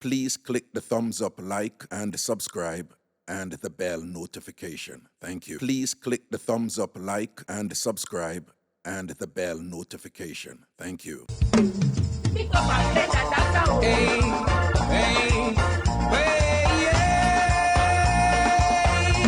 Please click the thumbs up, like, and subscribe, and the bell notification. Thank you. Please click the thumbs up, like, and subscribe, and the bell notification. Thank you. Hey, hey, hey, yeah. Hey.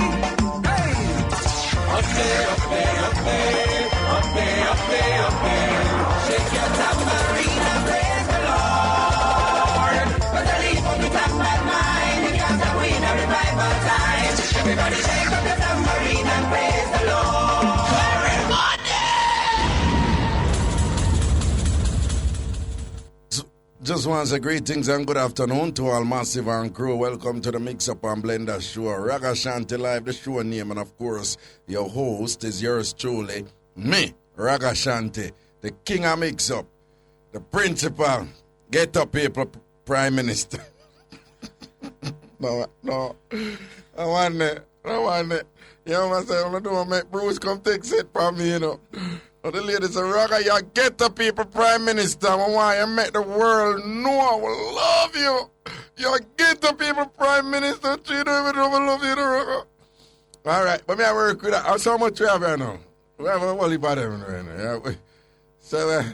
Up there, up there, up there, up there, up there, up there. Shake your tambourine and praise the Lord. But the leaf on the top of my mind, it comes to win a revival time. Everybody shake up the tambourine and praise the Lord. Just want to say greetings and good afternoon to all Massive and crew. Welcome to the Mixup An Blenda show. Ragashanti live, the show name, and of course, your host is yours truly, me, Ragashanti, the king of Mixup, the principal, Ghetto people, prime minister. No, I want it. You know what I'm saying? I'm going to make Bruce come take it from me, you know. The lady said, Raga, you get the people prime minister. I want you to make the world know I will love you. You get the people prime minister. I love you, Raga. All right, but me I work with that. How much we have right now? We have a whole heap of them right now. Yeah. So,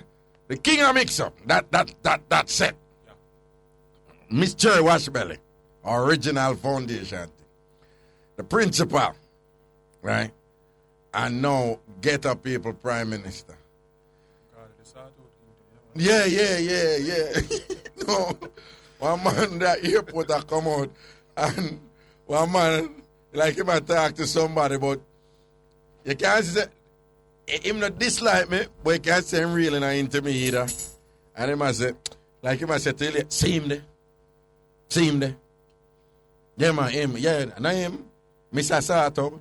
the king of mix-up, that's it. Yeah. Miss Cherry Washbelly, original foundation. The principal, right? And now Ghetto people prime minister. Yeah. No, one man that airport I come out and one man like him I talk to somebody, but you can't say him not dislike me, but you can't say him really not into me either. And him I say, like him I said to you, see him there. Yeah man, him, yeah, and I am Mr. Sato.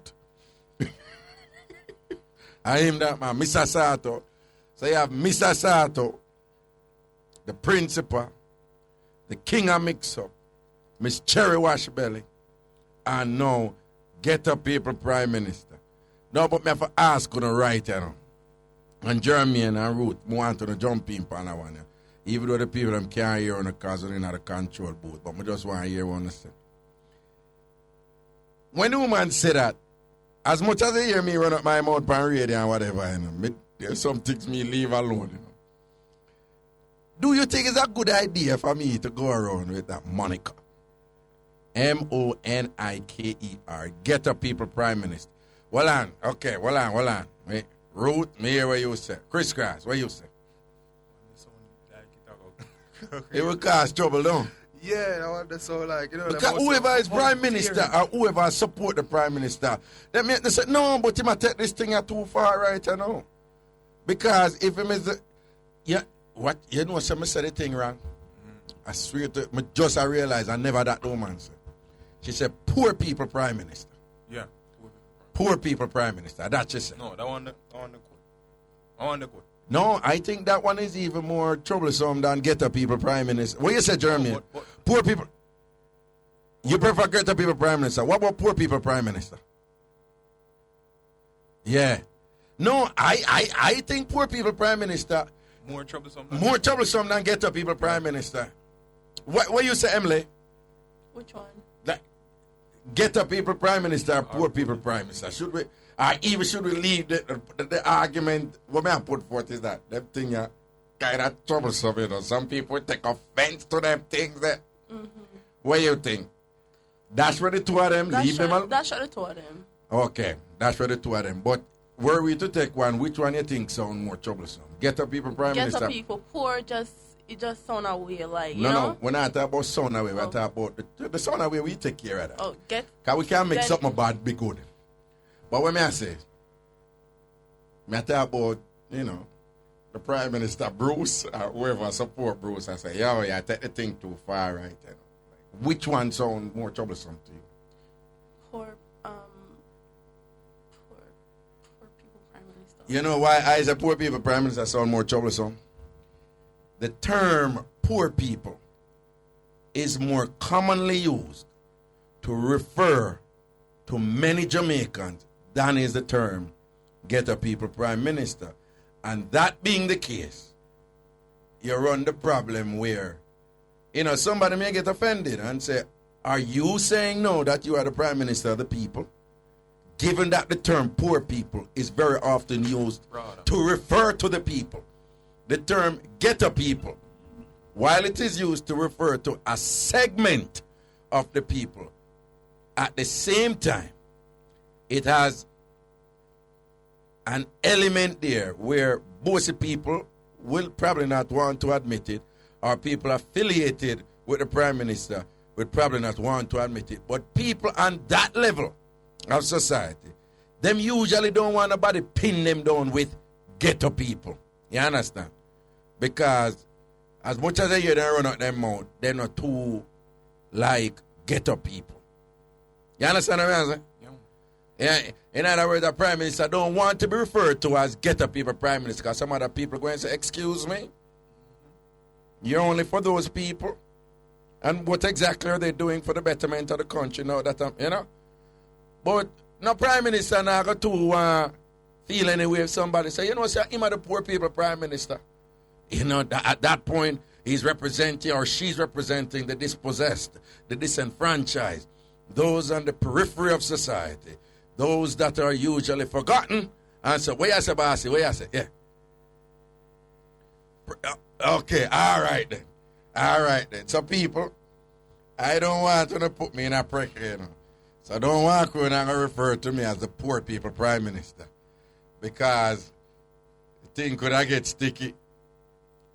I am that man, Mr. Sato. So you have Mr. Sato, the principal, the king of mix-up, Miss Cherry Washbelly, and now Ghetto people prime minister. No, but me have to ask on the right, you know. And Jermaine and Ruth, I want to jump in on that one. Yeah. Even though the people them can't hear on the cause they're in the control booth, but I just want to hear what they say. When the woman said that, as much as they hear me run up my mouth on radio and whatever, you know, there's some things me leave alone, you know. Do you think it's a good idea for me to go around with that Moniker? Moniker, Ghetto people prime minister. Hold on. Wait. Ruth, me hear what you say. Chris Cross, what you say? It will cause trouble, don't? Yeah, I want to so like, you know. Because whoever is prime minister or whoever support the prime minister, they make them say, no, but you might take this thing too far, right, you know. Because if him is the, yeah, what, you know, some said the thing wrong. I swear to, I realized I never that woman said. She said, poor people prime minister. Yeah. Poor people prime minister, that's she said. No, that one, I want the good. No, I think that one is even more troublesome than Ghetto people prime minister. What you say, Jeremy? No, but, poor people. You prefer Ghetto people prime minister. What about poor people prime minister? Yeah. No, I think poor people prime minister more troublesome than Ghetto people prime minister. What you say, Emily? Which one? Like, Ghetto people prime minister or poor people prime minister? Should we? Even should we leave the argument? What may I put forth is that them thing kind of troublesome, you know. Some people take offense to them things. That. Mm-hmm. What do you think? That's where the two of them leave them alone? That's where the two of them. Okay, that's where the two of them. But were we to take one, which one you think sound more troublesome? Ghetto people prime minister? Ghetto people, poor, it just sound away like, you know? No, we're not talking about sound away. We're talking about the sound away we take care of that. Oh, because we can't make something bad be good. But what may I say? I talk about, you know, the Prime Minister Bruce or whoever support Bruce. I say, yo, I take the thing too far, right? You know, like, which one sound more troublesome to you? Poor people prime minister. You know why I say poor people prime minister sound more troublesome? The term poor people is more commonly used to refer to many Jamaicans than is the term Ghetto people prime minister. And that being the case, you run the problem where You know, somebody may get offended and say, are you saying no that you are the prime minister of the people? Given that the term poor people is very often used to refer to the people. The term ghetto people, while it is used to refer to a segment of the people, at the same time, it has an element there where bossy people will probably not want to admit it, or people affiliated with the prime minister will probably not want to admit it. But people on that level of society, them usually don't want nobody pin them down with ghetto people. You understand? Because as much as they hear them run out their mouth, they're not too like ghetto people. You understand what I'm saying? Yeah. In other words, the prime minister don't want to be referred to as ghetto people prime minister, because some other people go and say, excuse me, you're only for those people. And what exactly are they doing for the betterment of the country now that you know? But no prime minister now go to feel any way if somebody say, you know, say, him are the poor people prime minister. You know, at that point, he's representing or she's representing the dispossessed, the disenfranchised, those on the periphery of society, those that are usually forgotten. And so, where you say, bossy, where you say? Yeah. Okay, all right then. All right then. So people, I don't want to put me in a prick, you know. So I don't want to refer to me as the poor people prime minister. Because the thing could I get sticky.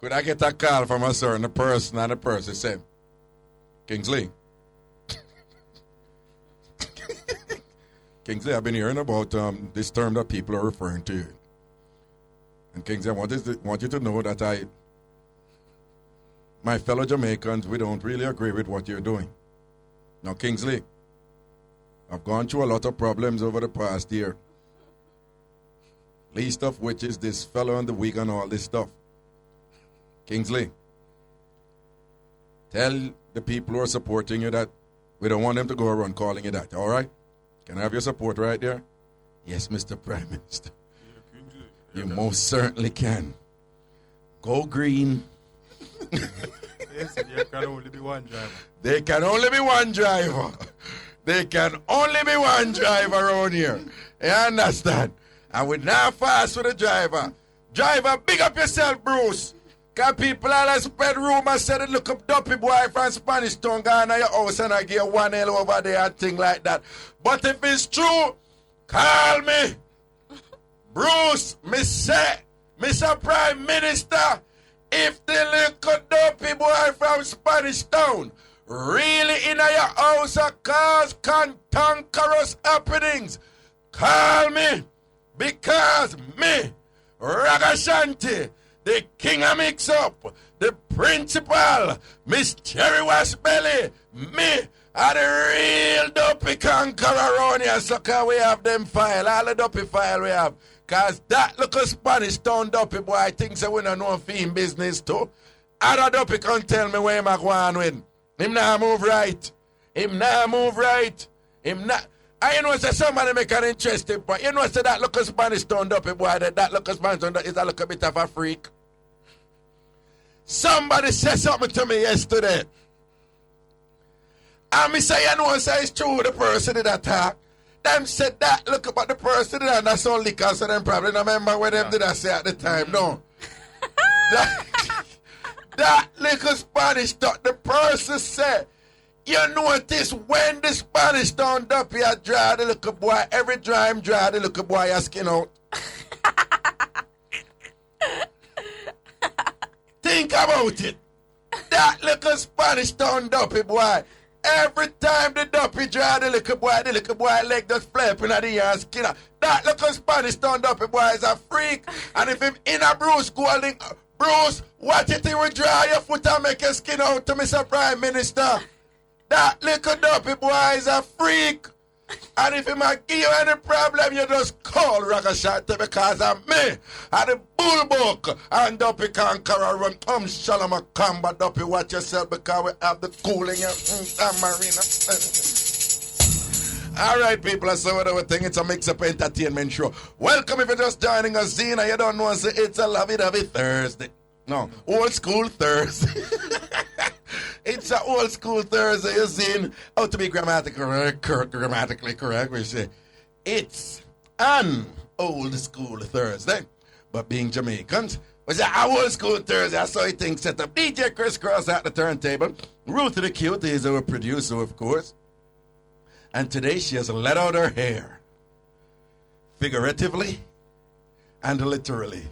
Could I get a call from a certain person and the person said, Kingsley. Kingsley, I've been hearing about this term that people are referring to. And Kingsley, I want you to know that my fellow Jamaicans, we don't really agree with what you're doing. Now, Kingsley, I've gone through a lot of problems over the past year. Least of which is this fellow on the wig and all this stuff. Kingsley, tell the people who are supporting you that we don't want them to go around calling you that, all right? Can I have your support right there? Yes, Mr. Prime Minister. You most certainly can. Go green. Yes, there can only be one driver. There can only be one driver. There can only be one driver around here. You understand? And we now fast with the driver. Driver, big up yourself, Bruce. Because people all spread rumors, said, look up dopey boy from Spanish Town, go to your house and I give 1 L over there and thing like that. But if it's true, call me. Bruce, me say, Mr. Prime Minister, if the little dopey boy from Spanish Town really in your house cause cantankerous happenings, call me. Because me, Ragashanti, the king of Mixup, the principal, Miss Cherry Wash Belly, me, are the real dopey conqueror around here. So can we have them file, all the dopey file we have. Because that little Spanish Town dopey boy thinks that we don't know film business too. Other dopey can tell me where I'm going with. Him not move right. Him not move right. Him not. I know say somebody make an interesting point. You know say that little Spanish Town dopey boy, that little Spanish Town is a little bit of a freak. Somebody said something to me yesterday. And me say, you know, say it's true the person did attack. Them said that, look about the person did and that's all liquor, so them probably don't remember what them did I say at the time, no. that little Spanish Town, the person said, you notice when the Spanish Town duppy a dry the little boy, every dry him dry the little boy a skin out. Think about it. That little Spanish Town duppy boy, every time the duppy dry the little boy leg just flap in the air and skin out. That little Spanish Town duppy boy is a freak. And if him in a Bruce Golding, Bruce, what you think will dry your foot and make your skin out to Mr. Prime Minister? That little dopey boy is a freak. And if he might give you any problem, you just call Ragashanti because I'm me. And the bullbuck and dopey conqueror run. Shalom a combat dopey, watch yourself because we have the cooling Tambourine. All right, people, I saw what I think. It's a Mixup entertainment show. Welcome if you're just joining us, Zena. You don't know, say it's a lovey-dovey Thursday. No, old school Thursday. It's an old school Thursday. You're seeing how to be grammatically correct. We say it's an old school Thursday. But being Jamaicans, was an old school Thursday. I saw things set up. DJ Chris Cross at the turntable. Ruth the Cute is our producer, of course. And today she has let out her hair. Figuratively and literally.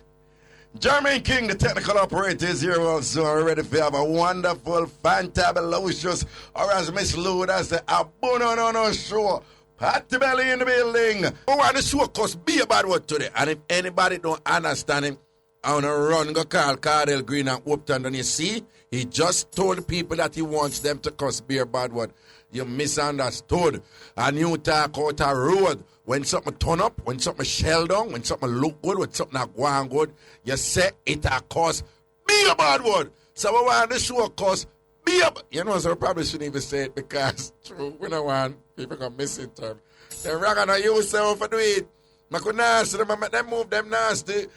Jermaine King, the technical operator, is here also. Already for have a wonderful, fantabulous, or as Miss Lou would say, a bono show. Patty Belly in the building. But why the show cost be a bad word today? And if anybody don't understand him, I want to run go call Cardell Green and Upton. And you see, he just told people that he wants them to cuss be a bad word. You misunderstood. And you talk out a road. When something turn up, when something shell down, when something look good, when something not going good, you say it a cause be a bad word. So we want the show cause be a, you know, so we probably shouldn't even say it because true, we don't want people to miss it. Then Ragga you say for do it. I could nasty them and make them move them nasty.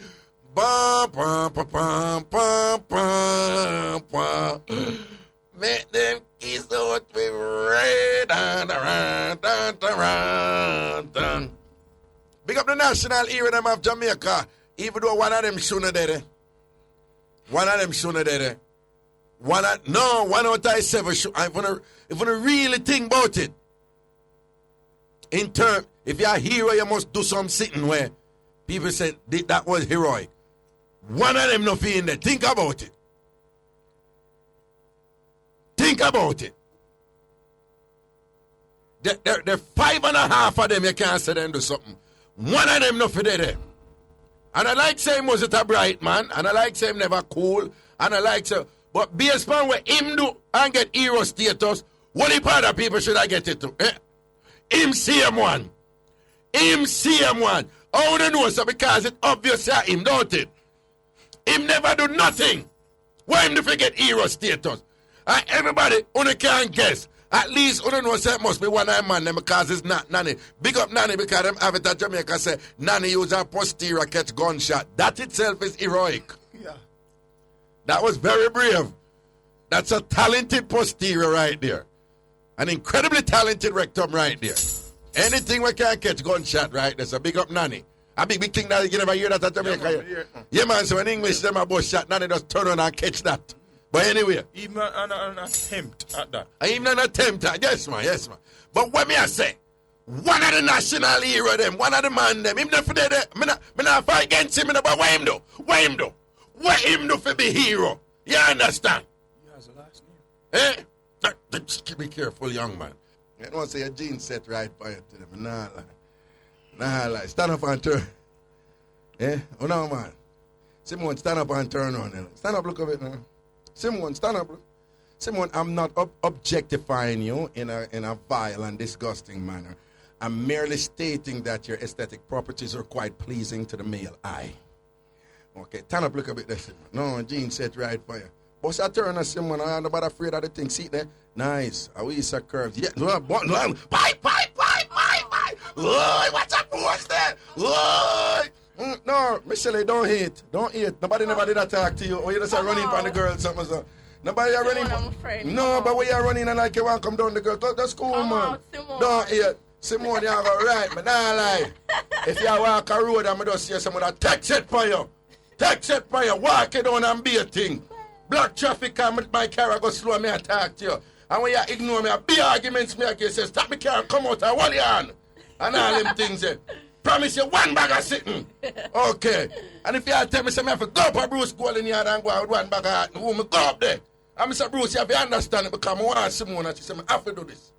Bum, bum, bum, bum, bum, bum, bum. Make them kiss out with red and around. Big up the national IrieJam of Jamaica. Even though one of them sooner there. One out of 7 should. If you really think about it. In term, if you're a hero, you must do some sitting where people say that was heroic. One of them not feeling there. Think about it. Think about it. There 5.5 of them you can't say them do something. One of them not for there. And I like saying was it a bright man. And I like saying never cool. And I like say, but based on what him do and get hero status, what the other people should I get it to? Him see him one. Him see him one. How do you know so? Because it's obvious that him, don't it? Him never do nothing. Why him to forget hero status? And everybody only can guess. At least you know say it must be one of them man them because it's not Nanny. Big up Nanny because them have it at Jamaica say Nanny use her posterior catch gunshot. That itself is heroic. Yeah. That was very brave. That's a talented posterior right there. An incredibly talented rectum right there. Anything we can catch gunshot right there. So big up Nanny. A big thing that you never hear that at Jamaica. Yeah man, so in English them about shot, Nanny just turn on and catch that. But anyway. Even an attempt at that. Even an attempt at yes man. But what me I say, one of the national hero them, one of the man them, him not for there, me not fight against him, but what him do? What him do? What him do for be hero? You understand? He has a last name. Just be careful, young man. You don't say a gene set right by you to them. Nah lie. Stand up and turn. Oh no man. Simone, stand up and turn on. Stand up, look at it now. Simone, stand up. Simone, I'm not objectifying you in a vile and disgusting manner. I'm merely stating that your aesthetic properties are quite pleasing to the male eye. Okay, stand up, look a bit there, Simone. No, Gene set right for you. But I turn on Simone, I'm not afraid of the thing. See there? Nice. I will use a curve. Yeah, bye. Oi, what's up, what's that? Oi. No, Michelle, don't hate. Nobody never did attack to you. Or you just are running from the girl, something so. Nobody are running. I'm afraid. No, but when you're running and like you want to come down the girl, that's cool, man. Simone. Don't hate. Simone, you have a right, but nah lie. If you walk a road and I just see someone that text it for you. Walk it down and be a thing. Black traffic come with my car, I go slow me and talk to you. And when you ignore me, I be arguments me again, say, stop me car, come out, I want you on. And all them things, promise you one bag of sitting. Okay. And if you tell me, say, I have to go up a Bruce Gold in yard and go out with one bag of hot, go up there. And I say, Bruce, you have to understand it because I want Simone, and she said, I have to do this.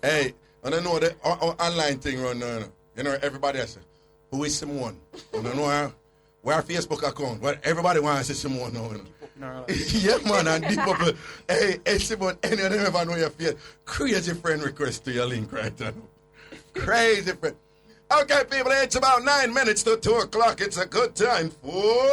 Hey, and I know the online thing run now. You know, everybody else, who is Simone? And I know where Facebook account, where everybody wants to see Simone now. Yeah, man, and deep up. Hey, Simone, any of them ever know your face? Crazy friend request to your link right now. Crazy friend. Okay, people, it's about 9 minutes to 2 o'clock. It's a good time for...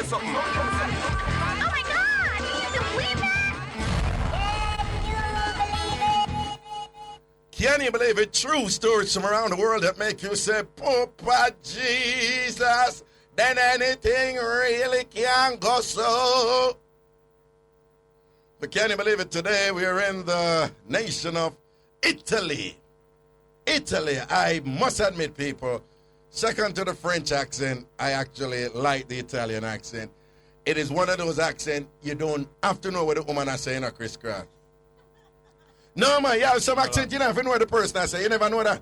Something. Oh my God! Can you believe that? Can you believe it? True stories from around the world that make you say, Papa Jesus, then anything really can go so. But can you believe it? Today we are in the nation of Italy. Italy, I must admit, people, second to the French accent, I actually like the Italian accent. It is one of those accents you don't have to know what the woman is saying or crisscross. No, man, you have some accent, you don't have to know what the person is saying. You never know that.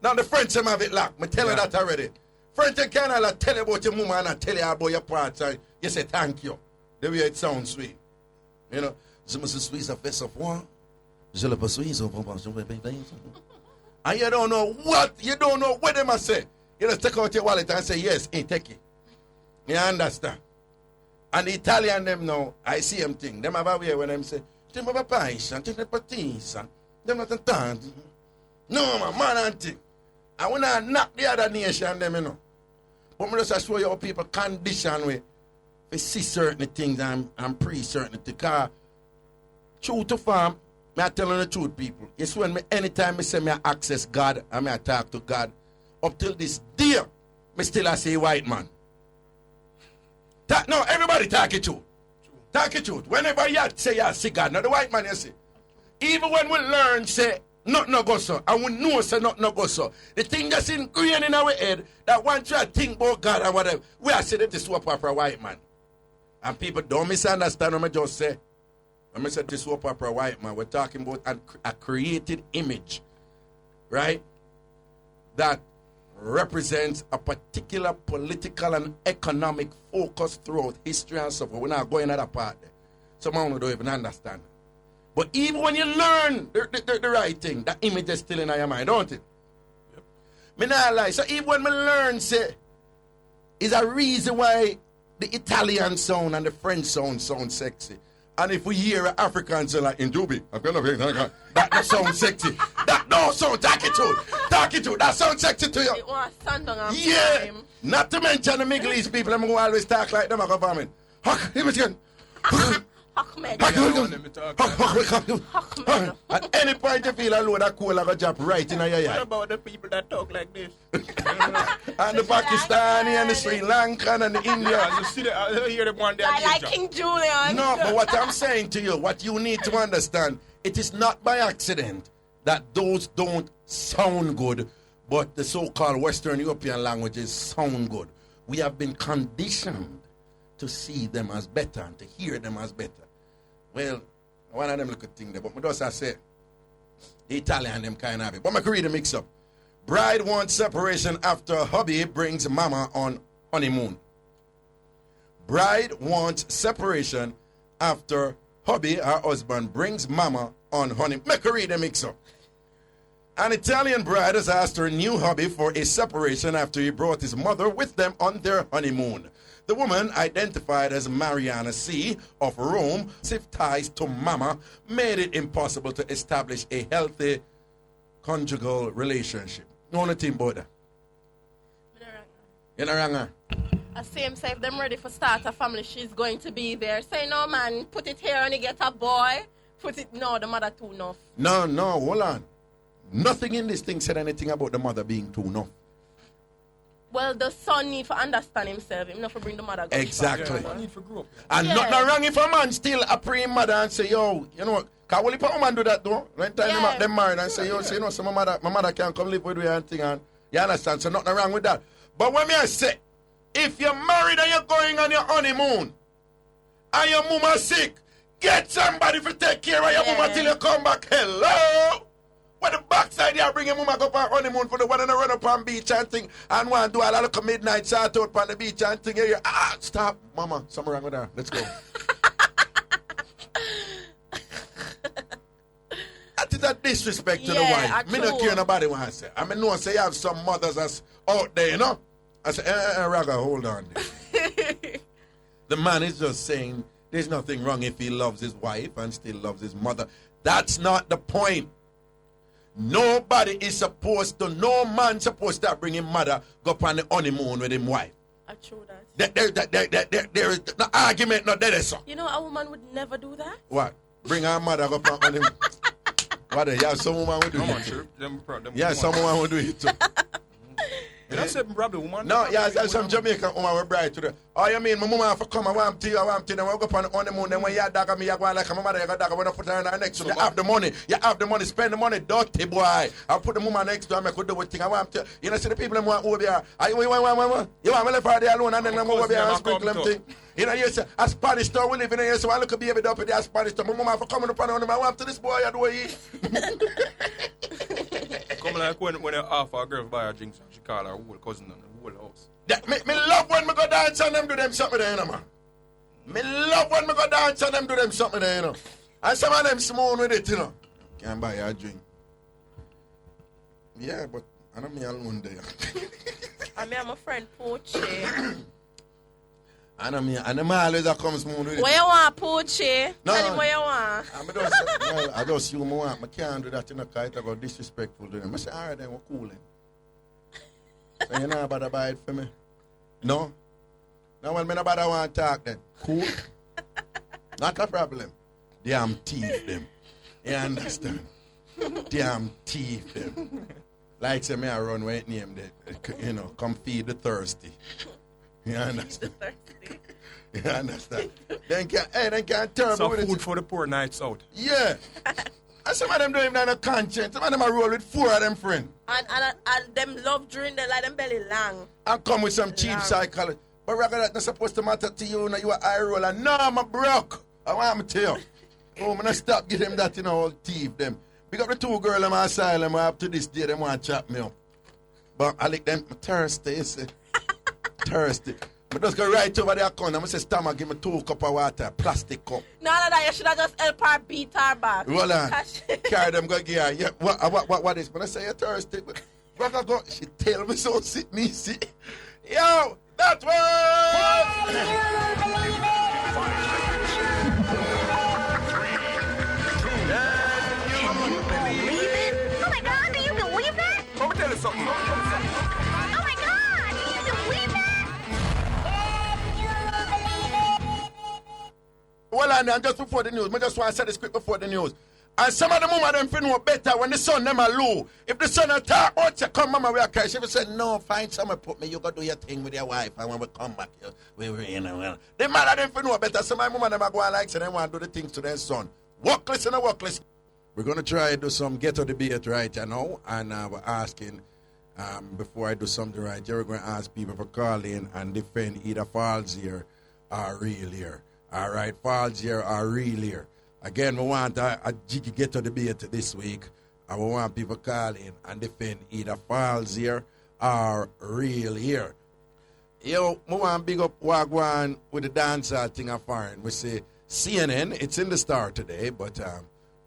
Now, the French them have it locked. I tell you that already. French they kind of like tell you about your woman and tell you about your parts. And you say thank you. The way it sounds sweet. You know, je me suis fait ce point. Je le suis. And you don't know what they must say. You just take out your wallet and say, yes, take it. You understand? And the Italian them now, I see them thing. Them have a way when them say, them have a patient, them have a patient, them not a tant. No, man, auntie. I want to knock the other nation them, you know. But I just show you how people condition with to see certain things and pre certain things. Because true to farm, I tell you the truth, people. It's when me anytime I say me access God and I talk to God, up till this day, me still I say white man. No, everybody talk it truth. Talk it truth. Whenever you say you see God, now the white man you see. Even when we learn say nothing no go so, and we know say nothing no go so, the thing that's ingrained in our head that once you think about God and whatever, we are saying this swap for a white man. And people don't misunderstand what I just say. When I said this swap for a white man, we're talking about a created image, right? That represents a particular political and economic focus throughout history and stuff. We're not going at that part there. Some people don't even understand. But even when you learn the right thing, that image is still in your mind, don't it? Yep. Me not lie. So even when me learn, say, is a reason why the Italian sound and the French sound sexy. And if we hear an African say like in Jubi, that sound sexy. That don't sound talk it to. That sounds sexy to you. It was Sandong yeah. time. Not to mention the Middle East people, them who always talk like them. Ahmed. At any point you feel a load of coal like a drop right in your What yard. about the people that talk like this? And the Pakistani and the Sri Lankan and the Indian. You see I hear them one day. I like King Julian. No, but what I'm saying to you, what you need to understand, it is not by accident that those don't sound good, but the so-called Western European languages sound good. We have been conditioned to see them as better and to hear them as better. Well, one of them look at thing there, but I just say, the Italian them kind of it. But I can read the mix up. Bride wants separation after hubby brings mama on honeymoon. Bride wants separation after hubby, her husband, brings mama on honeymoon. Make her read the mix up. An Italian bride has asked her new hubby for a separation after he brought his mother with them on their honeymoon. The woman, identified as Mariana C. of Rome, stiff ties to mama made it impossible to establish a healthy conjugal relationship. You want to think about that? You know, wrong. I same say if them ready for start a family, she's going to be there. Say no man, put it here and you get a boy. Put it no, the mother too enough. No, hold on. Nothing in this thing said anything about the mother being too enough. Well, the son need to understand himself. Him not to bring the mother. Exactly. I need to grow up. And nothing wrong if a man still a praying mother and say, yo, you know what? Because only a woman do that though. When time them married and say, yo, so, you know, so my mother can't come live with you and thing. And you understand? So nothing wrong with that. But when I say, if you're married and you're going on your honeymoon and your mama sick, get somebody to take care of your mama till you come back. Hello? When the backside you bring your mama go for honeymoon for the one and run up on beach and thing and want to do a lot of midnight shout out on the beach and thing. Here, stop, mama. Something wrong with her. Let's go. That is a disrespect to the wife. Me not care nobody what I say. I mean, no, say you have some mothers that's out there, you know. I say, Raga, hold on. The man is just saying there's nothing wrong if he loves his wife and still loves his mother. That's not the point. Nobody is supposed to, no man supposed to bring his mother go up on the honeymoon with his wife. I true that. There is no argument, no there is so. You know, a woman would never do that. What? Bring her mother go up on honeymoon. But yeah, some woman will do Come on, it. sure. Them, Yeah, some woman will do it too. You don't say probably woman. No, yeah, some Jamaican woman will bright to the. Oh, you mean my mama have to come, I want to, then we go up on the moon, then when you dog me, you go like my mother, you got dog, when I put her next to you have the money, spend the money, dirty boy. I put the woman next to her, I could do what thing I want to. You know, see the people them want Obeah. You want me left her there alone, and then I'm Obeah and sprinkle them thing. You know, you say, a Spanish store, we live in here, so I look at baby up in the Spanish store. My mama have to come up on him, I want to this boy, I do it. Come like when you offer a girl buy her drinks, she call her whole cousin and the whole house. Yeah, me love when me go dance and them do them something there, you know, man. Me love when me go dance and them do them something there, you know. And some of them smooth with it, you know. Can't buy her a drink. Yeah, but I don't me alone there. I mean, I'm a friend, Poochie. I know me, and them always a come smooth with it. What you want, Poochie? No. Tell him what you want. I just you want. I can't do that, you know, because it's about disrespectful to them. I say, all right, then we're cool then. So you know about to buy it for me? No? No, well, me not about to want to talk then. Cool? Not a problem. Damn thief them. You understand? Damn thief them. Like say me I run where it name that, you know, come feed the thirsty. You understand? You understand? Then can't turn So with food it. for the poor nights out. Yeah. And some of them don't even have no conscience. Some of them are roll with 4 of them friends. And them love during the like them belly long. And come with some cheap psychology. But Raga, that's not supposed to matter to you. You are eye roller. No, I'm broke. I want to tell you. Oh, I'm going to stop giving them that, you know, all thief them. Pick up the 2 girls in my asylum. Up to this day, they want to chop me up. But I like them thirsty, you see. Thirsty. But just go right over there, corner. I'm going to say, Stammer, give me 2 cups of water, plastic cup. No, you should have just help her beat her back. Roll on. Carry them, go give her. Yeah, what is? But I say, you're thirsty. Raga go, she tell me so, sit me, see. Yo, that was... Oh my God, do you believe that? Let me tell you something. Oh my God, do you believe that? Well, and just before the news, I just want to say the script before the news. And some of the mama them feel know better when the son them are low. If the son attack, what you come, mama, we are crash. If you say, no, find someone put me, you go do your thing with your wife. And when we come back, you know, the mother them feel know better. Some of my mama them are going like, so they want to do the things to their son. Workless and a workless. We're going to try to do some ghetto debate right now. And we're asking, before I do something right, you're going to ask people for calling and defend either false here or real here. All right, false here or real here. Again, we want a jiggy ghetto debate this week. And we want people calling and defend either false here or real here. Yo, we want big up Wagwan with the dancehall thing of foreign. We say CNN, it's in the Star today, but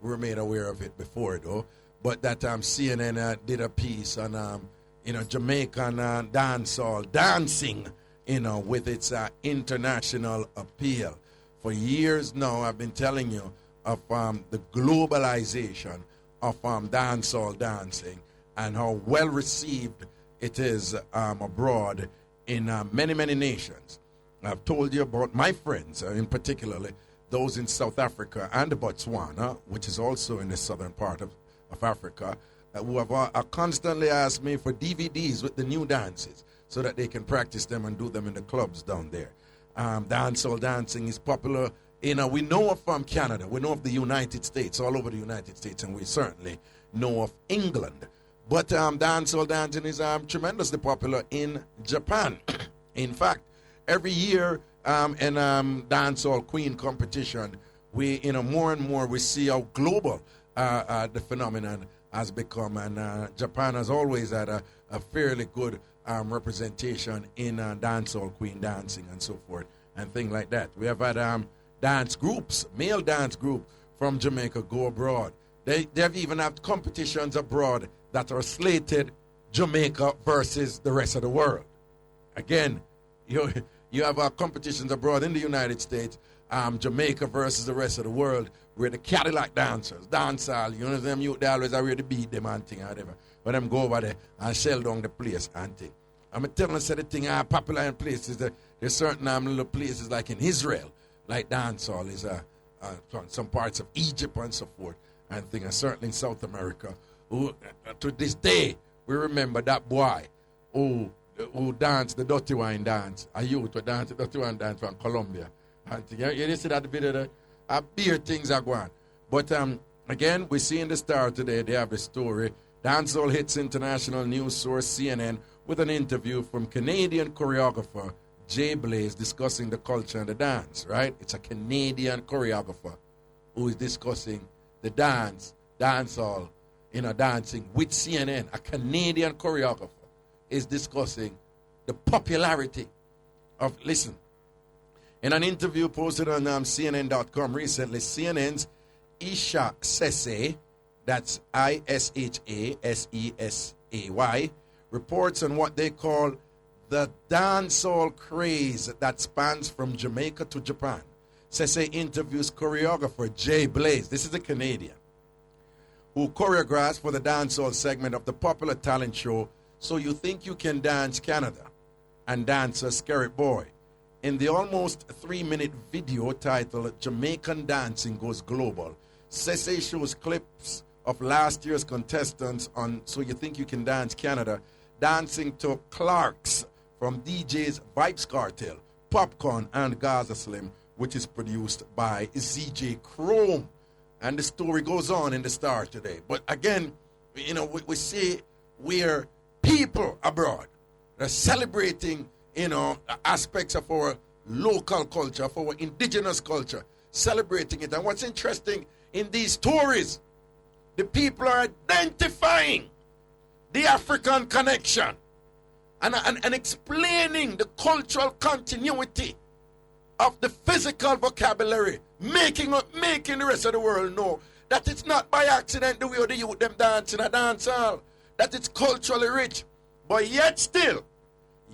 we were made aware of it before though. But that CNN did a piece on, Jamaican dancehall dancing, with its international appeal. For years now, I've been telling you of the globalization of dancehall dancing and how well received it is abroad in many, many nations. I've told you about my friends, in particularly those in South Africa and Botswana, which is also in the southern part of Africa, who have constantly asked me for DVDs with the new dances so that they can practice them and do them in the clubs down there. Dancehall dancing is popular. We know of from Canada, we know of the United States, all over the United States, and we certainly know of England. But dancehall dancing is tremendously popular in Japan. In fact, every year in dancehall queen competition, we more and more we see how global the phenomenon has become, and Japan has always had a fairly good representation in dancehall queen dancing and so forth and things like that. We have had dance groups, male dance group from Jamaica go abroad. They have even had competitions abroad that are slated Jamaica versus the rest of the world. Again, you have competitions abroad in the United States, Jamaica versus the rest of the world, where the Cadillac dancers, dancehall, them they always are ready to beat them and thing or whatever. But them go over there and shell down the place and thing. I'm telling you, the thing are popular in places. There's certain little places like in Israel, like dancehall is some parts of Egypt and so forth. and things, and certainly in South America, who to this day we remember that boy who danced the dirty wine dance. A youth who danced the dirty wine dance from Colombia. And you see that video there? Beer things are going. But again, we see in the Star today, they have the story. Dancehall hits international news source CNN with an interview from Canadian choreographer Jay Blaze discussing the culture and the dance, right? It's a Canadian choreographer who is discussing the dancehall, dancing with CNN. A Canadian choreographer is discussing the popularity of, listen, in an interview posted on CNN.com recently, CNN's Isha Sese, that's Ishasesay, reports on what they call the dancehall craze that spans from Jamaica to Japan. Sese interviews choreographer Jay Blaze, this is a Canadian, who choreographs for the dancehall segment of the popular talent show So You Think You Can Dance Canada, and dancer Scary Bwoy. In the almost 3-minute video titled Jamaican Dancing Goes Global, Sese shows clips of last year's contestants on So You Think You Can Dance Canada dancing to Clark's from DJ's Vibes Cartel, Popcorn, and Gaza Slim, which is produced by ZJ Chrome. And the story goes on in the Star today. But again, we see where people abroad are celebrating, aspects of our local culture, of our indigenous culture, celebrating it. And what's interesting in these stories, the people are identifying the African connection and explaining the cultural continuity of the physical vocabulary, making the rest of the world know that it's not by accident the way the youth them dance in a dance hall, that it's culturally rich. But yet still,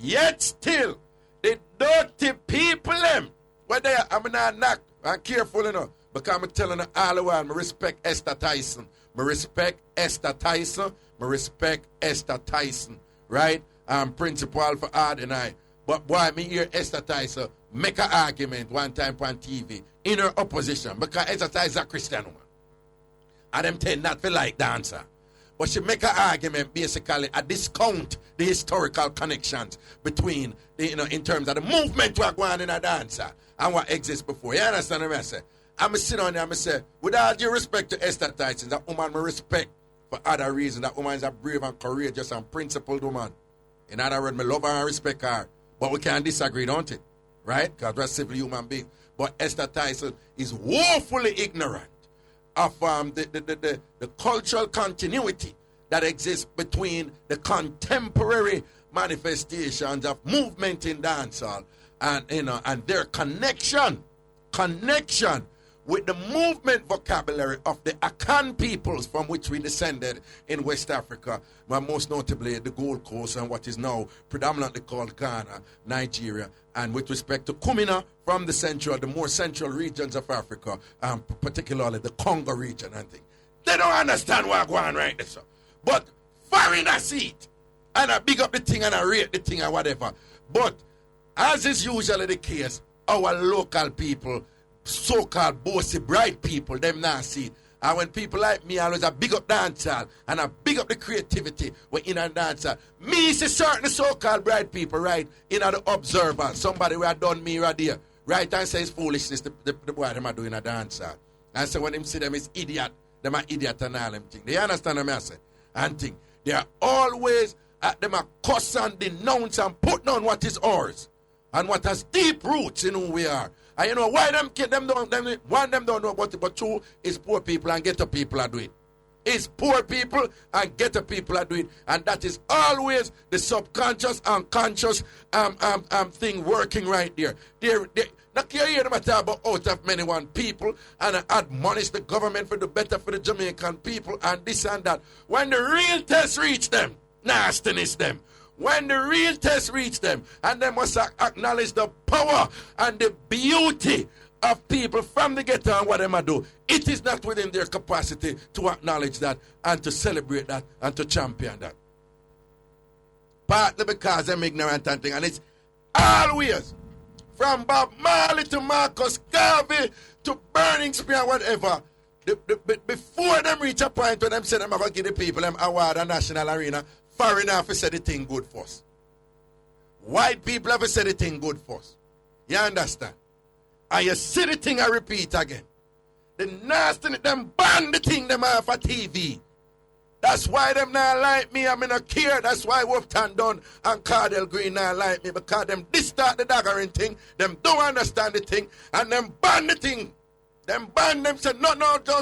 the dirty people them, where they are, I'm not knock, I'm careful enough, because I'm telling you all the while, I respect Esther Tyson. I respect Esther Tyson, right? I'm principal for Ard and I. But boy, me hear Esther Tyson make an argument one time on TV in her opposition, because Esther Tyson is a Christian woman. And them tend not to like dancer. But she make an argument basically a discount the historical connections between, in terms of the movement we're going in a dancer and what exists before. You understand what I say? I'm sit on there and say, with all due respect to Esther Tyson, that woman I respect for other reasons. That woman is a brave and courageous and principled woman. In other words, I love her and respect her. But we can't disagree, don't it? Right? Because we're civil human beings. But Esther Tyson is woefully ignorant of the cultural continuity that exists between the contemporary manifestations of movement in dancehall and and their connection with the movement vocabulary of the Akan peoples from which we descended in West Africa, but most notably the Gold Coast and what is now predominantly called Ghana, Nigeria, and with respect to Kumina from the more central regions of Africa, particularly the Congo region and things. They don't understand what's going on right there, sir. But foreigners see it, and I big up the thing and I rate the thing and whatever. But as is usually the case, our local people, so-called bossy bright people, them not see it. And when people like me always a big up dancehall and a big up the creativity when in a dancehall, me see certain so-called bright people, right, in the observer, somebody who had done me right there, right, and say it's foolishness, the boy them are doing a dancehall. And so when them see them is idiot, them are idiot and all them thing. They understand what I say? And think. They are always them are cuss and denounce and put down what is ours and what has deep roots in who we are. And you know why them don't know about it, but two is poor people and ghetto people are doing it. It's poor people and ghetto people are doing it. And that is always the subconscious, unconscious thing working right there. Not care here no talk about out of many one people and admonish the government for the better for the Jamaican people and this and that. When the real test reach them, nastiness them. When the real test reach them, and they must acknowledge the power and the beauty of people from the ghetto and what they might do. It is not within their capacity to acknowledge that and to celebrate that and to champion that. Partly because they're ignorant and thing, and it's always from Bob Marley to Marcus Garvey to Burning Spear, whatever. before them reach a point where them say them are going to give the people them award a national arena, foreign have to say the thing good first. White people have to say the thing good first. You understand? And you see the thing I repeat again. The nasty, them ban the thing them off of TV. That's why them not like me. I'm in a care. That's why Wolfton Dunn and Cardell Green not like me. Because them distort the daggering thing. Them don't understand the thing. And them ban the thing. Them ban them say, no,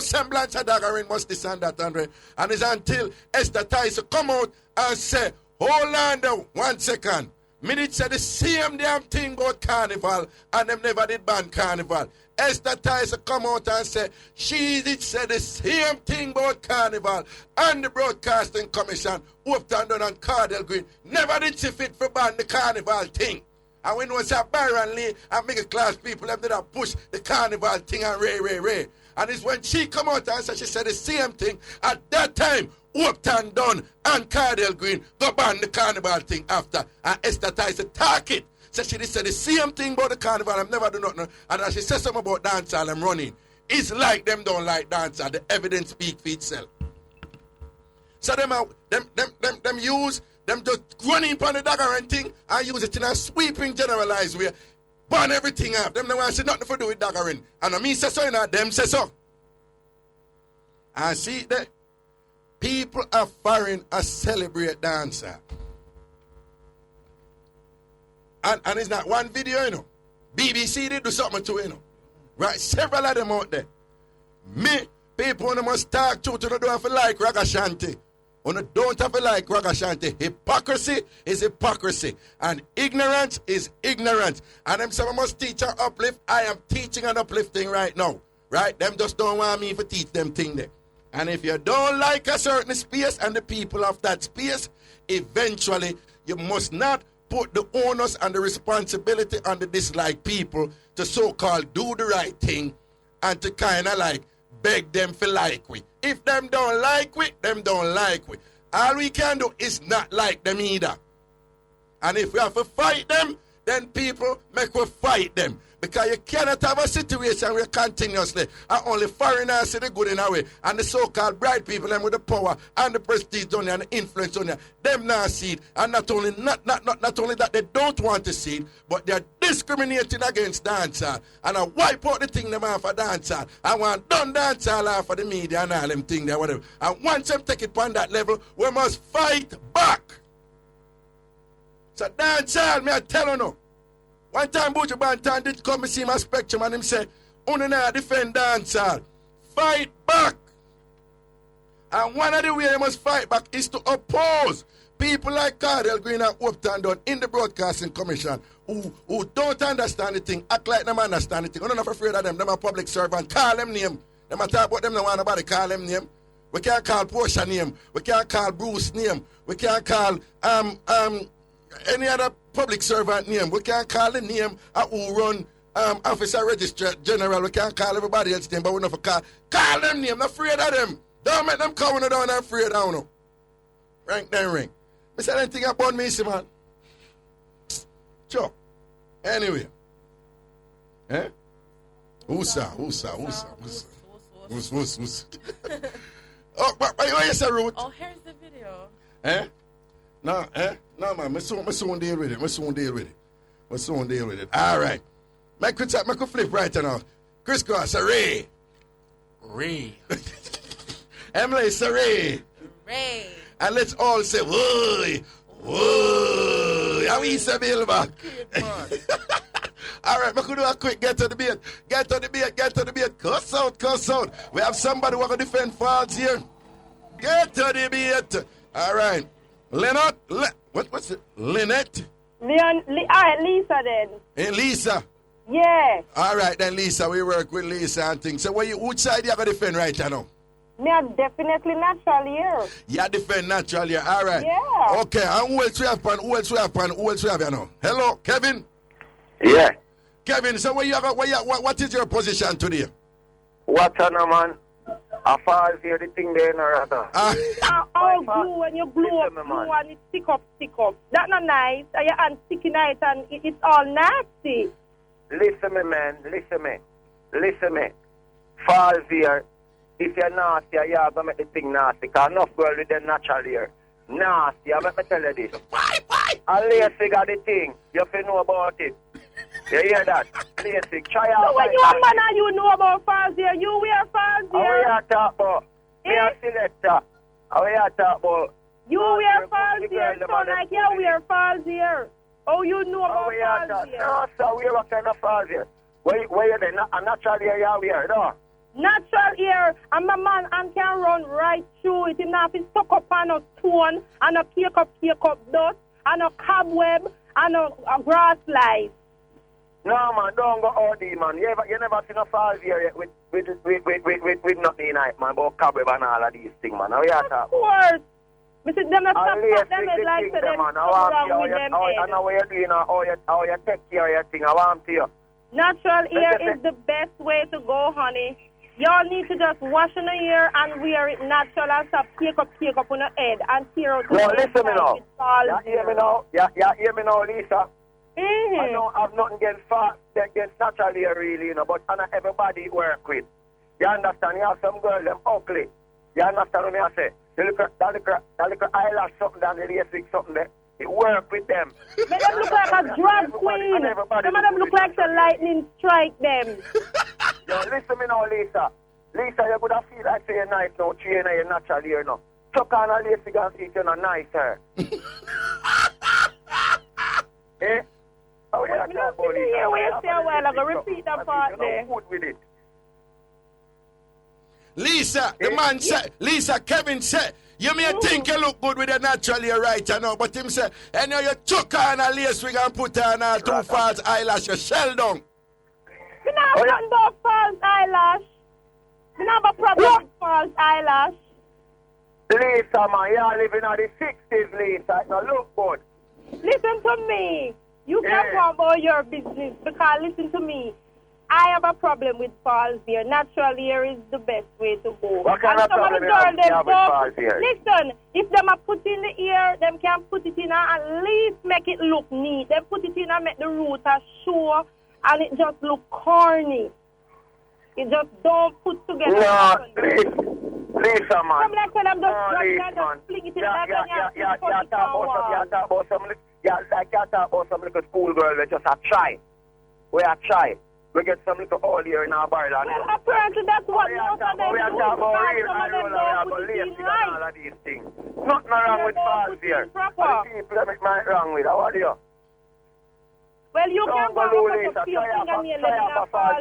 semblance of daggering must this and that. And it's until Esther Tice come out and say, hold on there, 1 second. Minute said the same damn thing about carnival. And them never did ban carnival. Esther Tice come out and say she did say the same thing about carnival, and the Broadcasting Commission, Wolfton Dunn and Cardell Green never did see fit for ban the carnival thing. And we know it's Byron Lee and middle class people have did push the carnival thing and Ray. And it's when she come out and say she said the same thing at that time. Wolfton Dunn and Cardell Green go ban the carnival thing after, and Esther Tice talk it. So she said the same thing about the carnival, I'm never do nothing. And as she said something about dancehall, I'm running. It's like them don't like dancehall. The evidence speak for itself. So them use them just running upon the dagger and thing and use it in a sweeping generalized way. Burn everything up. Them don't want to say nothing to do with daggering. And I mean say so, you know, them say so. And see that people are foreign a celebrate dancehall. And it's not one video, you know. BBC did do something to it, you know. Right? Several of them out there. Me, people must talk to don't have to like Ragashanti. Don't have to like Ragashanti. Hypocrisy is hypocrisy. And ignorance is ignorance. And them say must teach and uplift. I am teaching and uplifting right now. Right? Them just don't want me to teach them thing there. And if you don't like a certain space and the people of that space, eventually you must not put the onus and the responsibility on the disliked people to so-called do the right thing and to kind of like beg them for like we. If them don't like we, them don't like we. All we can do is not like them either. And if we have to fight them, then people make we fight them. Because you cannot have a situation where continuously and only foreigners see the good in a way. And the so-called bright people, them with the power and the prestige on you and the influence on you, them not see it. And not only that they don't want to see it, but they're discriminating against dancehall. And I wipe out the thing them off of dancehall. I want done dancehall off of the media and all them thing there, whatever. And once them take it on that level, we must fight back. So dancehall, me I tell you no. One time Buju Banton did come and see my spectrum and him say, "Una na defend dancehall. Fight back." And one of the ways you must fight back is to oppose people like Cardell Green and Wolfton Dunn in the Broadcasting Commission who don't understand the thing, act like them understand the thing. I'm not afraid of them. Them a public servant. Call them name. Them a talk about them, no want nobody call them name. We can't call Portia name. We can't call Bruce name. We can't call any other public servant name. We can't call the name who run Officer Registrar General. We can't call everybody else name, but we never call them name. Not afraid of them. Don't make them come when they don't afraid of them. Rank then ring. I said anything about me, see man. Sure. Anyway. Eh? Who's? Oh, what you say, Ruth? Oh, here's the video. Eh? No, man. I soon deal with it. All right. Make we flip right now. Chris Cross, Ray. Emily, Ray. And let's all say, whoa. How we say, Bill back? All right, we could do a quick get to the beat. Cuss out. We have somebody who going to defend faults here. Get to the beat. All right. Lynette? What's it? Lynette? Lisa then. Hey, Lisa? Yeah. All right, then, Lisa. We work with Lisa and things. So, which side you going to defend right now? Me are definitely natural here. You defend natural here. All right. Yeah. Okay, and who else we have you now? Hello, Kevin? Yeah. Kevin, so what is your position today? What's on, man? I fall here, the thing there, no rather. All glue, when you glue up, glue and it stick up. That's not nice. And your hand sticking out and it's all nasty. Listen me, man. Listen me. Fall here, if you're nasty, you're going to make the thing nasty. Because enough girls with them natural hair. Nasty, I make me tell you this. Why? And LASIK got the thing. You have to know about it. You hear that? LASIK, try out. So when you a man and you know about false hair, you wear false How hair. we are talk about? Me a selector. How we are talk about? You wear false hair, so like you wear false hair. Oh, you know How about we are false talk? hair. No, sir, we are kind of false here. Where you there? A natural hair you wear, no? Natural hair, and my man and can run right through it. Enough is stuck up on a stone, and a cake up dust, and a cobweb, and a grass light. No, man, don't go OD, man. You never seen a false hair yet with nothing in it, man, about cobweb and all of these things, man. How we are Of talk? course. Mr. Them stop LASIK them the like thing, to them man. I come want down to with them I know what you're doing, how you take care of your thing. I want to you. Natural hair is the best way to go, honey. Y'all need to just wash in the hair and wear it natural and stop cake up on the head and tear out the No, listen me now. You You hear me now? You hear me now, Lisa? I Mm-hmm. don't have nothing against natural hair, really, you know, but not everybody work with. You understand? You have some girls, them ugly. You understand what I say? That little eyelash something down the LASIK something there. It work with them. Make them look like a drag queen. Some of them look like the lightning strike them. Yo, listen me now, Lisa. Lisa, you could have feel like say you're nice now, train your natural hair now. Chuck on a LASIK and see if you're not nicer. Eh? Oh, yeah, Me not see the hair where you say a while ago. Repeat that part there. Good with it. Lisa, the man said, Lisa, Kevin said, you may think you look good with a natural hair right now, but him say, and now you took on a lace wig and put on a two false eyelash, you shell down. Me not have nothing about false eyelash. Me not have a problem with false eyelash. Lisa, man, you're living in the 60s, Lisa. It don't look good. Listen to me. You can go about your business because listen to me. I have a problem with false hair. Natural hair is the best way to go. What kind of problem you have with false hair? Listen, if them a put in the ear, them can put it in and at least make it look neat. They put it in and make the root a show and it just look corny. It just don't put together. No, Lisa, man. Some like when I'm just drugging and man. just fling it in like and you talk about some little schoolgirl that just a try. We are try. We get some little oil here in our barrel. Well, apparently that's what most of them do. We are talking about real and all of these things. Nothing wrong with false here. The people that make my wrong with. How are you? Well, you can go and put your fingernail in a false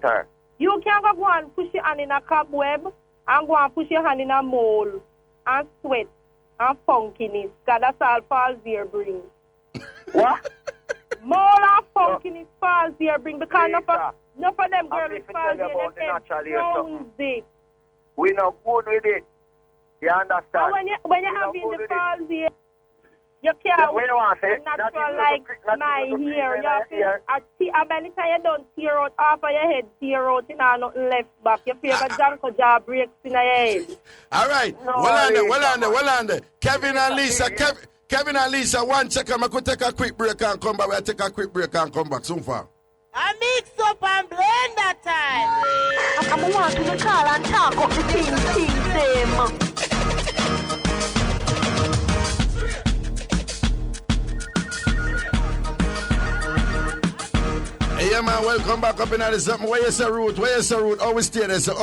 hair. You can go and push your hand in a cobweb and go and push your hand in a mole and sweat and funkiness. Because that's all false hair brings. What? Mole and funkiness false hair bring because enough of them girls with false hair, they frownzy. We not good with it. You understand? And when you have in the false hair, you can't natural like my hair. You have to, by the time you don't tear out half of your head, tear out, you know, nothing left back. You feel a jungle jaw breaks in your head. All right. Well on there. Kevin and Lisa, Kevin and Lisa, 1 second. I could take a quick break and come back. We'll take a quick break and come back soon far. I mix up and blend that time. I'm wanting to call and talk up the things. Hey, yeah, man, welcome back up in the something. Where is the root? Always stay there, sir.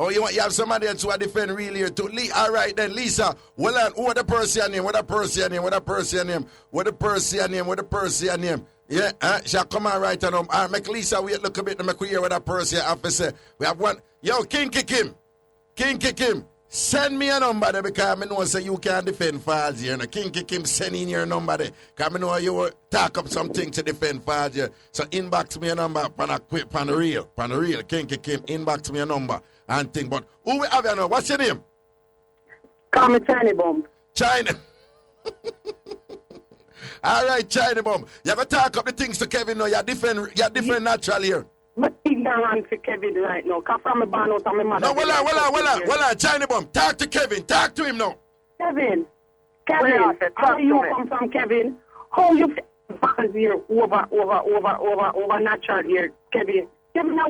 Oh, you have somebody else who defend real here too. All right then, Lisa. Well, who the Persian name? What the Persian name? Yeah, shall come on right on. Make Lisa wait look a bit. Make we hear what the Persian have to say. We have one. Yo, King Kim. Send me a number there because I know say you can't defend false here. King Kim, send in your number there. Because I know you will talk up something to defend false here. So inbox me a number on the real. King Kim, inbox me a number and think. But who we have you now? What's your name? Call me China Bomb. China. All right, China Bomb. You have to talk up the things to Kevin now. You're different natural here. But ignorant to Kevin right now. Because from my barn out of my mother. No, well on, China Bomb. Talk to Kevin. Talk to him now. Kevin, how you come from, Kevin? How you feel here over natural here, Kevin? Kevin, now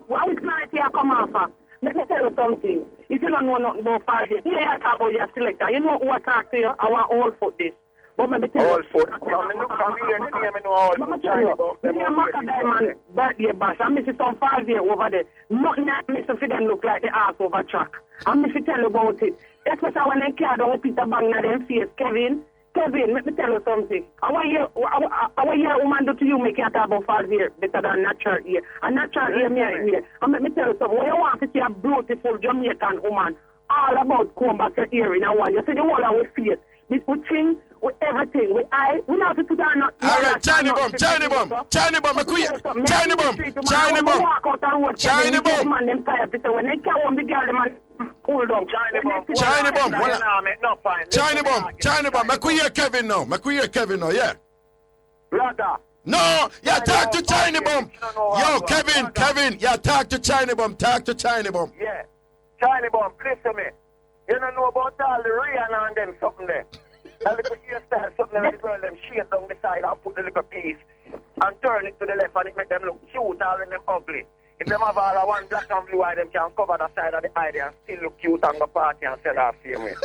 how is clarity I come off? Let me tell you something. If you don't know nothing about Friday, you ain't talk about your selector. You know who I talk to you? I want all foot this. But maybe tell All you. foot. Come here, me know all foot. Me and Maka Diamond birthday bash. I miss some 5 years over there. Nothing I miss for them look like the ass over track. I miss to tell you about it. Especially when they carry down Peter Bang in them face. Kevin, let me tell you something. Our year woman do to you make you talk about 5 years better than natural year. And natural year me here. And let me tell you something. When you want to see a beautiful Jamaican woman, all about come back to here in a while. You see the whole of our face. With thing, with everything, with we not to put on. All right, China bomb, China bomb, China bomb, China bomb, China bomb, China bomb. Man, them tired because when they can't the girl, man, cool down. China bomb, China bomb, China bomb. Make we hear Kevin now. Make we hear Kevin now. Yeah. Brother. No, yeah, talk to China bomb. Yo, Kevin, yeah, talk to China bomb. Talk to China bomb. Yeah, China bomb. Listen me. You don't know about all the Rihanna and them something there. That little hairstyle, something like the girl, them shade down the side and put the little piece and turn it to the left and it make them look cute, all of them ugly. If them have all one black and blue eye, them can cover the side of the eye and still look cute and go party and sell off same way.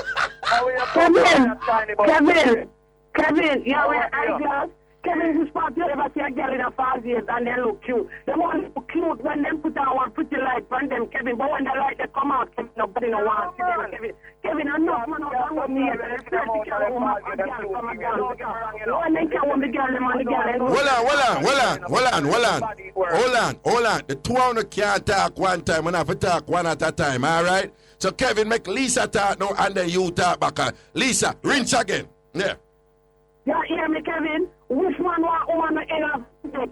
Kevin, you wear eyeglass. Kevin, who's part you ever see a girl in a 5 years and they look cute. They want look cute when them put on one pretty light on them, Kevin. But when the light they come out, Kevin, nobody no want to see them, Kevin. Kevin, I know man out with me. When they can't want the girl, them on the girl. Hold on. The two of them can't talk one time. We have to talk one at a time, all right? So Kevin, make Lisa talk now and then you talk back. Lisa, rinse again. Yeah. You hear me, Kevin? Which one want woman to head off say,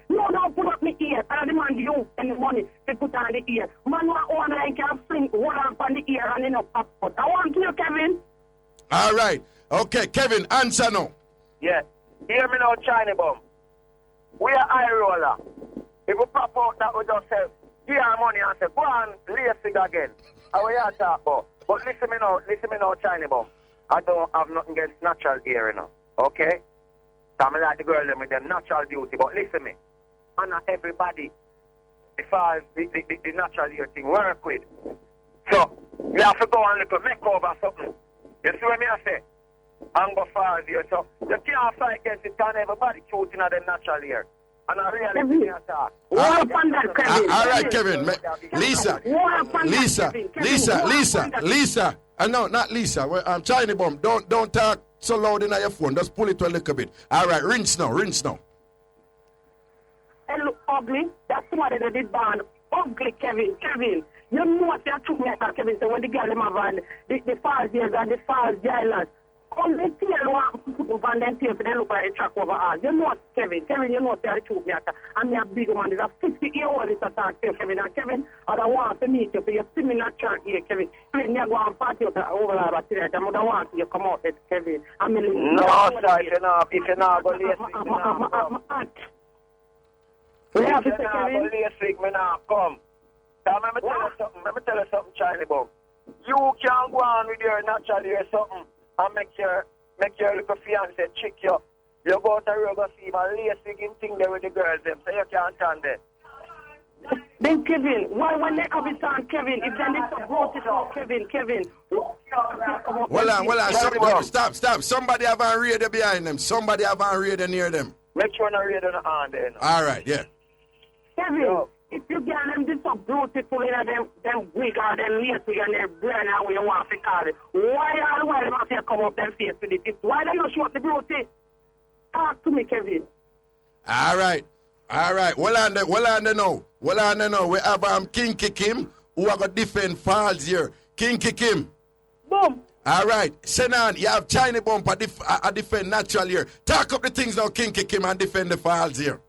no, put up my ear. I demand you and the money to put on the ear. Man want woman that can sing, hold on the ear and then up pop out. I want you, Kevin. All right. Okay, Kevin, answer now. Yeah. Hear me now, China bomb. We are eye roller. If we pop out that we just say, give our money and say, go on, lay a cigar again. How we are talk about. But listen me now, China bomb. I don't have nothing against natural hair, you know. Okay? So I like the girl with them natural beauty. But listen me. And not everybody, as far as the natural hair thing, work with. So, we have to go and look at makeover or something. You see what I say? And go far as you. So, you can't fight against it and everybody cute in them natural hair. And I really can't talk. All right, Kevin. Lisa. No, not Lisa. I'm China bomb. Don't talk so loud in your phone. Just pull it a little bit. All right, rinse now. It look ugly. That's what they did ban. Ugly, Kevin. You know what they're too much, Kevin. So when the girl them have the 5 years and the 5 jailers, on the tail one and then tail for them look like a truck over all. You know what, Kevin, you know what they're too much. And me a big man, there's a 50-year-old is attack to Kevin. And Kevin, I don't want to meet you for your similar chart here, Kevin. Kevin, you go and party over there today. I don't want you come out there, Kevin. I mean, no, sir, if you're not going to come. Let me tell you something, Charlie Bob. You can go on with your natural hair something and make your little fiancé chick you. You go to Roga see my lace thing there with the girls them, so you can't stand it. Then Kevin, why when they come on Kevin, if they need to vote it out, Kevin. Hold on. Stop. Somebody have a radio behind them. Somebody have a radio near them. Make sure no radio on there. All right, yeah. Kevin, if you get them this so beautiful in them wig or them lacy and their brain how you want to call it, why they must have come up them face with it? Why they not show up the beauty? Talk to me, Kevin. All right. Well on there now. We have Kinky Kim who are going to defend Falls here. Kinky Kim. Boom. All right. Senan, you have China Bump a defend natural here. Talk up the things now, Kinky Kim, and defend the Falls here.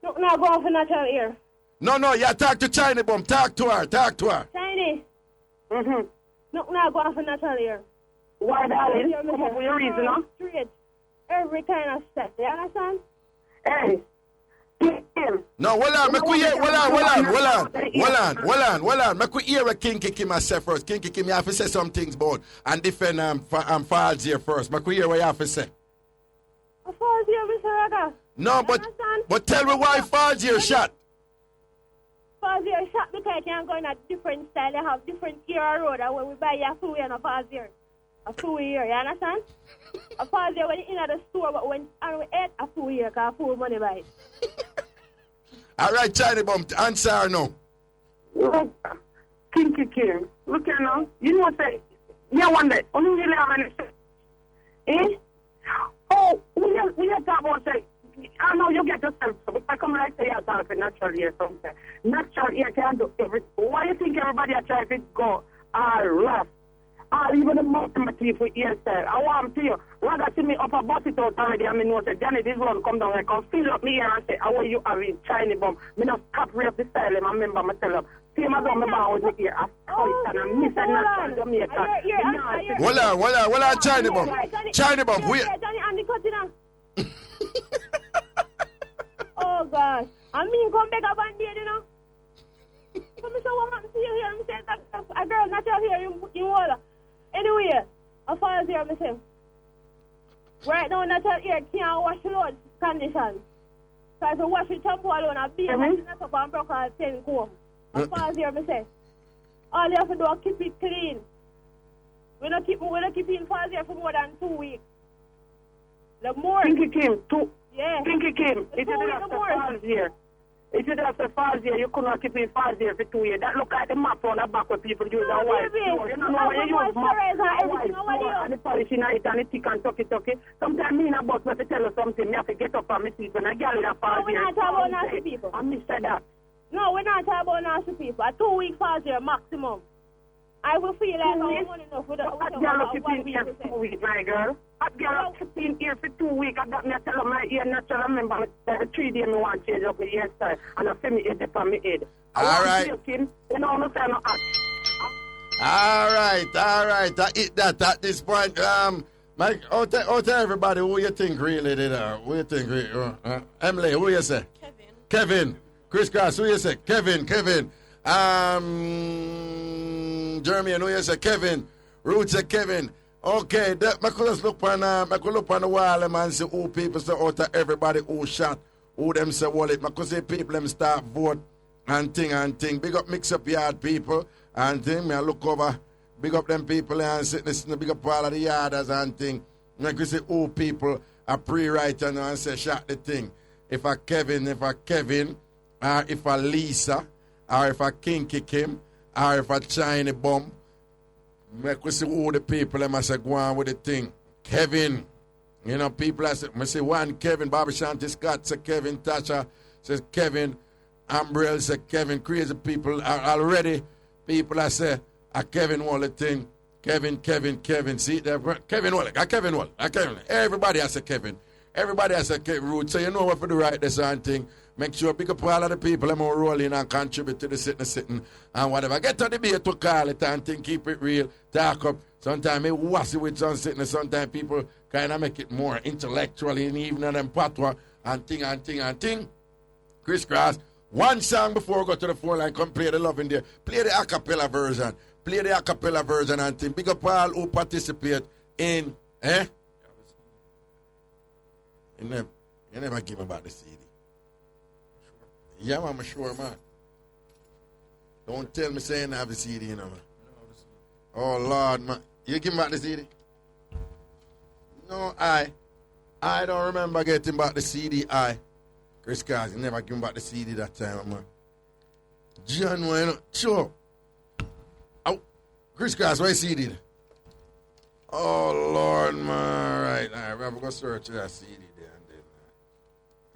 No, go on for natural ear. No, you talk to China Bump. Talk to her. Chinese. No, go on for natural ear. Why, darling? Come up with your reason, huh? Straight. Every kind of step. You understand? Hey. No, hold on. Make we hear what Kinky Kim has said first. Kinky Kim, you have to say some things about and defend Falls here first. Make we hear what you have to say. Falls here, Mr. Raga. No, but tell me why Fazier shot. Fazier shot because you can go in a different style. They have different era road. And when we buy a food and a Fazier. A full year, you understand? A Fazier when you in at the store, but when we eat a full year, because full money buy it. All right, China Bum, answer or no? Look, Kinky King, look here now. You know what I say? Yeah, one day. Only you have any. Eh? Oh, we have talk about say. I know you get yourself. If I come like say, you're talking naturally or something. Naturally, you can't do everything. Why you think everybody are trying to go all rough? Even the motive for hairstyle. I want to tell you, when I see me up a bus it out already, I mean, no, say, Johnny, this one come down, I come fill up me here and say, how are you having Chinese bum? Me not stop rap the style, I remember myself. Same as on my bow with here, I saw it and I miss it, not Jamaica. Hold on, Chinese bum. Chinese bum, wait. Oh, gosh. I mean, come back up and you know. Come so what happened to you here? I'm saying that a girl not here in water. Anyway, as far as here, I'm saying, right now, not here can't wash the load conditions. So if you wash the shampoo alone, I'll be able to not up and broke all 10 comb. As far as here, I'm saying, all you have to do is keep it clean. We don't keep it for here for more than 2 weeks. The more. Pinky Kim, yeah. Pinky Kim, it is just a false here. If you just a false year, you could not keep it false year for 2 years. That look like the map on the back where people use a white. You know what you use map and the polish in it and the thick and tucky. Sometimes me in a bus, I have to tell you something. I have to get up from my seat when I get in a false year. We're not talking about nasty people. I missed that. No, we're not talking about nasty people. A 2 week false year maximum. I will feel like I'm money enough with a girl keep in here for 2 weeks, my girl. A girl keep in here for 2 weeks. I got me tell her my ear natural. I remember 3 days me want to change up my hairstyle. And I feel me head up on my head. All right. You know, I'm saying no act. All right. I eat that at this point. Mike, out to everybody, who you think really did who you think really? Emily, who you say? Kevin. Chris Cross, who you say? Kevin. Jeremy, who you say? Kevin. Ruth say Kevin. Okay, I could just look on the wall and see who people say out of everybody who shot, who them say wallet. I could say people them start vote and thing. Big up Mixup yard people and thing. I look over, big up them people and sit big up all of the yarders and thing. I could say who people are pre-write and say shot the thing. If a Kevin, or if a Lisa, or if a Kinky Kim, or if a China Bum. Make we see who the people them say go on with the thing. Kevin. You know, people I say one Kevin, Ragashanti Scott say Kevin, Tasha says Kevin, Umbrella say Kevin, crazy people are already people I say Kevin all the thing. Kevin, see there Kevin Wall, Kevin. Everybody has a Kevin. Everybody has a Kevin root. So you know what for the right this and thing. Make sure pick up all of the people that will roll in and contribute to the sitting and whatever. Get to the debate to call it and think, keep it real, talk up. Sometimes it was with some sitting, sometimes people kind of make it more intellectual in evening and patois and thing. Chris Cross, one song before we go to the phone line, come play the love in there. Play the acapella version and thing. Big up all who participate in, You never give about the CD. Yeah, I'm sure, man. Don't tell me saying I have the CD, you know, man. Oh, Lord, man. You give me back the CD? No, I don't remember getting back the CD, Chris Cars, you never give me back the CD that time, man. John, you know, sure. Oh, Chris Cars, why CD? Oh, Lord, man. All right, we have to go search that CD there and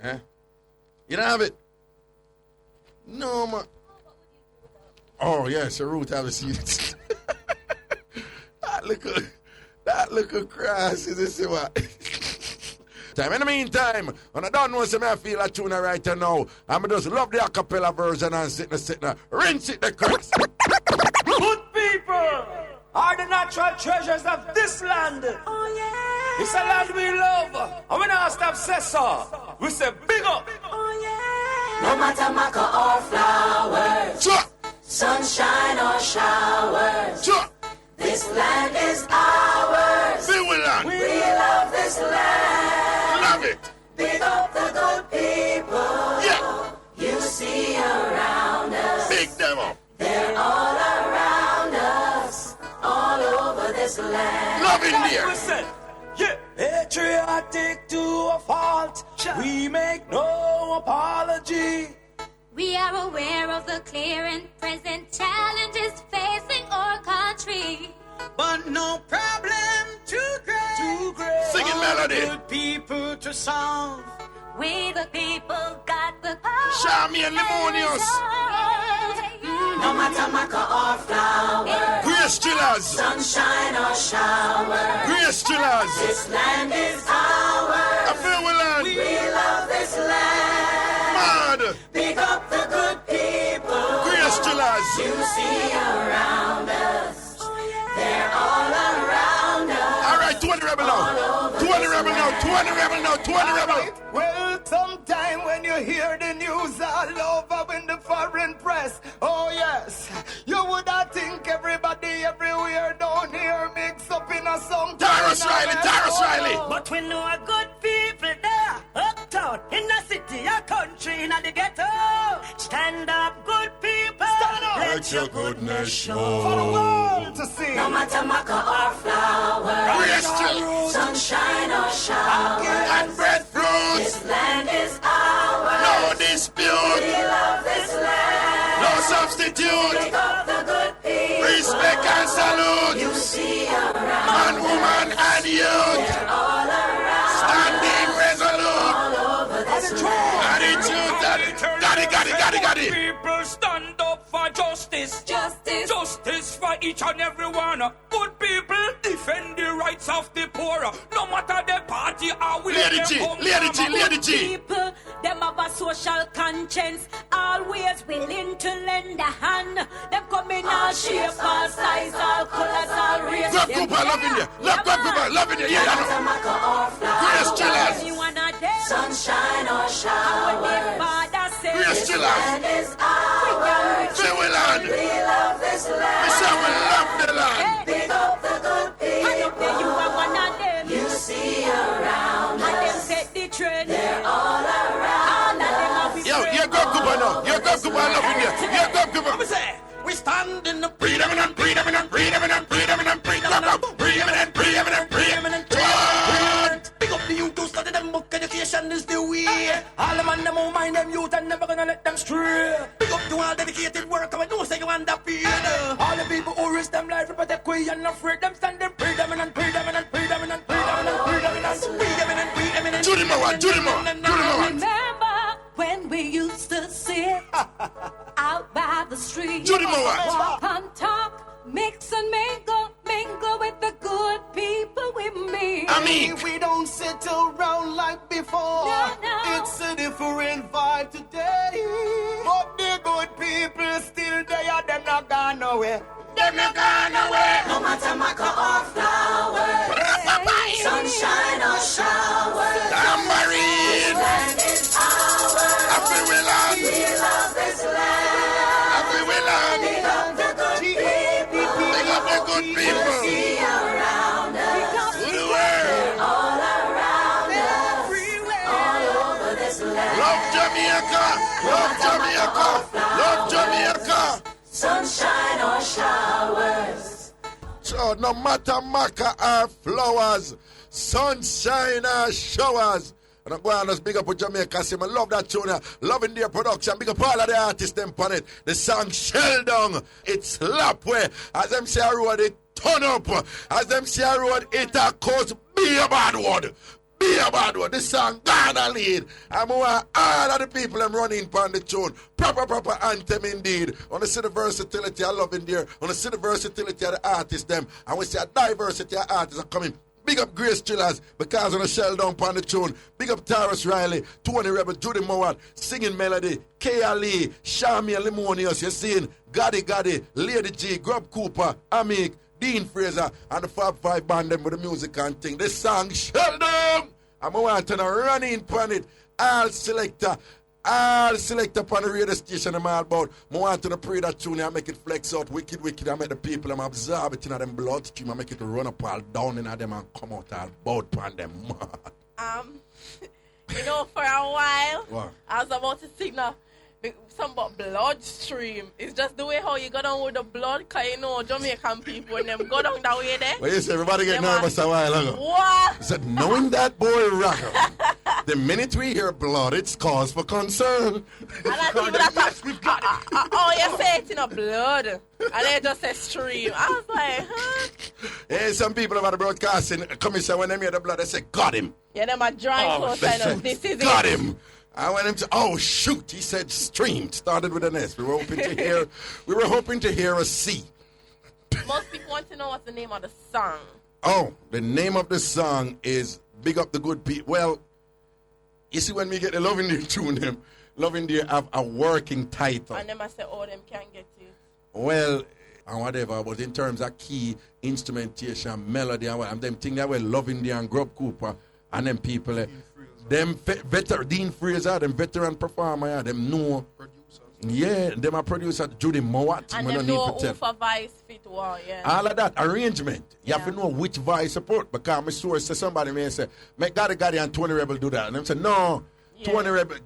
then. Eh? You don't have it? No, man. Oh, yes, your root have a CD. That look across, is this what? In the meantime, when I don't know some I feel a tune right now, I'm just love the acapella version and sitting, rinse it the cross. Good people are the natural treasures of this land. Oh, yeah. It's a land we love, and we don't stop say so. We say big up. Oh, yeah. No matter maca or flowers, Sure. sunshine or showers, Sure. this land is ours. We will land. We love this land. Love it. Big up the good people. Yeah. You see around us. Big them up. They're all around us, all over this land. Love in there. Yeah. Patriotic to a fault. We make no apology. We are aware of the clear and present challenges facing our country. But no problem too great. Too great. Singing melody. Good people to solve. We the people got the power. Shami and Limonius. No matter maca or flower, Grace chillers. sunshine or shower, Grace chillers. this land is ours. A farewell land. We love this land. Mad. Big up the good people. Grace chillers. You see around us. They're all around us. All right, 20 rebel now. 20 rebel now. 20 rebel now. 20 rebel. Well, sometime when you hear the news all over in the foreign press, oh yes, you would have think everybody everywhere down here mix up in a song. Tyrus Riley, Tyrus Riley. But we know a good people there, uptown, in the city, a country, in the ghetto. Stand up, good people. Stand up. Let your goodness show. For the world to see. No matter maca or flower, Grace chillers. sunshine or shower, And breadfruit. this land is ours. No dispute. We love this land. No substitute. Pick up the good people. Respect and salute. You see around. Man, woman, and youth. They're all around. Standing resolute. All over this land. Attitude. Got it. People stand up for justice. Justice. Justice for each and every one. Good people defend the rights of the poor. No matter the party or where Lady G, they come Lady G, from. Lady G. People, them have a social conscience, always willing to lend a hand. Them come in all shape, all size, all colors, all race. Grab Cooper, love in there. Love Grab Cooper, love in there. Yeah, I know. No matter maca or Grace flower, chillers. Any one of them, sunshine or what shower, their father says. Grace chillers. land is ours. Farewell land. We love this We land. say we love the land. Pick up the good And up there you people. are one of them. You see around And them us. set the trend. They're all All around of them us. are we Yo, friends. you grab Cooper now. You grab Cooper, love in there. You grab Cooper. say, we stand in the Preeminent. Big up the youth who study them book, education is the way. All the man them who mind them youth and never gonna let them stray. Big up to all dedicated work, I know say you underpaid. All the people who risk them life to protect we and afraid them standing predominant. Judy Moore. Remember when we used to sit out by the street, Judy Moore. walk and talk, mix and mingle with the good people we meet. I mean, We don't sit around like before. No. It's a different vibe today. But the good people still there, them not gone nowhere. them not gone away. No matter maca or flower, sunshine or shower, Tambourine. land is ours. Happy we land. We love this land. Happy we land. Pick up the good people. Pick up the good people. See around us. To the world. All around us. All over this land. Love Jamaica. Love Jamaica. Love Jamaica. Sunshine or showers. So no matter maca or flowers, sunshine or showers. And I'm going to just big up with Jamaica. I love that tune. Loving their production. Big up all of the artists them on it. The song Shell Down. It's slap way. As them say a road, it turn up. As them say a road, it a cause be a bad word. Be a bad word. This song gonna lead. I'm want all of the people I'm running on the tune. Proper anthem indeed. On the see the versatility I love in there. On the see the versatility of the artists them. And we see a diversity of artists are coming. Big up Grace Chillers because on the shell down on the tune. Big up Tyrus Riley, Tony Rebel, Judy Mowat, singing melody, K.A. Lee, Shami and Limonius, you're seeing Gaddy, Lady G, Grub Cooper, Amik, Dean Fraser, and the Fab Five band them with the music and thing. This song, shell down. I'm going to run in on it. All selector on the radio station I'm all about. I want to pray that tune and make it flex out wicked. I make the people I'm absorb it in them bloodstream. I make it run up all down in them and come out all about on them. You know, for a while, What? I was about to sing some about bloodstream. It's just the way how you go down with the blood, because you know Jamaican people, when them go down that way there. Well, you see, everybody get nervous a while ago. What? He said, knowing that boy Ragga, the minute we hear blood, it's cause for concern. And I think that oh, you say it's in a blood. And they just say stream. I was like, huh? Hey, some people about the broadcasting commission, when they hear the blood, they say, got him. Yeah, them are drawing close They and said, this is got it. him. I went into, oh shoot, he said stream. Started with an S. We were hoping to hear a C. Most people want to know what's the name of the song. Oh, the name of the song is Big Up the Good People. Well, you see, when we get the Love in Dear tune, them Love in Dear have a working title. And them I say, oh, them can't get it. Well, and whatever, but in terms of key, instrumentation, melody, and them thing that were Love in Dear and Grub Cooper, and them people, them Dean Fraser, them veteran performer, yeah, them know. Yeah, them a producer, Judy Mowat. And them know who for vice fit what, yeah. All of that, arrangement. You have to know which vice support. Because my source say somebody may say, make Gotti and Tony Rebel do that. And them say, no, Tony Rebel,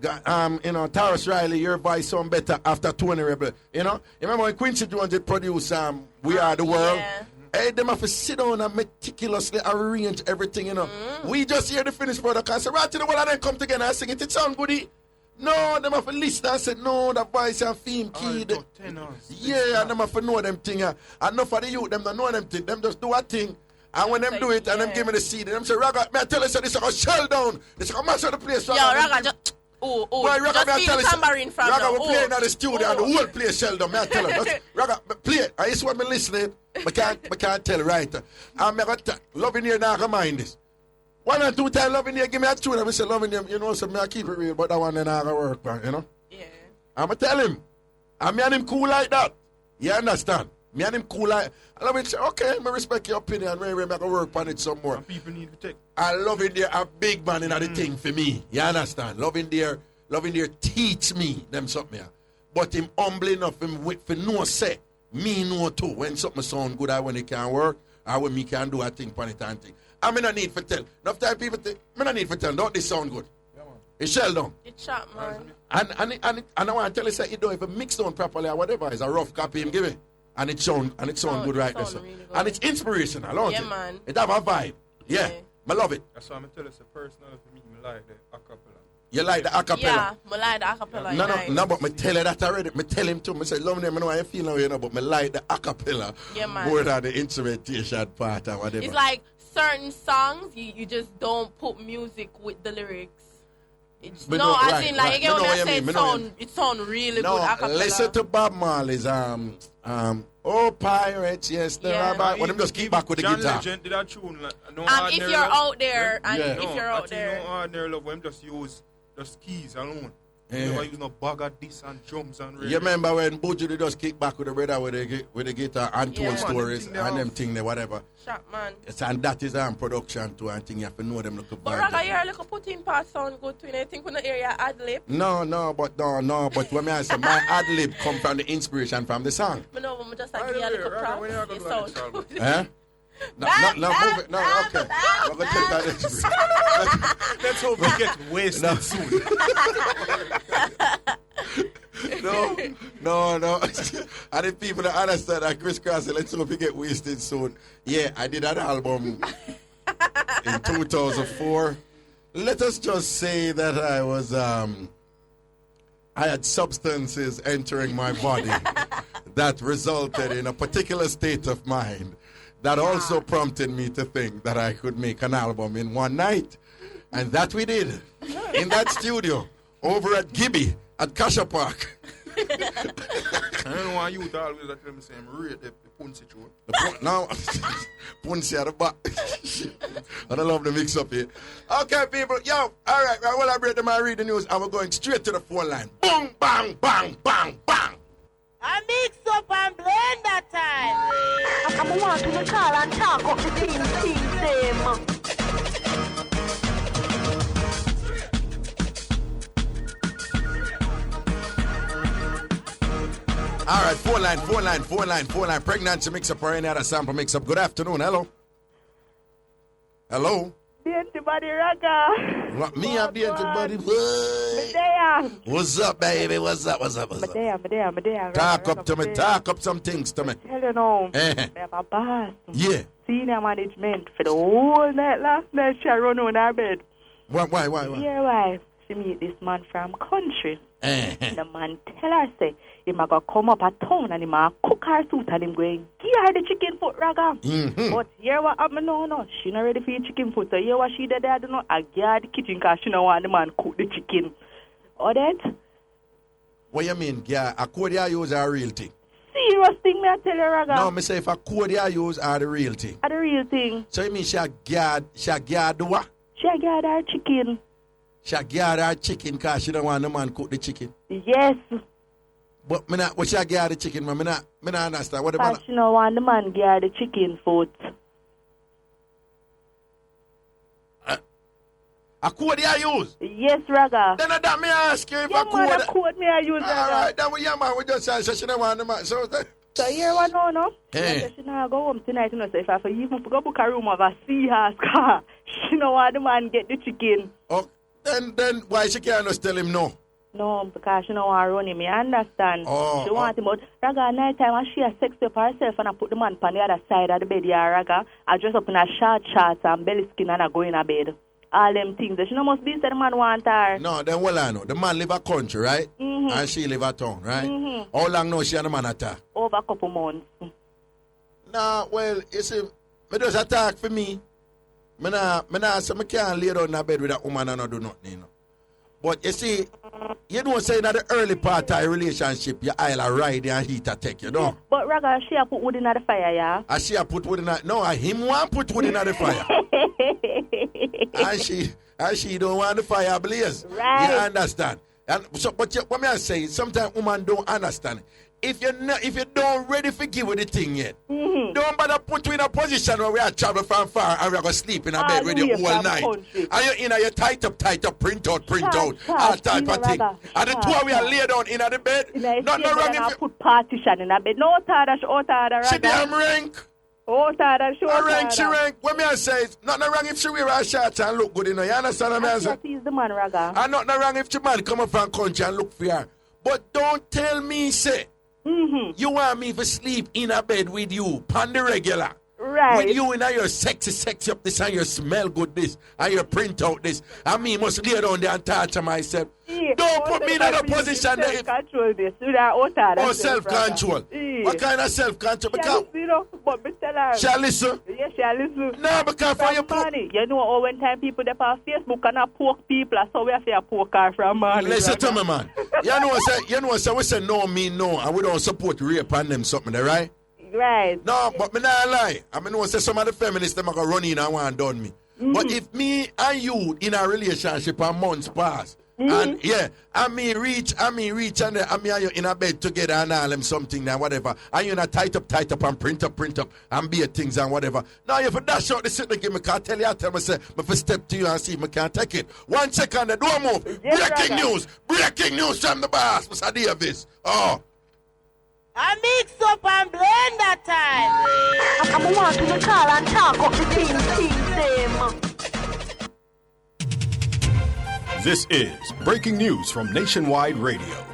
Taurus Riley, your voice sound better after Tony Rebel. You know? You remember when Quincy Jones did produce We Are the World? Yeah. Hey, them have to sit down and meticulously arrange everything, you know. We just hear the finished product and say, right, you know what, and then come together and sing it. It sound goody. No, them have to listen and say, no, the voice and theme key. Yeah, and them have to know them thing. Enough of the youth, them don't know them thing. Them just do a thing. And when them do it and them give me the CD, them say, Raga, may I tell you, this is a shell down. This is a mash of the place. Yo, Raga, just... Oh, boy, Raga, just feel Tambourine from Raga, now. we play in the studio and the whole place shell down. May I tell you? Raga, play it. And it's what me listening. I can't tell right. I'm going to love in here now, I mind this. 1 or 2 times love in here, give me a tune. And we say, love in here, you know, so I keep it real, but that one then I work, man, you know? Yeah. I'm going to tell him. And me and him cool like that. You understand? Me and him cool like... I love it. Say, okay, I respect your opinion. Maybe I can work on it some more. And people need to take. I love in there a big man in the thing for me. You understand? Love in there teach me them something. But him humble enough him with for no say. Me know too. When something sound good, when it can work, or when me can do a thing on it and thing. I mean, I need for tell. Enough time people think, I need for tell, don't this sound good? Yeah, man. It's shell down. It's shot, man. And I want to tell you, say, it don't even mix down properly or whatever. It's a rough copy him give it. And it sound good right there. Really good. And it's inspirational, don't it? Man. It have a vibe. Yeah. I love it. That's why I'm tell you, it's personal for me. I like the acapella. You like the acapella? Yeah, I like the acapella. No, but I tell you that already. I tell him too. I say, love them, I know how you feel now, you know, but I like the acapella more than the instrumentation part or whatever. It's like certain songs, you just don't put music with the lyrics. It's, no, no, as in, like, again, when I say it sound really good acapella. Listen to Bob Marley's, oh, pirates, yes, they're about. Well, them just keep back with the guitar. Legend did that tune, like, no if you're out there, if you're out there. No ordinary love, when just use just keys alone. Yeah. Never use no bag of this and drums and radio. You remember when Bwoy did just kick back with the brother with the guitar and told stories and them thing there, whatever. Shot, man. Yes, and that is production too, and thing you have to know them look But Raga, your little putting part sound good too. I think when the area ad-lib. No, but when I say my ad-lib come from the inspiration from the song. But no, but just like you a little proud. It sound good. Eh? No, move it. No, okay. I'm going to take that inspiration. Let's hope we get wasted soon. No. And if people don't understand that Chris Cross said, let's hope we get wasted soon. Yeah, I did that album in 2004. Let us just say that I was, I had substances entering my body that resulted in a particular state of mind that also prompted me to think that I could make an album in one night. And that we did in that studio over at Gibby at Kasha Park. I don't know why you always at them saying rate the Punsi tune. No, Punsi at the back. I don't love the mix up here. Okay, people, yo, all right, well, I break them and read the news, and we're going straight to the phone line. Boom, bang, bang, bang, bang. I mix up and blend that time. I'm want to call and talk up the team them. All right, phone line. Pregnancy Mixup or any other sample Mixup. Good afternoon. Hello. dainty body, Raga. What, me have dainty body? What's up, baby? What's up? Medea. Talk up to me. Talk up some things to me. Tell you now, Eh. I have a boss. Yeah. Senior management for the whole night last night. She run on her bed. Why? Yeah, why? She meet this man from country. The man tell her, say, he might go come up at town and he might cook her suit and him going, give her the chicken foot, Raga. But here what happen, no. She not ready for your chicken foot. So here what she did, I don't know, I get the kitchen because she don't want the man cook the chicken. Or that? What you mean, yeah? A code you use are a real thing? Serious thing, me I tell you, Raga. No, me say if a code you use are the real thing. Are the real thing. So you mean she a guard what? She guard her chicken. She guard her chicken because she don't want the man cook the chicken. Yes. But me not, what she guard the chicken, man? Me not understand. What the man? She don't want the man guard the chicken foot. A code you use? Yes, Raga. Then that me ask you if yeah, a code. A code me I use, Raga. Alright, then we just say so she don't want the man. So here what no? Hey. She not go home tonight, you know, so if I even go book a room of a seahorse car, she don't want the man get the chicken. Oh, then why she can't just tell him no? No, because she don't want to run him. I understand. She want him, but Raga, night time, when she has sex up herself and I put the man on the other side of the bed, yeah, Raga, I dress up in a short shorts and belly skin and I go in a bed. All them things. She no must be said the man want her. No, then well I know. The man live a country, right? And she live a town, right? How long now she and the man attack? Over a couple months. Nah, well, you see, me just attack for me. Me can't lay down in a bed with that woman and not do nothing, you know. But you see, you don't say that the early part of a relationship, your I'll ride and heat attack, you know. Yeah, but Raga, she a put wood in the fire, yeah? And she a put wood in the... No, him want put wood in the fire. and she don't want the fire blaze. Right. You understand? And so, but what me I say, sometimes women don't understand. If you don't ready to give with the thing yet, don't bother put you in a position where we are travel from far and we are going to sleep in a bed with you all night. Country. And you're in a tight up, print out, all type of thing. And the two of we are laid down in the bed. Nothing wrong if you put partition in a bed. No tada, she damn rank. She rank. What me I say is, nothing wrong if she wear a shirt and look good, you know. You understand what I say? She's the man, Raga. And nothing wrong if the man come up from country and look for her. But don't tell me, say, you want me to sleep in a bed with you, on the regular. Right. With you in your sexy up this and you smell good this and you print out this. And me must lay down there and torture myself. Yeah. Don't put me in a position that... Self-control this. Self-control. Yeah. What kind of self-control? Because... But me tell her... Shall listen? Yes, shall listen. No, because for your... You know, when time people that on Facebook and poke people, so we have to poke her from money. Listen to me, man. you know, we say no mean no, and we don't support rape and them something, right? Right. No, but me not lie. I mean, say some of the feminists them are gonna run in and want done me. But if me and you in a relationship and months pass, and I mean reach and me and you in a bed together and all them something and whatever, and you in a tight up and print up and be things and whatever. Now if you dash out the sitting give me can't tell you, I tell me say me for step to you and see if I can take it. 1 second, the door move. Yes, breaking news from the boss, Mr. Davis. I mix up and blend that time. I want to call and talk up the things. This is breaking news from Nationwide Radio.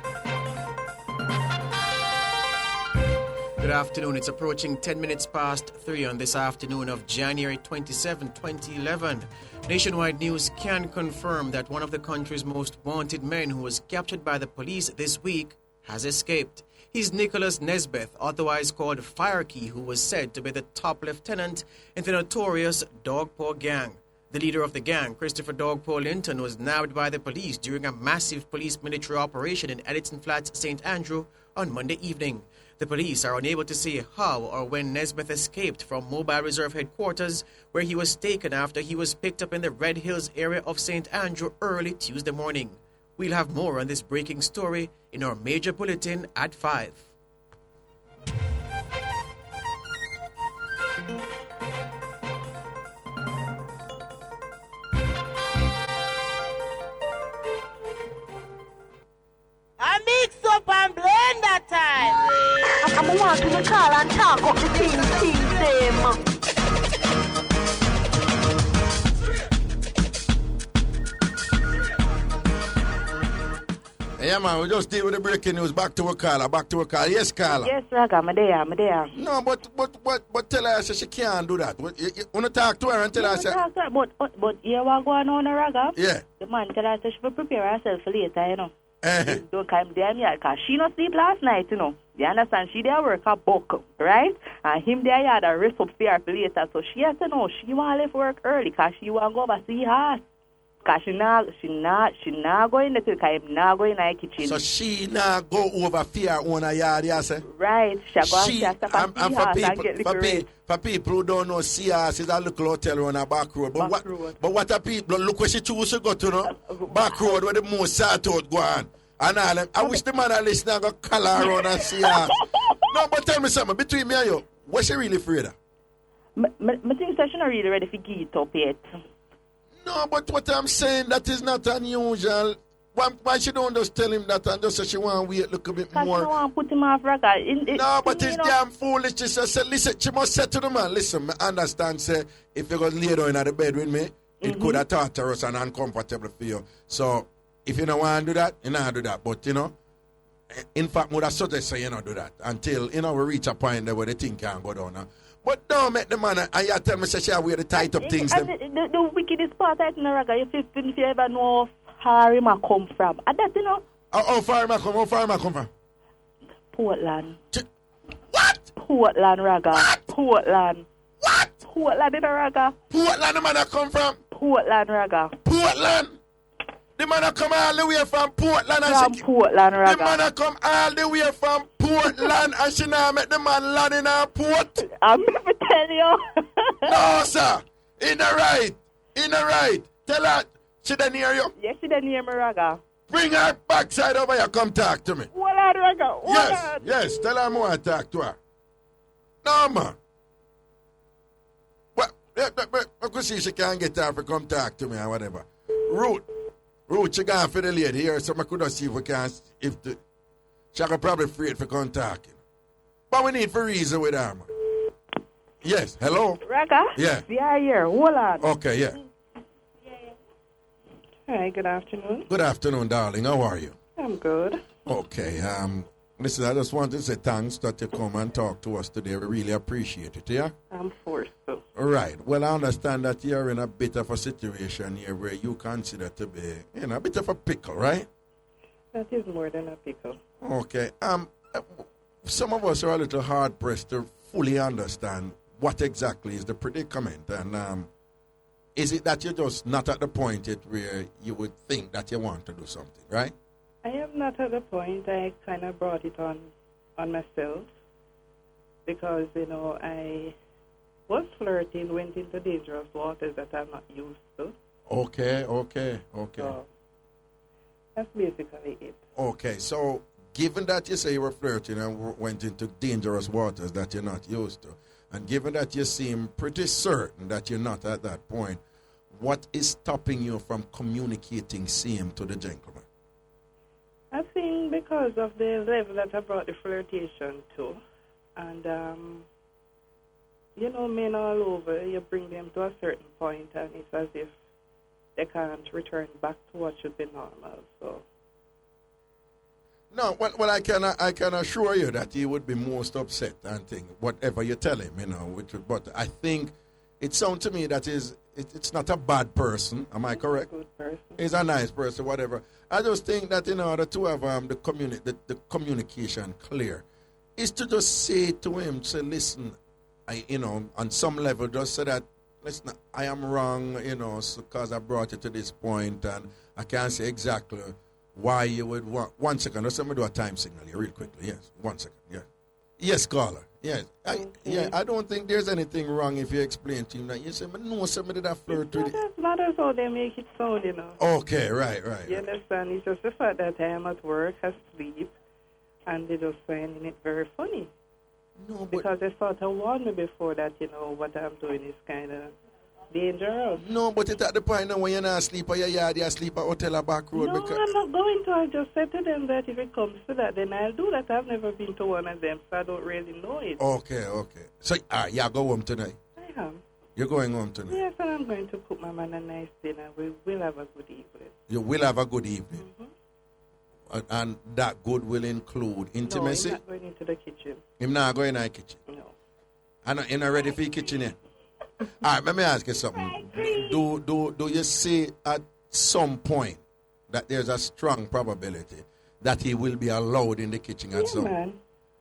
Good afternoon. It's approaching 10 minutes past 3 on this afternoon of January 27, 2011. Nationwide News can confirm that one of the country's most wanted men who was captured by the police this week has escaped. He's Nicholas Nesbeth, otherwise called Firekey, who was said to be the top lieutenant in the notorious Dogpaw Gang. The leader of the gang, Christopher Dogpaw Linton, was nabbed by the police during a massive police military operation in Edison Flats, St. Andrew on Monday evening. The police are unable to say how or when Nesbeth escaped from Mobile Reserve Headquarters, where he was taken after he was picked up in the Red Hills area of St. Andrew early Tuesday morning. We'll have more on this breaking story in our major bulletin at 5. I mix up and blend that time. I want to call and talk up the things them. Yeah, man, we just deal with the breaking news. Back to a caller. Yes, caller. Yes, Raga, I'm there. No, but tell her she can't do that. You want to talk to her and tell her? But you want to go on Raga? Yeah. The man tell her she should prepare herself for later, you know. Don't come damn yard, because she not sleep last night, you know. You understand? She there work a book, right? And him there had a rest up for later. So she has to know she want to leave work early, because she want to go over see her. Because she not going to because I'm not going in the kitchen. So she not go over fear on a yard, you say? Right. She go and for people who don't know, CS is a little hotel on a back road. But what are people, look where she choose to go to, no? Back road where the most sort out go on. And all, I wish the man that listen go call her around and see her. No, but tell me something, between me and you, what's she really afraid of? I think she's not really ready for give it up yet. No, but what I'm saying, that is not unusual. Why she don't just tell him that and just say she want to wait look a bit more? Because she want to put him off record. No, but it's damn foolish. She said, listen, she must say to the man, listen, I understand, say, if you go lay down in the bed with me, it could have torturous and uncomfortable for you. So, if you don't want to do that, you don't do that. But, you know, in fact, would have suggest say you don't do that until, you know, we reach a point there where the thing can't go down. But don't make the man, and you tell me, say, she wear the tight up things. The wickedest part, I think, Raga, if you ever know how him come from. And that, you know. How far him come from? Portland. What? Portland, Raga. What? Portland. What? Portland in Raga. Portland, the man that come from? Portland, Raga. Portland? The man that come all the way from Portland. Portland, Raga. The man that come all the way from Portland and she now make the man land in her port. I'm going to tell you. No, sir. In the right. Tell her, she done near you? Yes, she done near me, Raga. Bring her backside over here, come talk to me. Hold on, Raga. Yes, tell her I want to talk to her. No, man. Well, I could see she can't get her to come talk to me or whatever. Ruth, she gone for the lady here, so I could see if we can, she could probably afraid for come talking. But we need for reason with her, man. Yes, hello? Raga? Yeah. We are here, hold on. Okay, yeah. Hi, good afternoon. Good afternoon, darling. How are you? I'm good. Okay, listen, I just want to say thanks that you come and talk to us today. We really appreciate it, yeah? I'm forced to. All right. Well, I understand that you're in a bit of a situation here where you consider to be, you know, a bit of a pickle, right? That is more than a pickle. Okay. Some of us are a little hard-pressed to fully understand what exactly is the predicament. And is it that you're just not at the point yet where you would think that you want to do something, right? I am not at the point. I kind of brought it on myself because, you know, I was flirting, went into dangerous waters that I'm not used to. Okay. So that's basically it. Okay, so given that you say you were flirting and went into dangerous waters that you're not used to, and given that you seem pretty certain that you're not at that point, what is stopping you from communicating same to the gentleman? I think because of the level that I brought the flirtation to. And, you know, men all over, you bring them to a certain point and it's as if they can't return back to what should be normal. So. No, well, I can assure you that he would be most upset and think whatever you tell him, you know. But I think it sounds to me that it's not a bad person. Am I correct? Good person. He's a nice person, whatever. I just think that in order to have the communication clear, is to just say to him, say, listen, on some level, just say that, listen, I am wrong, because I brought you to this point, and I can't say exactly why you would want. 1 second, let's do a time signal here real quickly. Yes, 1 second, yeah. Yes, caller. Yes. I don't think there's anything wrong if you explain to him that you say, but no, somebody that flirt with it. It's not as how they make it sound, you know. Okay, right. You understand? It's just the fact that I am at work, asleep, and they just finding it very funny. No, but because they sort of warned me before that, what I'm doing is kind of dangerous. No, but it's at the point now when you're not asleep at your yard, you sleep at hotel or back road. No, I'm not going to. I just said to them that if it comes to that, then I'll do that. I've never been to one of them, so I don't really know it. Okay. So, you go home tonight? I am. You're going home tonight? Yes, and I'm going to cook my man a nice dinner. We will have a good evening. You will have a good evening? Mm-hmm. And that good will include intimacy? No, he's not going into the kitchen. Him not going in the kitchen? No. And you're not ready for the kitchen yet? All right, let me ask you something. Do you see at some point that there's a strong probability that he will be allowed in the kitchen at some point? Man.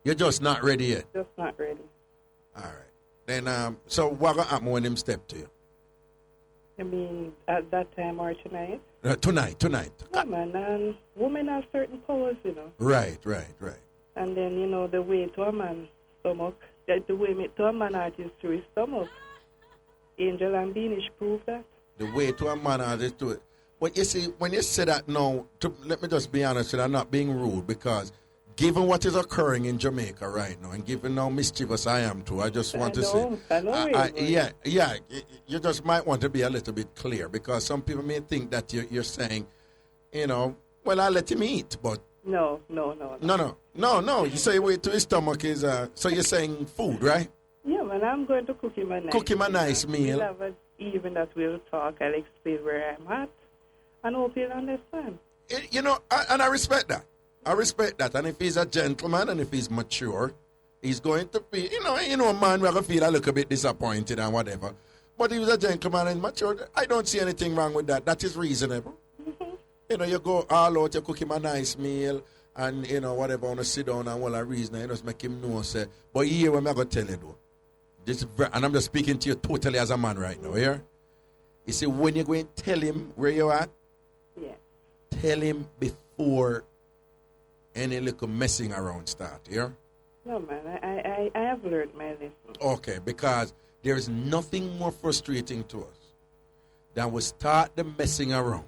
You're just not ready yet? Just not ready. All right. Then, so what going to happen when him step to you? I mean, at that time or tonight? Tonight. Yeah, man. And women have certain powers, you know. Right. And then, you know, the way to a man's stomach, the way to a man artist through his stomach. Angel and Beanish prove that. The way to a man artist to it. But you see, when you say that now, let me just be honest, I'm not being rude, because given what is occurring in Jamaica right now, and given how mischievous I am too, I just want to say, you just might want to be a little bit clear, because some people may think that you're saying, you know, well, I'll let him eat, but No. You say way to his stomach is, so you're saying food, right? Yeah, man, I'm going to cook him a nice Cook him a nice meal. We'll have an even that we'll talk. I'll explain where I'm at, and hope he'll understand. You know, and I respect that. And if he's a gentleman and if he's mature, he's going to be, you know, a man will feel a little bit disappointed and whatever. But if he's a gentleman and mature, I don't see anything wrong with that. That is reasonable. Mm-hmm. You know, you go all out, you cook him a nice meal, and, you know, whatever, want to sit down and all that reason, you just make him know, say, but here what I'm going to tell you, though. And I'm just speaking to you totally as a man right now, here. You see, when you're going to tell him where you're at, tell him before any little messing around start, yeah? No, man, I have learned my lesson. Okay, because there is nothing more frustrating to us than we start the messing around.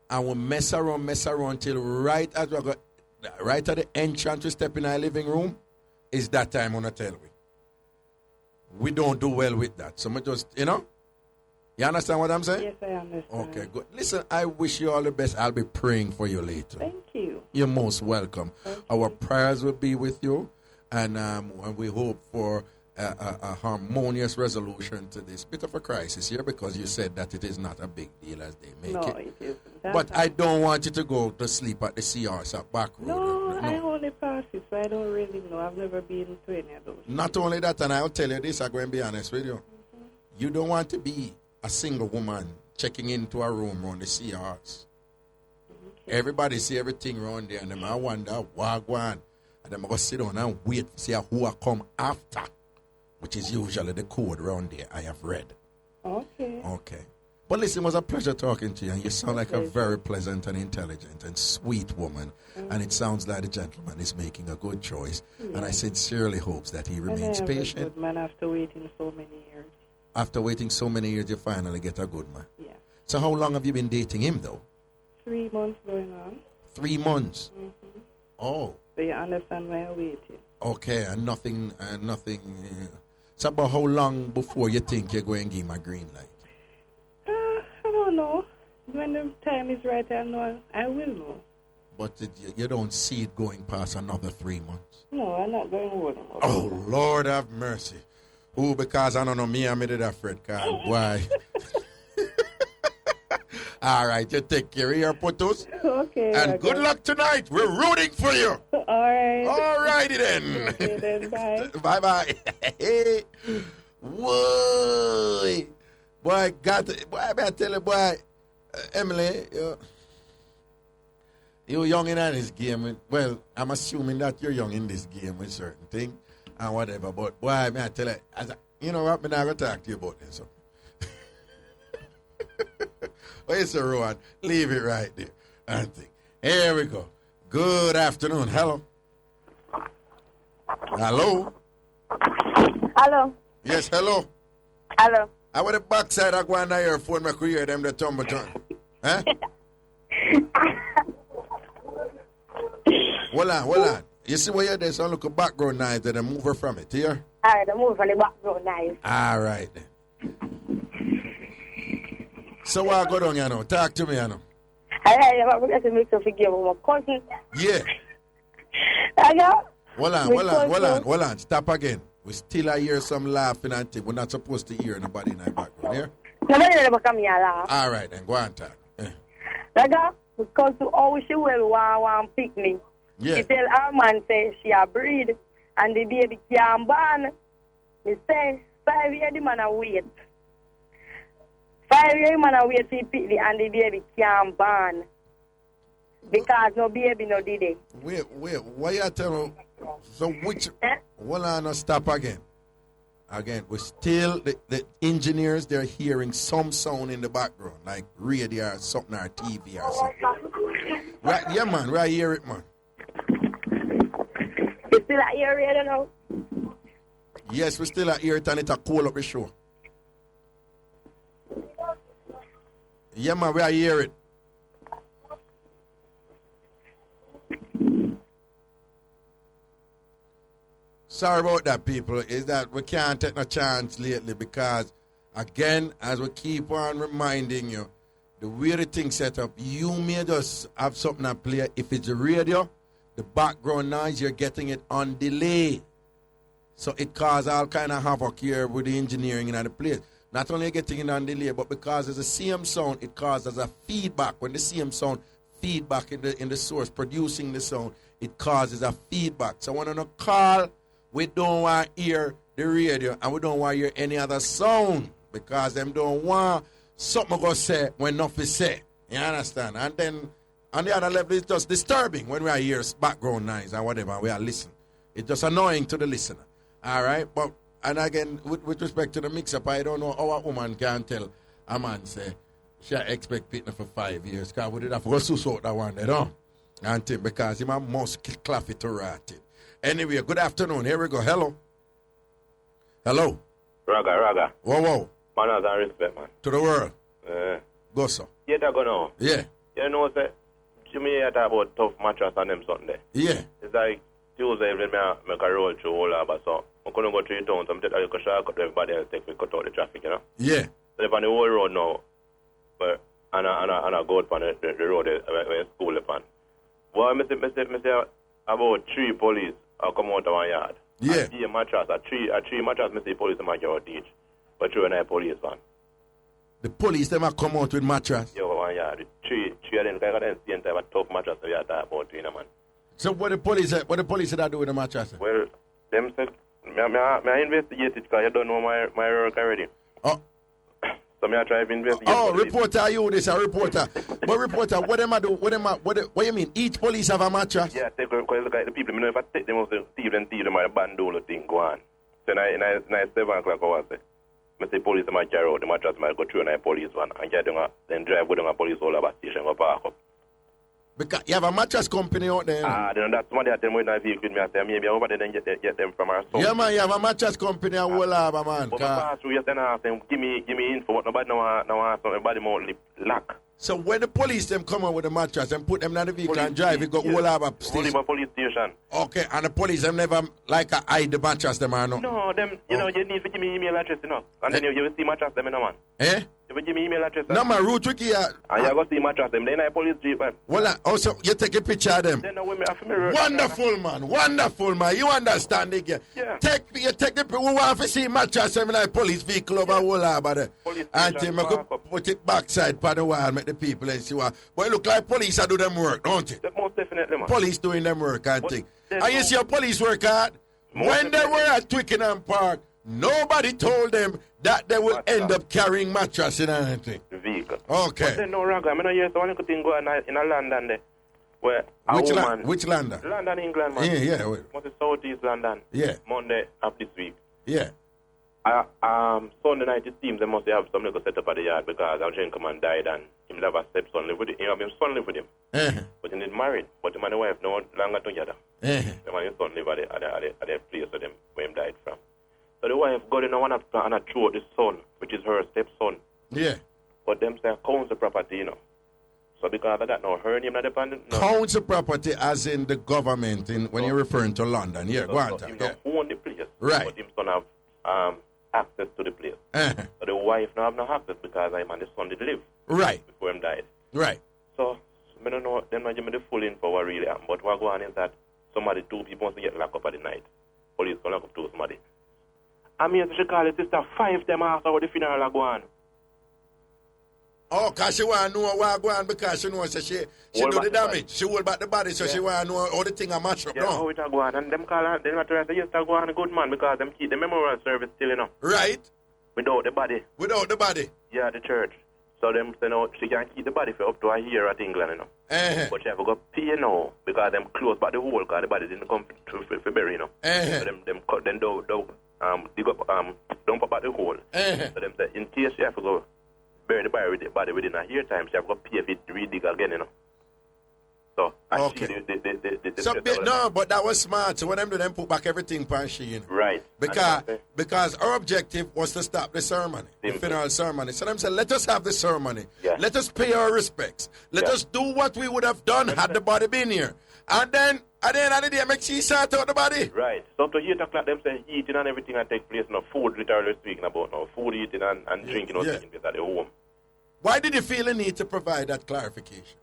And we mess around till right at the entrance we step in our living room, is that time on a tell we don't do well with that. So we just, you know? You understand what I'm saying? Yes, I understand. Okay, good. Listen, I wish you all the best. I'll be praying for you later. Thank you. You're most welcome. Our prayers will be with you, and we hope for a harmonious resolution to this bit of a crisis here, because you said that it is not a big deal as they make it. No, it isn't. But I don't want you to go to sleep at the CRs at back road. No, I only pass it, so I don't really know. I've never been to any of those. Not only that, and I'll tell you this, I'm going to be honest with you. Mm-hmm. You don't want to be a single woman checking into a room around the CRs. Okay. Everybody see everything around there, and them I wonder, wagwan. And them I go sit down and wait to see who will come after, which is usually the code around there I have read. Okay. But listen, it was a pleasure talking to you, and you sound like a very pleasant and intelligent and sweet woman. Mm-hmm. And it sounds like the gentleman is making a good choice. Yeah. And I sincerely hope that he remains patient. A good man after waiting so many years. After waiting so many years, you finally get a good man. Yeah. So how long have you been dating him, though? 3 months going on. 3 months? Mm-hmm. Oh. So you understand why I'm waiting. Okay, and nothing. So about how long before you think you're going to give him a green light? I don't know. When the time is right, I will know. But you don't see it going past another 3 months? No, I'm not going to worry about it. Oh, Lord have mercy. Oh, because I don't know, me and that Fred card. Why? All right, you take care of your photos. Okay. And good luck tonight. We're rooting for you. All right. All righty then. Okay, then, bye. Bye-bye. Whoa. Boy, I better tell you, boy, Emily, you're young in this game. Well, I'm assuming that you're young in this game with certain things and whatever. But, boy, I tell you, you know what, I'm not going to talk to you about this. So. Well, it's a Rowan. Leave it right there. I think. Here we go. Good afternoon. Hello. Hello. Hello. Yes, hello. Hello. I want the backside of one of your phone, my career, them the tumble tongue. Huh? Hold on. You see where you're there, so look a background noise, then move her from it, here? All right, move from the background noise. All right, then. So what go down, you know? Talk to me, you know. I'm going to make a figure with my cousin. Yeah. Hold on. Stop again. We still hear some laughing and things. We're not supposed to hear nobody in our background, here? Nobody never come here laugh. All right, then. Go on, talk. Raga, because to how she will want picnic. Yeah. She tell her man say she a breed and the baby can't born. Me say 5 years the man a wait. 5 years man a wait for picnic and the baby can't born. Because no baby no did it. Wait, why you tell me? So which well I not stop again. Again, we still the engineers they're hearing some sound in the background, like radio or something or TV or something. Right, yeah man, right hear it man. You still at your radio now? Yes, we still at hear it and it's a call up the show. Yeah man, we hear it. Sorry about that, people. Is that we can't take no chance lately because, again, as we keep on reminding you, the way the thing set up, you may just have something to play. If it's a radio, the background noise, you're getting it on delay. So it causes all kind of havoc here with the engineering in the place. Not only getting it on delay, but because it's the same sound, it causes a feedback. When the same sound feedback in the source producing the sound, it causes a feedback. So when on a call, we don't want to hear the radio and we don't want to hear any other sound because them don't want something to say when nothing say. You understand? And then on the other level, it's just disturbing when we are hear background noise and whatever, and we are listening. It's just annoying to the listener. All right? But, and again, with respect to the mix-up, I don't know how a woman can tell a man say, she expect people for 5 years because we did have to go sort that one, you know? And because he must clap it to rat it. Anyway, good afternoon. Here we go. Hello. Hello. Raga. Whoa. Manners and respect, man. To the world. Go, sir. Yeah, that go now. Yeah. You know, say, Jamaica talk about tough mattress and them something there. Yeah. It's like Tuesday when I make a roll through all of us, so I'm going to go 3 towns, so I'm taking a shortcut to everybody else take me cut out the traffic, you know? Yeah. So if on the whole road now, but and I go out on the road where school upon. Well, I say about 3 police I come out of my yard. Yeah. I see a mattress, a tree mattress, I see police in my yard teach. But you and I police man. The police them a come out with mattress. Yeah, one yard. Three of them got them same type of tough mattress we are talking about, you know, man. So what the police that do with the mattress? Well, them said I investigate it because you don't know my work already. Oh. So I try to investigate. Oh, reporter, you this a reporter. But reporter, what them a do? What you mean? Each police have a mattress? Yeah, take a look at the people. I know if I take them off the thief them my bandolo thing go on. So now 7 o'clock hours. I say police might carry out the mattress might go through and I police one and get them then drive with them a police all over station go park up. Because you have a mattress company out there. Then that's somebody that tell me in a vehicle with me. I say maybe over there then get them from our source. Yeah man, you have a mattress company and all over man. But pass through yes and ask them give me info what nobody know somebody more lack. So when the police them come out with the mattress and put them in the vehicle and drive, it go all over station. Only police station. Okay, and the police them never like hide the mattress them or no? No, them you know you need to give me email address, you know. And then you will see mattress them, you know, man. Eh? You will give me email address. No man, route wiki. And you go see mattress them. Then I police jeep man. Well, also you take a picture of them. Then I Wonderful man. You understand it? Yeah. You take the people who want to see mattress them like police vehicle over all over there. And you put it backside for the wall, make the people and see what. But it look like police are do them work, don't it? Most definitely, man. Police doing them work, I think. And you see your police work hard? When they were at Twickenham Park, nobody told them that they will end up carrying mattress in anything. The vehicle. Okay. But then no wrong. I mean, hear one thing go on in a London there. Where which London? London, England, man. Yeah. What's the Southeast London? Yeah. Monday of this week. Yeah. Sunday night it seems they must have some little set up at the yard because our gentleman died and him have a stepson live with him. He have his son live with him. But he not married. But him and the wife no longer together. The man his son live at the place with him where him died from. So the wife got in one and throw the son, which is her stepson. Yeah. But them say council property, you know. So because of that, now her name not dependent. No. Council property as in the government when you're referring to London. Yeah, go on. Him don't own the place. Right. But him son have access to the place. So the wife now have no access because him and the son did live. Right. Before him died. Right. So I don't know, them not give me the full info what really happened. But what go on is that two people want to get locked up at the night. Police can lock up to somebody. I mean, she call the sister 5 times after the funeral go on. Oh, because she want to know what going on because she knows that she do the damage. She hold back the body, so she want to know how the thing are match up. Yeah, how it a go on. And them call her, them not right, they used to go on a good man because them keep the memorial service still, you know. Right. Without the body. Without the body. Yeah, the church. So them say no, she can keep the body for up to a year at England, you know. But she have to go pay now because them close back the hole because the body didn't come for bury, you know. So them cut them down, dig up, dump up at the hole. So them say in case she have to go bury the body within a year time, she have to go pay if it re-dig again, you know. So actually, no, but that was smart. So when them do them put back everything pan she, you know. Right. Because our objective was to stop the ceremony, the funeral ceremony. So them said, let us have the ceremony. Yeah. Let us pay our respects. Let us do what we would have done had the body been here. And then at the end of the day, make she sort out the body. Right. So to hear talk like them say eating and everything that take place, no food literally speaking about, no food eating and drinking or taking place at the home. Why did you feel the need to provide that clarification?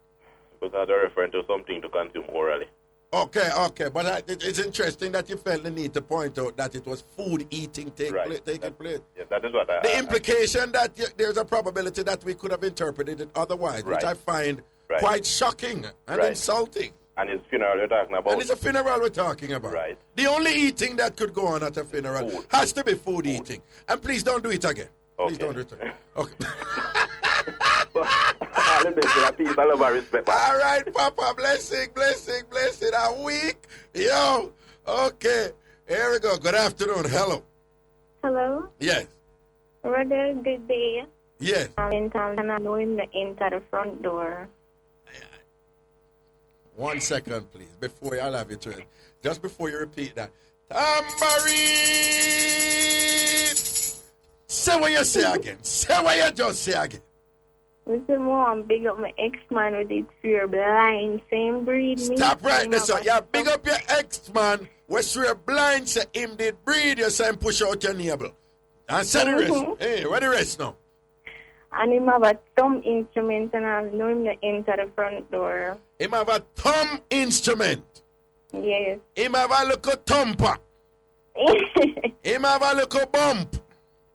Because they're referring to something to consume orally. Okay. But it's interesting that you felt the need to point out that it was food eating taking place. Yeah, that is what the implication that there's a probability that we could have interpreted it otherwise, which I find quite shocking and insulting. And it's funeral you're talking about. And it's a funeral we're talking about. Right. The only eating that could go on at a funeral has to be food eating. And please don't do it again. Okay. Please don't do it again. Okay. All right, Papa. Blessing. A week. Yo. Okay. Here we go. Good afternoon. Hello. Hello? Yes. Rather good day. Yes. I'm in town and I know him to enter the front door. 1 second, please. Before I'll have you to it. Just before you repeat that. Tambourine! Say what you say again. Say what you just say again. Mr. Mom, big up my ex-man with his fear blind, same breed. Stop right there, sir. Yeah, big up your ex-man. We swear blind, say him did breed, you say him push out your navel. And say the rest. Hey, where the rest now? And him have a thumb instrument and I know him to enter the front door. Him have a thumb instrument? Yes. Him have a little thumper? Him have a little bump?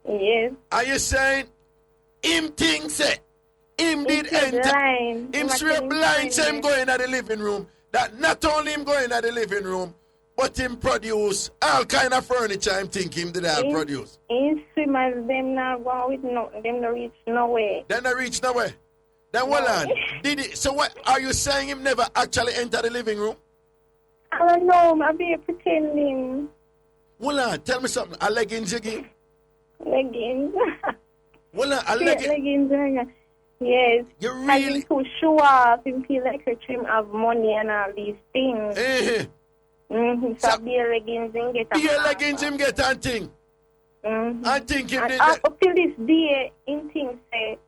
Yes. Are you saying him thinks say him did enter? Blind. Him straight blind say him going at the living room. That not only him going at the living room, but him produce all kind of furniture him think him did all produce. In swimmers, them not go with nothing. Them not reach nowhere. Them not reach nowhere? Then hold on. Did he, so what are you saying him never actually enter the living room? I don't know. I'll be pretending. Hold on. Tell me something. A leggings again? Leggings. Hold on. A leggings? Yes. You really? I to show off him feel like a trim of money and all these things. So be a leggings and get a be a leggings him get and thing. I think him did up till this day in things say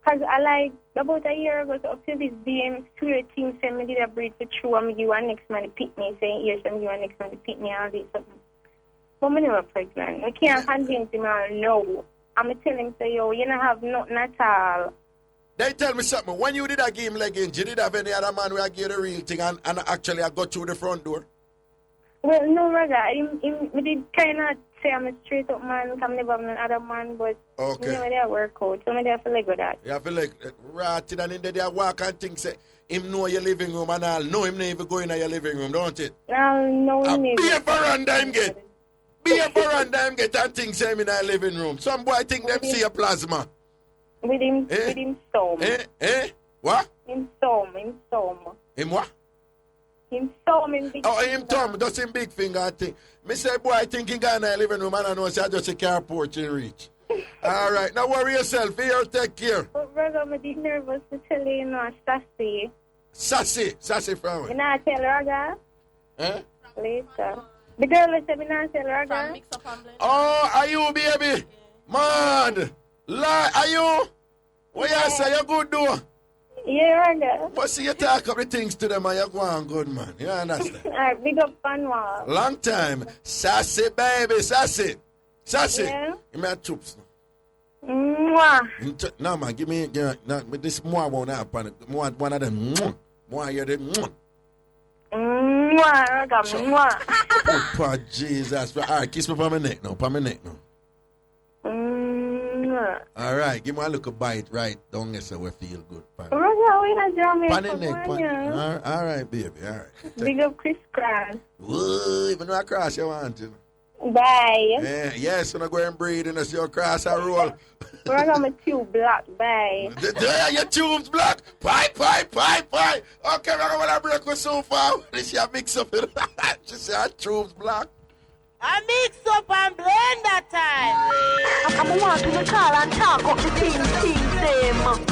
because I like about a year ago so up till this day him swear things say me did a breed for true and me give one next man to pick me saying yes and give one next man to pick me all this something. But me never pregnant. I can't convince him all no. I'm going to tell him say yo you don't have nothing at all. They tell me something. When you did a game leggings, you did have any other man where I gave the real thing and actually I got through the front door? Well, no, rather. We did kind of say I'm a straight up man, because I never have another man, but you know, they work out. So I have to like with that. You have to like, ratted and in there, they walk and think, say, him know your living room and all. No, him never go in your living room, don't it? No, him never. Be a veranda him get. Be a veranda him get and think, say, him in your living room. Some boy think them see a plasma. With him storm. What? Him storm. Him what? Him storm, him big finger. Him thumb, just him big finger thing. Me say, boy, I think he got in the living room and I know, say, I just a car porch in reach. All right, now worry yourself. Here, take care. But brother, I'm nervous to tell you, sassy. Sassy from where? You not tell Raga? Later. The girl said, me not tell Raga. Oh, are you, baby? Man. Lie, are you? What you say? You good do? Yeah, Raga. But see, you talk up the things to them and you go on good, man. You understand? All right, big up fun wall. Long time. Sassy, baby, sassy. Yeah. Give me a chups. Mwah. No, man, give me this more won't happen. One of them. More you did. Mwah, Raga, mwah. Oh, Jesus. All right, kiss me on my neck now. All right, give me a little bite right down there so we feel good. Raga, we in a Jamaica. Pan in neck, all right, baby, all right. Big up Chris Cross. Whoa, even though I cross you want to. Bye. Yeah, yes, when I go and breathe and I see your cross I roll. Raga, my tube black. Bye. There, your tube's black. Pie. Okay, Raga, when I break with so far, this is a mix up. She said her tube's black. I mix up and blend that time. I'm want to call and talk up the things them.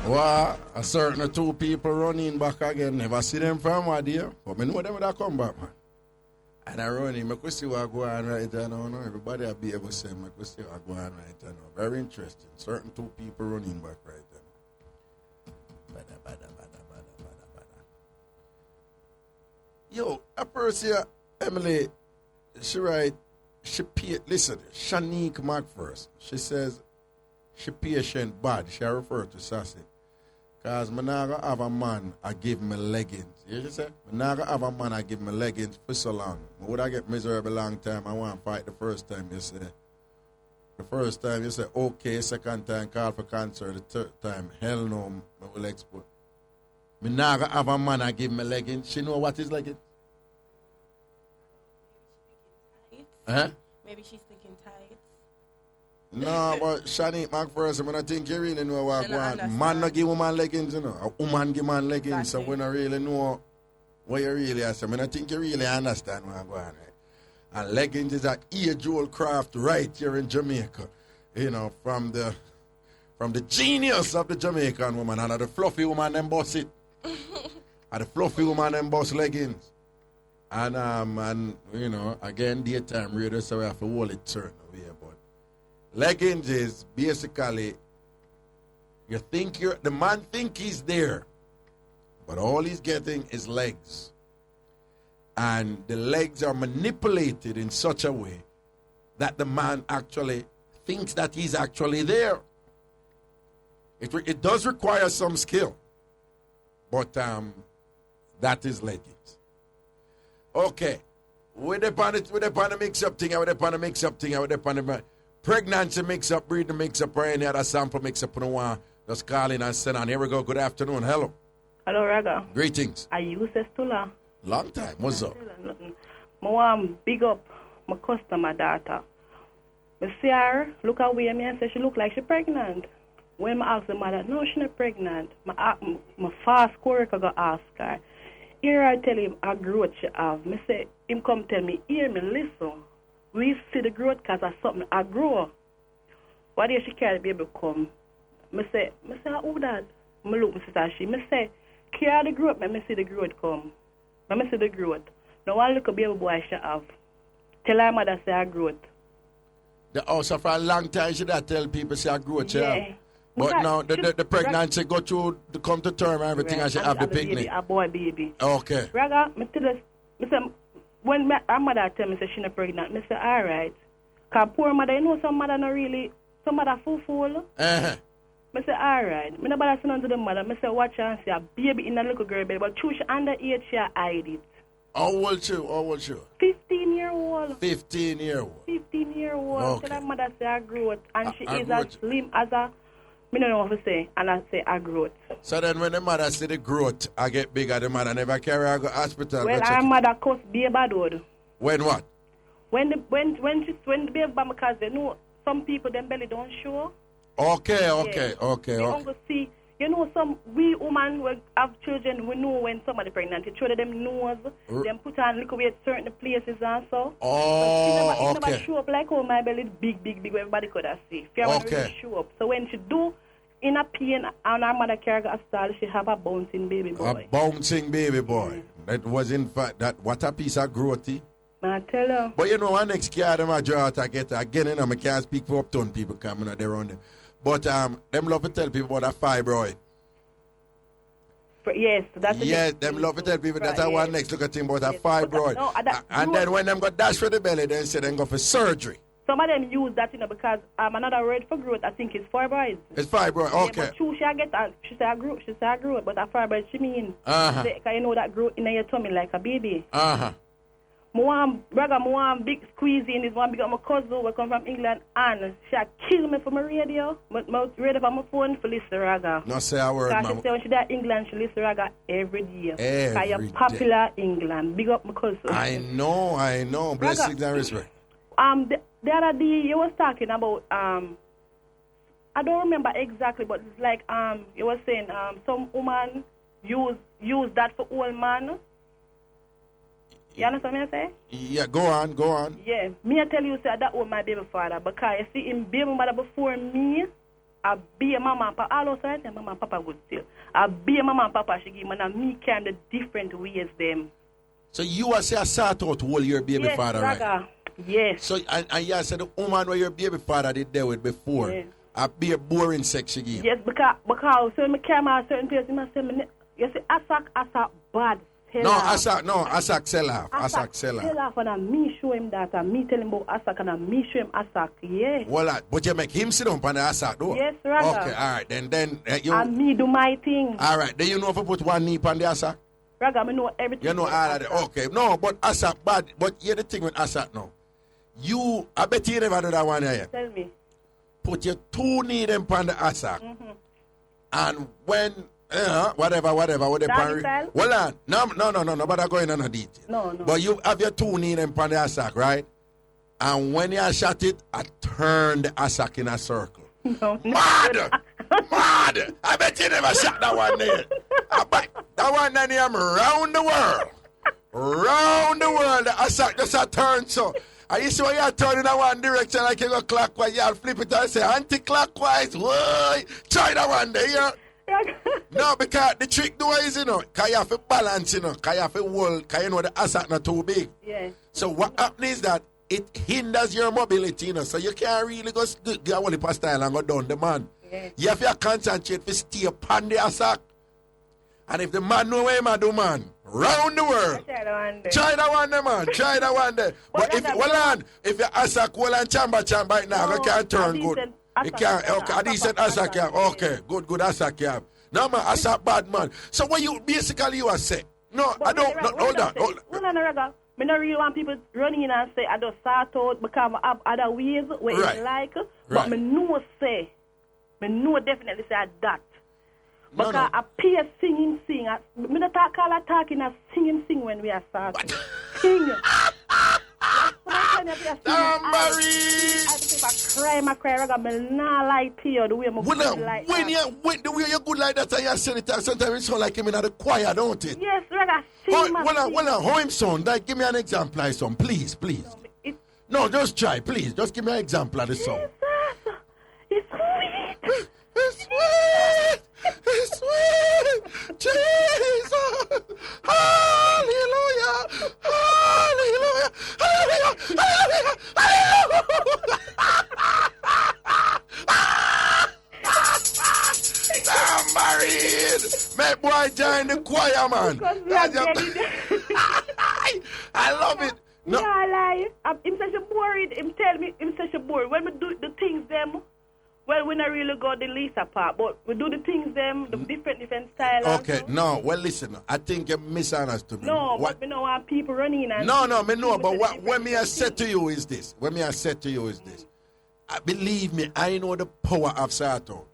Well, a certain two people running back again. Never see them from what dear. But I know them that come back, man. And I run in. I could see what go on right now. Everybody will be able to say, I could see what go on right now. Very interesting. Certain two people running back right now. Yo, a person here, Emily, she write, listen, Shanique Mac first. She says, she patient bad. She refer to Sassy. Because I'm not going to have a man I give me leggings. You see? I'm not going to have a man I give me leggings for so long. Would I get miserable long time? I want to fight the first time you say. The first time you say, okay. Second time, call for cancer. The third time, hell no, I will export. I'm not going to have a man I give me leggings. She know what is leggings? Huh? Maybe she's thinking tights. No, but Shanique McPherson, I don't think you really know what I want. Man no give woman leggings, you know. A woman give man leggings, exactly. So we don't really know what you really are saying. I don't think you really understand what I want, right? And leggings is an age-old craft right here in Jamaica. You know, from the genius of the Jamaican woman. And the fluffy woman them boss it. And the fluffy woman them boss leggings. And you know, again, daytime radio, so we have to hold it certain way. Leggings is basically, the man think he's there, but all he's getting is legs. And the legs are manipulated in such a way that the man actually thinks that he's actually there. It does require some skill, but that is leggings. Okay, we're upon the mix-up thing, pregnancy mix-up, breeding mix-up, or any other sample mix-up you want, just call in and send on. Here we go. Good afternoon. Hello. Hello, Raga. Greetings. I use Stula. Long time. What's up? I want big up my customer daughter. I see her, look away me and say she look like she pregnant. When I ask the mother, no, she not pregnant. My fast coworker go ask her. Here I tell him a growth she have. I say, him come tell me, hear me, listen. We see the growth because of something I grow. What if she carry the baby come? I say, who that? I look, I say, carry the growth, I see the growth come. I see the growth. Now one little baby boy she have. Tell her mother say her growth. So for a long time she that tell people say her growth, yeah. But now the pregnancy go through the come to term and everything, right. And she have the picnic. Baby, a boy baby. Okay. Raga, I say, when her mother tell me say she not pregnant, I say, all right. Because poor mother, you know some mother not really, some mother fool. I say, all right. I never say nothing to the mother. I say, watch her and see a baby in a little girl belly. But true, she underage, she hide it. How old she? 15-year-old. 15-year-old. 15-year-old. Okay. Tell her mother say her growth. And she is as slim as a, I don't know what to say. And I say her growth. So then when the mother see the growth, I get bigger, the mother never carry her to the hospital. Well, her mother cost baby dude. When what? When the baby born, because they know some people them belly don't show. Okay. They don't go see. You know, we women who have children, we know when somebody pregnant. They show them nose, them put on look away at certain places and so. Oh, she never show up like, oh, my belly big, where everybody could have see. If you really show up. So when she do in a pain and her mother carry a style, she have a bouncing baby boy. A bouncing baby boy. That was in fact, what a piece of growthy. I tell her. But you know, one next card I draw out, I get again, and I can't speak for uptown people coming out there on them. But them love to tell people about a fibroid. Yes, that's yes, them love to tell people that I want next look at thing about a fibroid. No, and then when them got dash for the belly, then say them go for surgery. Some of them use that, because another word for growth, I think, is fibroids. It's fibroid, okay. Yeah, but true, she say I grew, but a fibroid she mean. Uh-huh. Because you know that growth in your tummy like a baby. Uh-huh. I want big squeezy in this one because my cousin who come from England and she kill me for my radio. But my radio on my phone for listen to Raga. No say a word, man. man. She say when she at England, she listen to Raga every day. Every you're popular England. Big up my cousin. I know. Blessings and respect. The other day you was talking about I don't remember exactly, but it's like you was saying some woman use that for old man. You understand what I say? Yeah, go on. Yeah, me I tell you, say that was my baby father because you see him baby mother before me. I be a mama and papa. All of that, mama and papa good still. I be a mama and papa she give me and me came the different ways them. So you are say I sort out who your baby father, Raga. right? Yes. So and you said the woman where your baby father did there with before. Yes. I be a boring sex she give. Yes, because so me came out certain place, me say you see Asak bad. Asak sell off. Asak sell off. And me show him that and me tell him about Asak and me show him Asak, yeah. Well, but you make him sit down on the Asak though? Yes, Raga. Okay, all right. Then you... And me do my thing. All right. Then you know if you put one knee on the Asak? Raga, me know everything. You know all of it. Okay. No, but Asak bad. But here's the thing with Asak now. I bet you never do that one here. Tell me. Put your two knee them on the Asak. Mm-hmm. And when... whatever. Well, no, but I'm going on a detail. No. But you have your two knee in the Asak, right? And when you shot it, I turned the Asak in a circle. No. Mad! I bet you never shot that one there. I bet that one there, I'm round the world. The Asak just a turn so. And you see when you turn in that one direction like you go clockwise, you flip it and say anti-clockwise. Whoa! Try that one there, yeah. No, because the trick do is, because you have to balance, because you have to hold, because the Asak not too big. Yeah. So what happens is that it hinders your mobility, so you can't really go get a whole style and go down the man. Yeah. You have to concentrate to stay upon the Asak. And if the man know where man do, man, round the world. Try that one there, man. Try that one there. But if you Asak well and chamber right now, you can't turn good. You can't, okay, a decent Asak you have. Okay, good Asak you have. No, man, Asak bad, man. So what you are saying? No, I don't, hold on. Hold on, Raga. I don't really want people running in and say, I just start out because I have other ways where it's like, but I know definitely say that. Because I peer sing. I don't talking as sing when we are starting. Sing. Tambourine! I cry, I'm not like to you the way I'm good like that. When the way you're good like that, and you sing it, sometimes it sound like him in the choir, don't it? Yes, Raga, sing. How him sound? Like, give me an example of song, please. No, just try, please. Just give me an example of the song. It's sweet. It's sweet. Jesus. Hallelujah. Tambourine. Make boy join the choir, man. I love it. No, I lie. I'm such a bored. Him tell me I'm such a bored. When we do the things them, well, we not really go the Lisa part, but we do the things them, the different styles. Okay, no, well, listen, I think you misunderstood me. No, but we don't want people running in and... No, me know, but what me I said to you is this. Believe me, I know the power of Sato.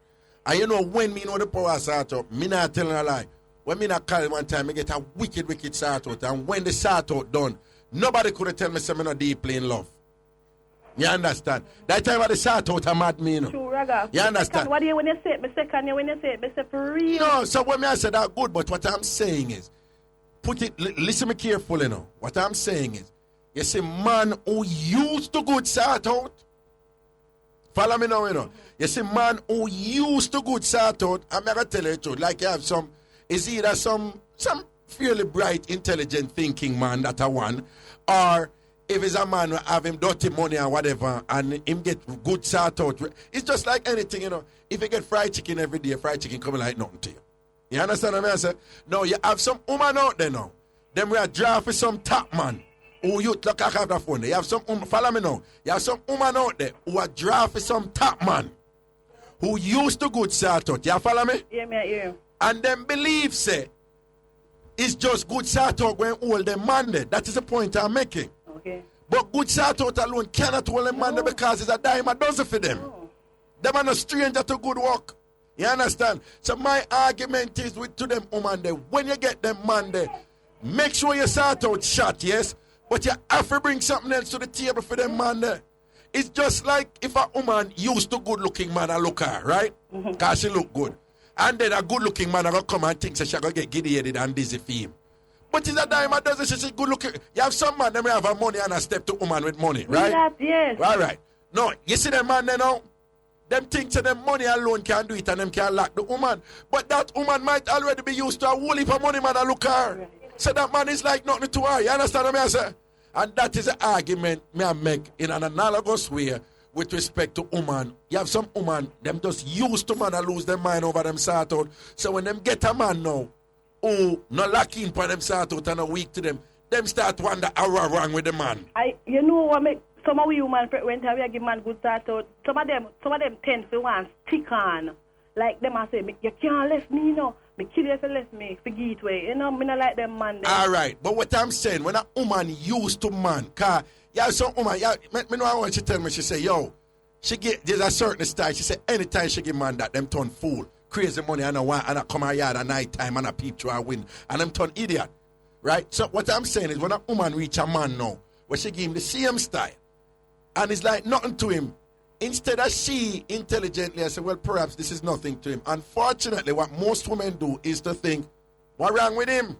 And you know when me know the power of Sato, me not telling a lie. When me not call one time, me get a wicked Sato. And when the Sato done, nobody could tell me say me not deeply in love. You understand? That time I the sort out a mad me, True, Raga. You understand? What do you when you say it? Me say for real. No, so when I say that good, but what I'm saying is, listen me carefully now. What I'm saying is, you see man who used to good sort out. Follow me now, You see man who used to good sort out, I'm going to tell you the truth, like you have is either some fairly bright, intelligent thinking man that I want, or if it's a man who have him dirty money or whatever and him get good sort out, it's just like anything, If you get fried chicken every day, fried chicken coming like nothing to you. You understand what I say? No, you have some woman out there now. Them we are draw for some top man. Who you look I have the phone there. You have some follow me now. You have some woman out there who are draw for some top man. Who used to good sort out. You follow me? Yeah, me, yeah. And them believe say it's just good sort out when all them man there. That is the point I'm making. Okay. But good sort out alone cannot hold them man there because it's a dime a dozen for them. Them are no stranger to good work. You understand? So my argument is to them woman there, when you get them man there, make sure you sort out shot, yes? But you have to bring something else to the table for them man there. It's just like if a woman used to good looking man and look her, right? Because she look good. And then a good looking man will come and think she's going to get giddy-headed and dizzy for him. But it's a dime a dozen, she's good looking. You have some man, them have a money and a step to woman with money, right? Yes. All right. No, you see them man there now? Them think that them money alone can do it and them can lock the woman. But that woman might already be used to a whole heap of money man and look her. Right. So that man is like nothing to her. You understand what I say? And that is the argument me I make in an analogous way with respect to woman. You have some woman, them just used to man and lose their mind over them sort out. So when them get a man now, who not lock in for them sort out and a weak to them start wonder how wrong with the man. You know what make some of we women when we give man good sort out, some of them tend to want stick on. Like them I say, you can't left me, you know. Me kill you if you left me, forget way. You know, me not like them man. All right, but what I'm saying, when a woman used to man, cause yeah, some woman, me know what she tell me, she say, yo, she get, there's a certain style, she say, anytime she give man that, them turn fool, crazy money, and I come out yard at night time, and I peep through a win, and them turn idiot, right? So what I'm saying is, when a woman reach a man now, where she give him the same style, and it's like nothing to him, instead of she intelligently, I say, well, perhaps this is nothing to him. Unfortunately, what most women do is to think, what wrong with him?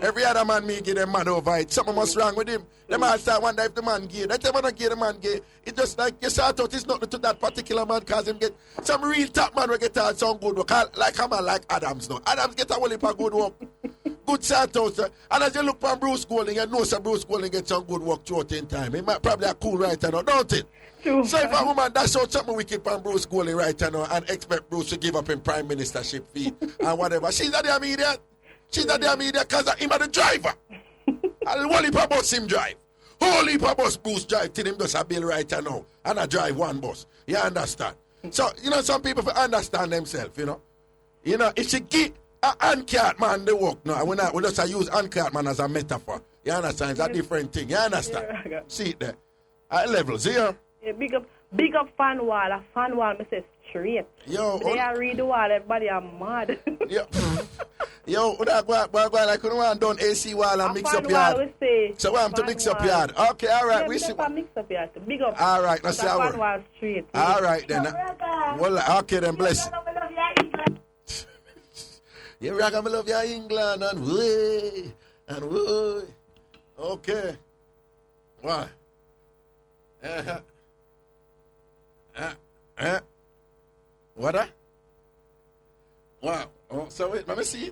Every other man me give them man over it. Something must wrong with him. Them all start wonder if the man gay. That time when I give the man gay, it's just like you sort out it's nothing to that particular man cause him get some real top man will get out some good work. Like a man like Adams now. Adams get a whole heap of good work. Good sort out. And as you look for Bruce Golding, you know some Bruce Golding get some good work throughout in time. He might probably a cool writer now, don't it? So if a woman that's out something wicked from Bruce Golding right now and expect Bruce to give up in prime ministership fee and whatever, she's not the immediate. She's not the immediate because him are the driver. And whole heap of bus him drive. Whole heap of bus Bruce drive till him just a bill right now. And I drive one bus. You understand? So, you know, some people understand themselves, you know. You know, if she get an uncat man the work now, we just use uncat man as a metaphor. You understand? It's a different thing. You understand? Yeah, see it there. At levels, here. Yeah, big up fan wall. A fan wall, me say straight. Yo, they read the wall, everybody are mad. Yo, go like you want done AC wall and mix up yard. So we have to mix up yard. Okay, all right. Yeah, we see. Mix up yard. Big up. All right, let's see how. Fan wall straight. All right then. Well, okay then, bless. Yeah, Raga, I love your England and way. Okay. Why? What? Wow. Oh, so wait, let me see.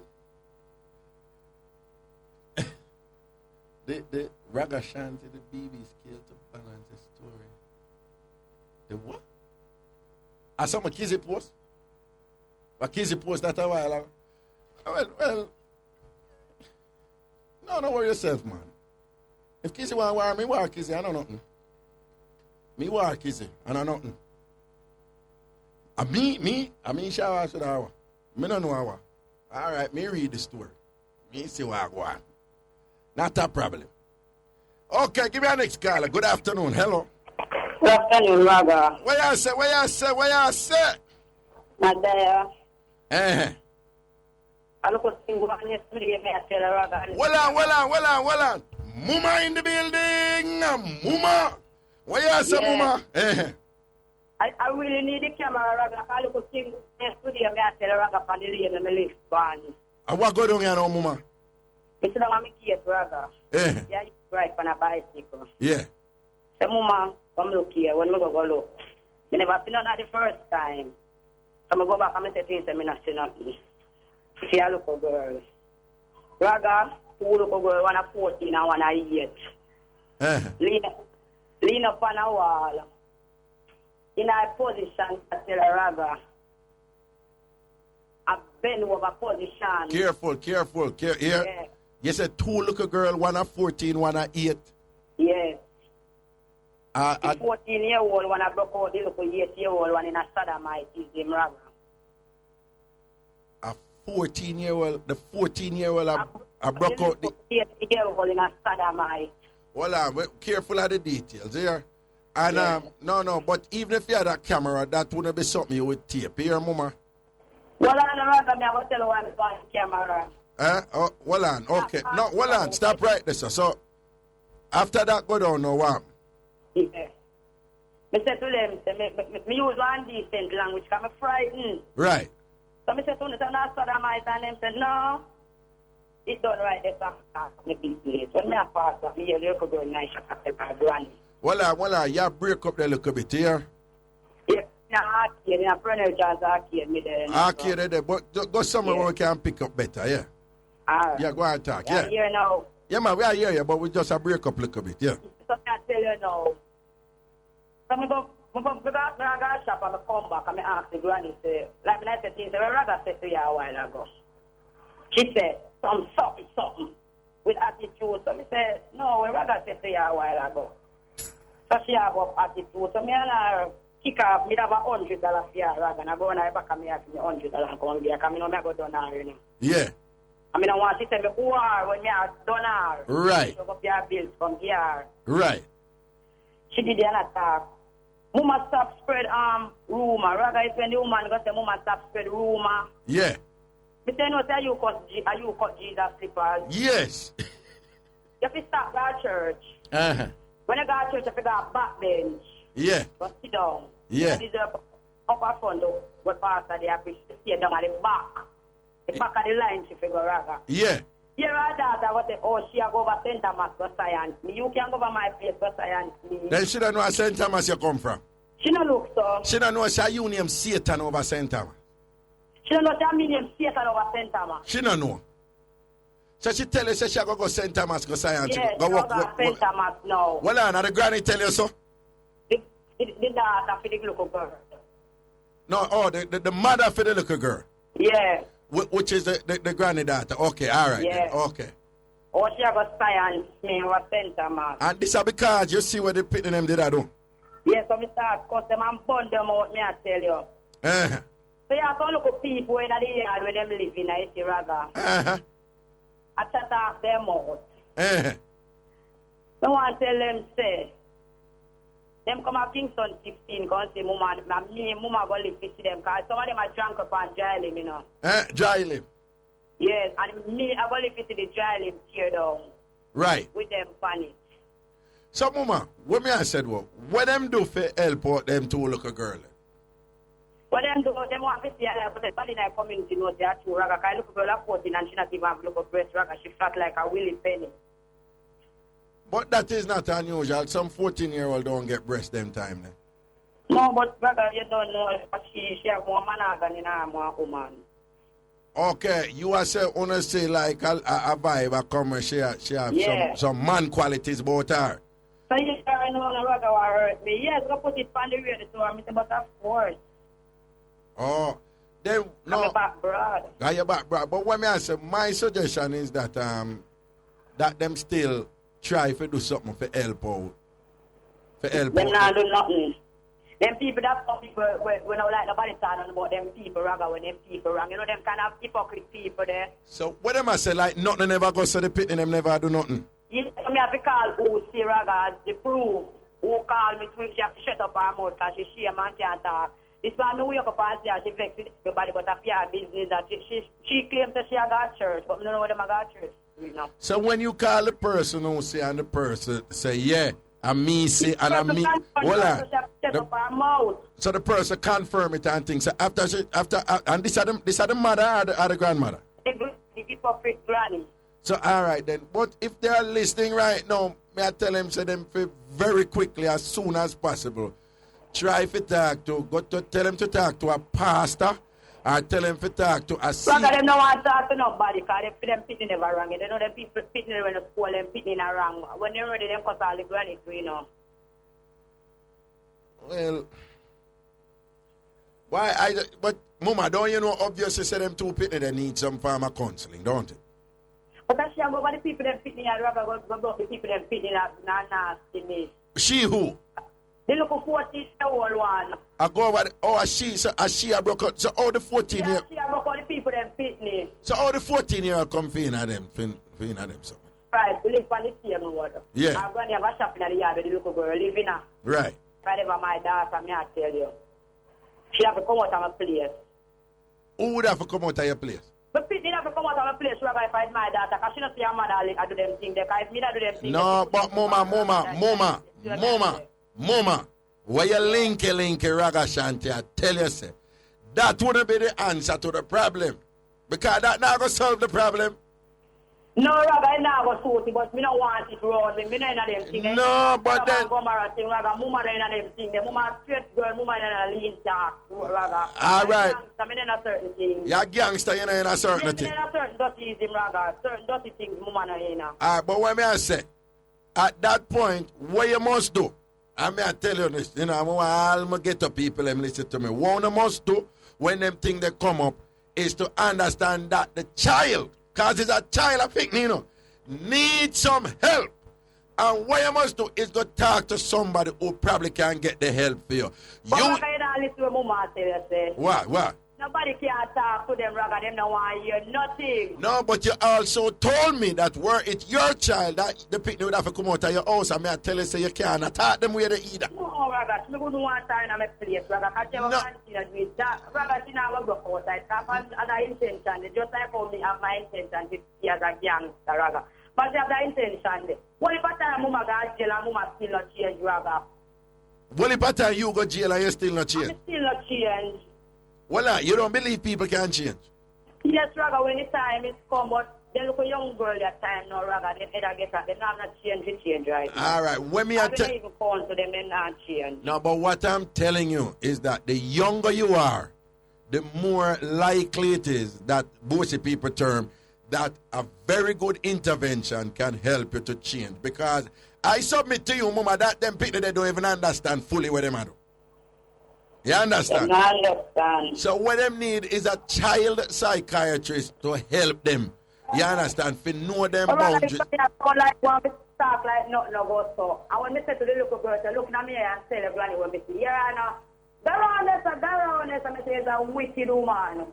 the Ragashanti, the BB scale to balance the story. The what? I saw my Kizzy post. My Kizzy post that a while ago. Well. No, don't worry yourself, man. If Kizzy want to war me, war Kizzy, I know nothing. Me war Kizzy, I know nothing. I mean, shower should I? Me don't know how. All right, me read the story. Me see what I want. Not a problem. Okay, give me a next caller. Good afternoon. Hello. Good afternoon, Raga. What you say? Not there. I look at single one yesterday, me I tell Raga. Well on. Mama in the building. Mama. What you say, Mama? I really need the camera, Raga. I look at single yesterday, me I tell Raga for the lane and the lift van. And what go down here now, Mama? It's not my kid, Raga. Yeah, you ride on a bicycle. Yeah. So, Mama, come look here. When we go look, I never seen that the first time. So, I go back and I say things that I not see nothing. See a little girl. Raga, two little girl, one of 14 and one of 8. Lean up on a wall. In a position, I tell Raga, a bend over position. Careful. Here. Yeah. You said 2 little girl, one at 14, one at 8. Yes. The 14-year-old one I broke out the little 8-year-old one in a sodomite is him Raga. A 14-year-old, the 14-year-old I broke out the 8-year-old in a sodomite. Hold on, careful of the details here. And no, but even if you had a camera, that wouldn't be something you would tape here, Mama. Well, I will tell you one on camera. Oh, hold on, okay. No, hold on, stop right there, sir. So, after that, go down, no one. Yeah. I said to them, me use one decent language, because I'm frightened. Right. So I said to them, I'm not sodomite, and them said, no. It's done right there, so I'm the big place. When I pass up, me, you could go in nice shop at granny. Well, you break up there a little bit here. Yeah, arcade, arcade, me there. Arcade there, but go somewhere where we can pick up better, yeah? Alright. Yeah, go and talk, yeah. Here now. Yeah, man, we are here, but we just a break up a little bit, yeah. So I tell you now. So I go to the shop and I come back and I ask the granny, say, like when I said things, Raga said to you a while ago. She said, something with attitude. So I said, no, Raga said to you a while ago. So she have up attitude. So me and her kick off, me have $100 for her, Raga, and I go and I back and me ask me $100 and come here, because I know me go down her, you know. Yeah. I mean, I want to say me who are when me are done her. Right. So go pay her bills from here. Right. She did an attack. Mama stop spread rumor. Raga is when the woman go say Mama stop spread rumor. Yeah. Me say no, say you cut Jesus slippers. Yes. You have to stop that church. Uh-huh. When you go to church, you have to go backbench. Yeah. Go sit down. Yeah. You deserve upper front where pastor they have to stay down at the back. The back of the line she figure Raga. Yeah. Here are daughter what say, oh, she go over St. Thomas for science. You can go over my place for science, please. Then she don't know where St. Thomas you come from. She don't look so. She don't know she you name Satan over St. Thomas. She don't know she name Satan over St. Thomas. She don't know. So she tell you she go St. Thomas go science. Yes, go work St. Thomas now. Well, now the granny tell you so? The daughter for the little girl. No, the mother for the little girl. Yeah. Which is the granny daughter. Okay, all right. Yeah. Then. Okay. Oh, she have a science name over St. Thomas. And this is because you see what the pitting them did I do. Yes, so we start cut them and burn them out, me I tell you. Uh-huh. So you have to look at people in the yard where them live in, I see Raga. Uh-huh. I chat off them out. Uh-huh. So I want to tell them, say, them come at Kingston 16, come say, Mama go live to see them, because some of them are drunk up and dry limb, you know. Dry limb. Yes, and me, I go live to see the dry limb tear down. Right. With them panic. So, Mama, what me I said, what them do for help out them two little girl? What them do, them want to see her, but the body in our community knows they are two Raga, because I look at girl at 14 and she not even have look at breast Raga, she fat like a Willy Penny. But that is not unusual. Some 14-year-old don't get breast them time. Then. No, but brother, you don't know. She have more man than in her more woman. Okay, you are say like a vibe, a come she have some man qualities about her. So you know no brother will hurt me. Yes, go put it on the radio to her, but of course. Oh, then no. I'm back, brother. Got your back, brother. But what me I say, my suggestion is that that them still try to do something for help out. Them not do nothing. Them people that some people we don't like nobody talking about them people Raga when them people wrong. You know them kind of hypocrite people there. So what them I say like nothing never go so the pit and them never do nothing. Yes, me have to call who see Raga the proof. Who call me to she have to shut up her mouth because she shame and can't talk. This one who wake up and say she vexed with everybody but a fear business that she claims that she a got church, but we don't know what them a got church. You know. So when you call the person who say and the person say yeah, and me say and I me so the person confirm it and things. So after and this are the mother or the grandmother? The hypocrite granny. So all right then. But if they are listening right now, may I tell them say them very quickly as soon as possible. Try to talk to tell them to talk to a pastor or tell them to talk to a Brother, them don't want to talk to nobody because them pitting never wrong. They know them people pitting when the school them pitting are wrong. When they're ready, them cut all the granny, you know. Well, Why? But, Mama, don't you know, obviously, say them two people, they need some form of counseling, don't it? But I see about the people that fit me, I'd rather go about the people that fit me, not nasty me. She who? They look for 14-year-old one. I go over, she broke out. So, all the 14 year. She broke out the people that fit me. So, all the 14-year-old come feeling at them, something. Right, we live on the same road. Yeah. I'm going to have a shop in the yard with the little girl living now. Right. Whenever my daughter, I tell you. She have to come out of my place. Who would have to come out of your place? But people have to come out of my place where I find my daughter, because she not see her mother I do them things. If me not do them things. No, but Mama, where you link Ragashanti, I tell you, say, that wouldn't be the answer to the problem. Because that not going to solve the problem. No, Raga, I not go suit it, but me don't want it wrong. Me not in them things. No, but then... Raga, Mama not in them things. Mama straight girl, Mama in a lean talk. Raga. All right. I'm in a certain thing. You're a gangster, you're in a certain thing. I'm in a certain dirty Raga. Certain dirty things, Mama not in. All right, but what may I say? At that point, what you must do, I may tell you this, you know, I'm all ghetto people, them listen to me. What you must do when them things they come up is to understand that the child, because it's a child, I think, you know, needs some help. And what you must do is go talk to somebody who probably can get the help for you. But you can't listen to Mama tell you, say. What? Nobody can talk to them, Raga. Them don't want to hear nothing. No, but you also told me that were it your child, that the picnic would have to come out of your house, and I tell you, say you can't attack them where they either. No, Raga. I wouldn't want to in my place, Raga. Because you want to do that. Raga, she never go outside. I have other intention. Just like how me have my intention to be as a gangster, Raga. But they have the intention. What if I tell Mama go jail and Mama still not change, Raga? What if I tell you go jail and you still not change? I'm still not change. Well, you don't believe people can change? Yes, Raga, when the time is come, but they look a young girl that time now, Raga, they never get that. They not change right now. All right, when me I tell even phone to them, they not change. No, but what I'm telling you is that the younger you are, the more likely it is that bullshit people term that a very good intervention can help you to change. Because I submit to you, Mama, that them people, they don't even understand fully what they do. You understand? I understand. So what them need is a child psychiatrist to help them. You understand? To know them boundaries. Like one talk like nothing about so. And when me say to the little girl, say, look at me and tell the granny what me see. Yeah, no. Go around this, and me say it's a wicked woman.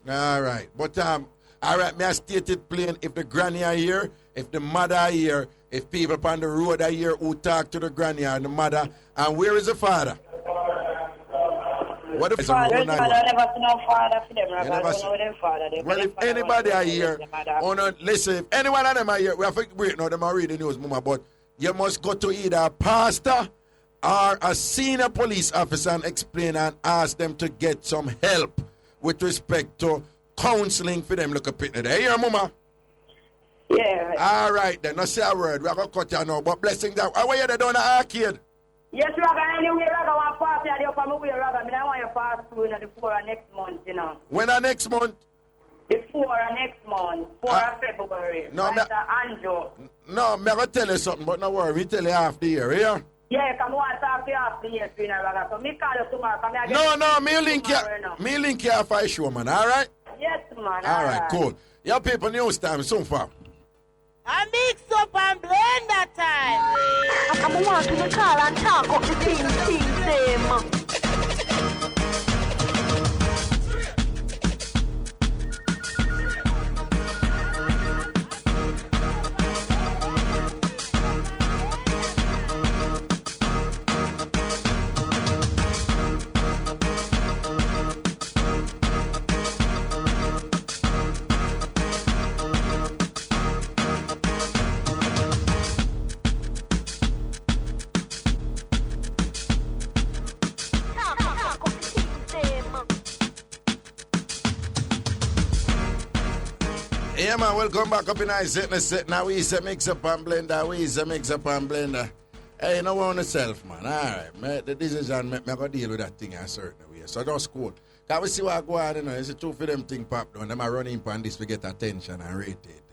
All right. But all right, may I state it plain, if the granny are here, if the mother are here, if people on the road are here who talk to the granny and the mother, and where is the father? What if I never see no father for them, you never see. Well, if anybody are here, listen, if anyone of them are here, we have to wait now, them are reading the news, Mama, but you must go to either a pastor or a senior police officer and explain and ask them to get some help with respect to counseling for them. Look a picture there. Here, Mama. Yeah. All right, then. Not say a word. We are going to cut you now, but blessing that. How are you down the arcade? Yes, Raga, anyway, Raga, want pass you there from away, Raga. I want you pass through in the 4 next month, you know. When are next month? The 4 next month, 4 of February. No, no, I'm going to tell you something, but no worry, we tell you half the year, yeah? Yeah, come on, talk to you half the year, Raga. So me call you tomorrow. No, me link you for a show, man, all right? Yes, man. All right, cool. Your people news time so far. I mix up and blend that time. I'm want to call and talk up the things them. Yeah, man, welcome back up in our set. Now we say Mixup and Blenda. Hey, no one on yourself, man. All right, man. The decision, me go deal with that thing in a certain way. So that's cool. Can we see what go on, you know? It's true for them thing pop down. Them are running on this to get attention and rate it.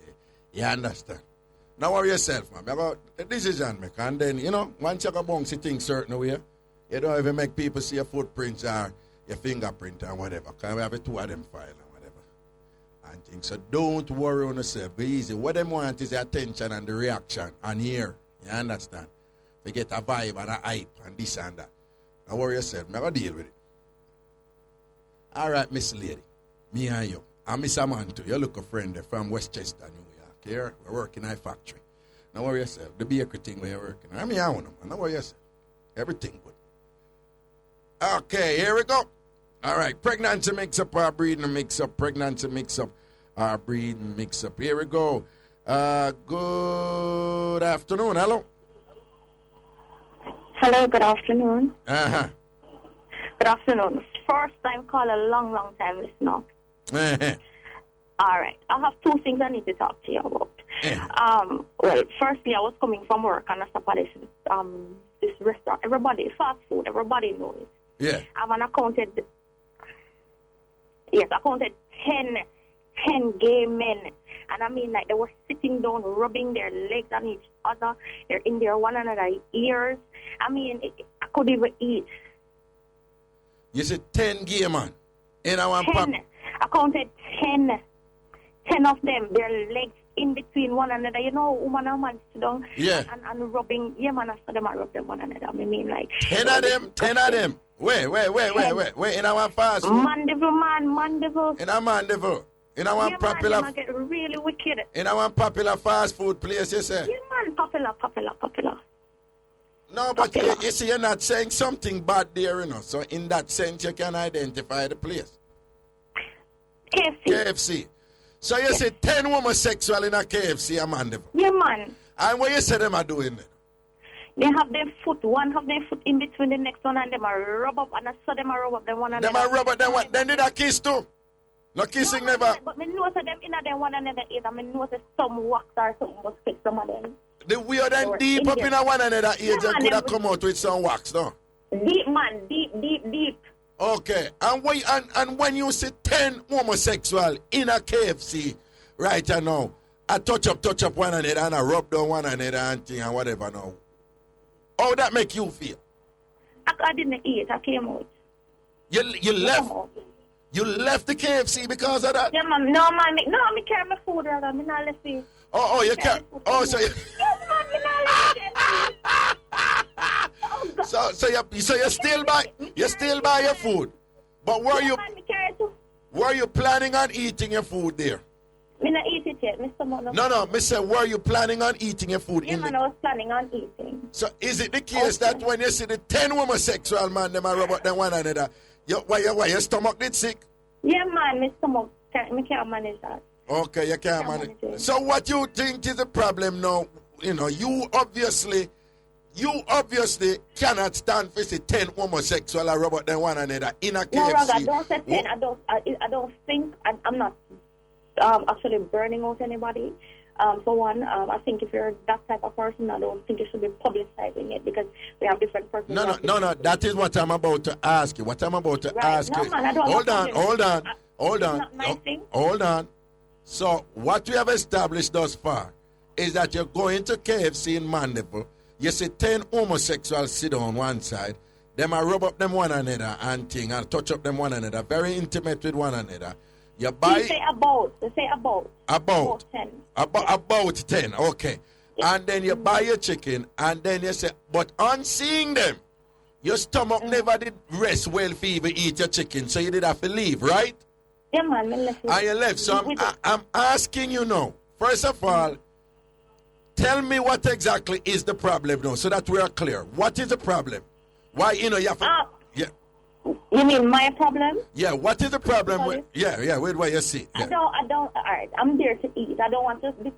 You understand? Now worry yourself, man. Me go the decision make. And then, you know, once you go bounce things certain way, you don't even make people see your footprints or your fingerprint and whatever. Because we have two of them file and whatever. And things. So don't worry on yourself. Be easy. What them want is the attention and the reaction and here. You understand? They get a vibe and a hype and this and that. Don't worry yourself. I'm going to deal with it. All right, Miss Lady. Me and you. And Miss Amanto. You look a friend from Westchester, New York. Here, we're working in a factory. Don't worry yourself. The bakery thing we're working. I mean, I want them. Don't worry yourself. Everything good. Okay, here we go. All right, pregnancy mix-up, our breeding mix-up. Pregnancy mix-up, our breeding mix-up. Here we go. Good afternoon. Hello. Hello, good afternoon. Uh-huh. Good afternoon. First time caller, long time listener. Uh-huh. All right. I have two things I need to talk to you about. Well, firstly, I was coming from work and I stopped at this restaurant. Everybody, fast food, everybody knows it. Yeah. I've accounted 10 gay men. And I mean, like, they were sitting down, rubbing their legs on each other. They're in their one another's ears. I mean, I could even eat. You said 10 gay man? In our 10. I counted 10. 10 of them, their legs in between one another. You know, woman and man sit down and rubbing. Yeah, man, I saw them and rub them one another. I mean, like. 10 of them? 10 of them? Wait. In our fast food? Mandeville. In our Mandeville? In our popular. Man, get really wicked. In our popular fast food place, you say? Yeah, man, popular. No, but you see, you're not saying something bad there, you know. So in that sense, you can identify the place. KFC. So you say 10 homosexual in a KFC, a Mandeville? Yeah, man. And what you say them are doing then? They have their foot, one have their foot in between the next one, and them are rub up, and I saw them rub up them one another. Them are rub up them one, then did a kiss too? No kissing never. But me know them in them one another ear, and me know some wax or something was fix some of them. The weird and deep up in a one another age, you could have come out with some wax, no? Deep, man, deep. Okay, and when you see 10 homosexual in a KFC right now, I touch up one another and I rub down one another and thing and whatever now, how that make you feel? I didn't eat, I came out. You left? You left the KFC because of that? Yeah, man. No, me carry my food rather. Me not left it. Oh, you can't. Oh, so you. Yes, man, me not left it. So you still buy your food, but were you planning on eating your food there? Me not eat it yet. No, me say, were you planning on eating your food? Yeah, man, I was planning on eating. So is it the case that when you see the 10 homosexual man, them are rub out them one another, your stomach did sick? Yeah, man, my stomach, me can't manage that. Okay, you can't manage it. So what you think is the problem now? You know, you obviously cannot stand for see 10 homosexual or rub out them one another in a KFC. No, Raga, don't say 10. I don't think, I'm not actually burning out anybody. For one, I think if you're that type of person, I don't think you should be publicizing it because we have different persons. No. That is what I'm about to ask you. Hold on. So what we have established thus far is that you're going to KFC in Mandeville. You see 10 homosexuals sit on one side. Them are rub up them one another and thing and touch up them one another. Very intimate with one another. You buy. They say about. About 10. About 10, okay. Yeah. And then you buy your chicken, and then you say, but on seeing them, your stomach never did rest well for you to eat your chicken, so you did have to leave, right? Yeah, man, I left. And you left. So I'm asking you now, first of all, tell me what exactly is the problem now, so that we are clear. What is the problem? Why, you have to... yeah. You mean my problem? Yeah, what is the problem with... Yeah, with what you see. Yeah. I don't, all right, I'm there to eat. I don't want to be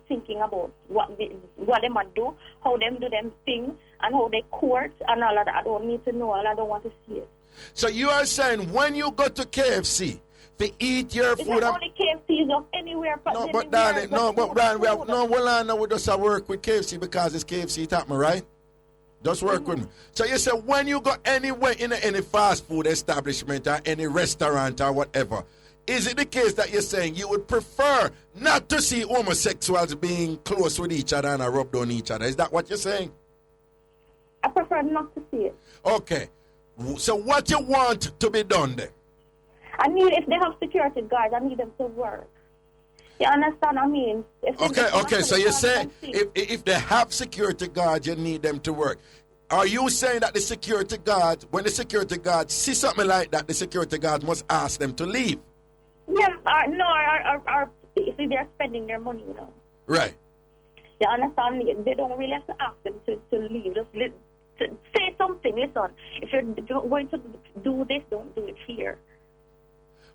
thinking about what they might do, how them do them thing, and how they court, and all of that. I don't need to know, and I don't want to see it. So you are saying when you go to KFC, to eat your food... It's only KFC of anywhere. No, but darling, we just work with KFC because it's KFC Tapman, right? Just work with me. So you say when you go anywhere in any fast food establishment or any restaurant or whatever, is it the case that you're saying you would prefer not to see homosexuals being close with each other and rub on each other? Is that what you're saying? I prefer not to see it. Okay. So what you want to be done then? I mean, if they have security guards, I need them to work. You understand? I mean, Okay. So you say if they have security guards, you need them to work. Are you saying that the security guards, when the security guards see something like that, the security guards must ask them to leave? Yeah, if they're spending their money, you know. Right. You understand? They don't really have to ask them to leave. Just say something. Listen, if you're going to do this, don't do it here.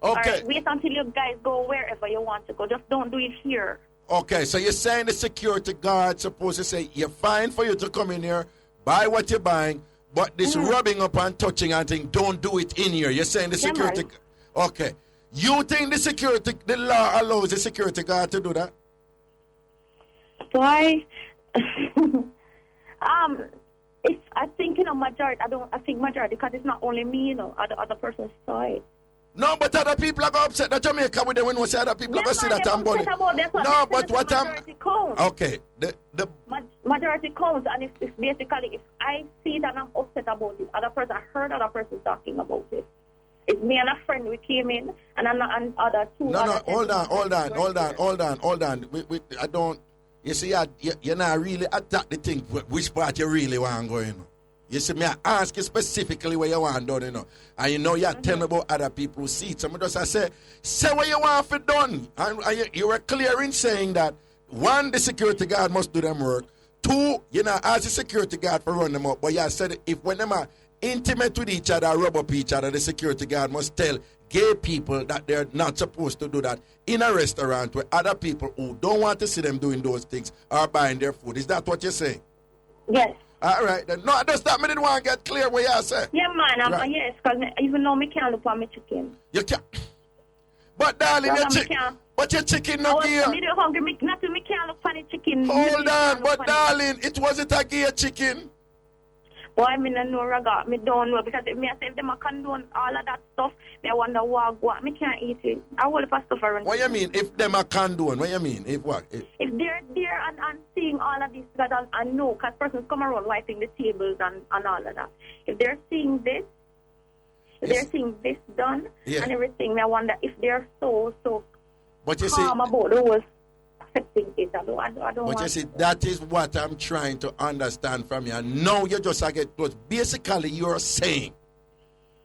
Okay. Right, wait until you guys go wherever you want to go. Just don't do it here. Okay, so you're saying the security guard supposed to say, you're fine for you to come in here, buy what you're buying, but this rubbing up and touching and thing, don't do it in here. You're saying the security... Okay. You think the law allows the security guard to do that? Why? I think, majority, I think majority, because it's not only me, other person's side. No, but other people are going to upset that Jamaica with them when we say other people are going to see that I'm bully. No, but what I'm... Okay. The majority counts, and it's basically, if I see that I'm upset about it, I heard other person talking about it. It's me and a friend, we came in, and other two... No, hold on. I don't... You see, you're not really attack the thing, which part you really want to go in. You see, me I ask you specifically where you want done, And you tell me about other people who see it. So I say what you want for done. And you were clear in saying that, one, the security guard must do them work. Two, ask the security guard for run them up. But you said if when them are intimate with each other, rub up each other, the security guard must tell gay people that they're not supposed to do that in a restaurant where other people who don't want to see them doing those things are buying their food. Is that what you're saying? Yes. All right, then. No, does that mean it want to get clear what you say? Yeah, man. Right. Yes, because even though me can't look at my chicken. You can't. But, darling, your chicken. But your chicken not gay. I'm hungry. Me can't look at the chicken. Hold on, but, darling, it wasn't a gay chicken. Boy, I don't know, Raga. I don't know, because if I say them I condone all of that stuff, I wonder what. I can't eat it. I will for stuff around. What you mean, if them are condone? What you mean? If what? If they're there and seeing all of this, that I know, because persons come around wiping the tables and all of that. If they're seeing this, they're seeing this done and everything, I wonder if they're so but you calm about those accepting it. I don't but you see, that is what I'm trying to understand from you. And now you just get close. Basically, you're saying,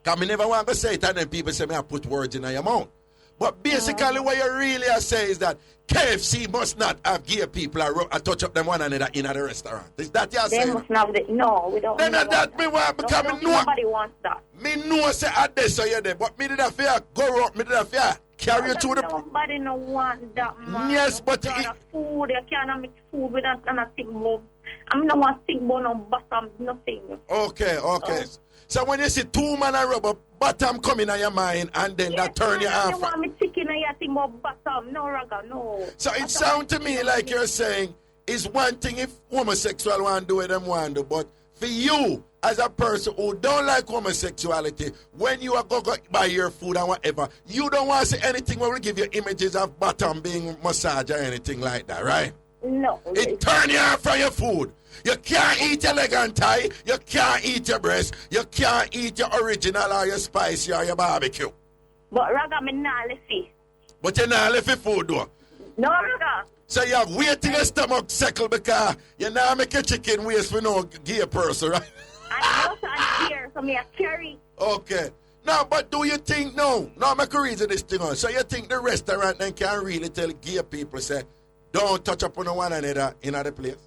because I never want to say it, and then people say, I put words in your mouth. But basically, what you really are saying is that KFC must not have gay people touch up them one another in a restaurant. Is that you're saying? They must not have no, we don't. Then that me want because me know. Nobody wants that. Me know say at this so you're there, but me did a fear go up, me did a fear carry you to the. Nobody no want that, man. Yes, but food, you can't mix food with that kind of thing. I mean, I want to think about no bottom, nothing. Okay. So when you see two man and rubber bottom coming on your mind and then that turn you off. You want me chicken and you think about bottom. No, Raga, no. So it sounds to me like you're saying it's one thing if homosexual want to do what them want to do, but for you as a person who don't like homosexuality, when you are go buy your food and whatever, you don't want to see anything where we give you images of bottom being massaged or anything like that, right? No. It turn you off from your food. You can't eat your leg and thigh. You can't eat your breast. You can't eat your original or your spicy or your barbecue. But Raga, me not left. But you not left food though. No, Raga. So you have weight in your stomach circle because you now make your chicken waste for no gay person, right? I also am here, so me a carry. Okay. Now, but do you think, no, make a reason this thing on. So you think the restaurant then can really tell gay people, say, don't touch up on one another in other place?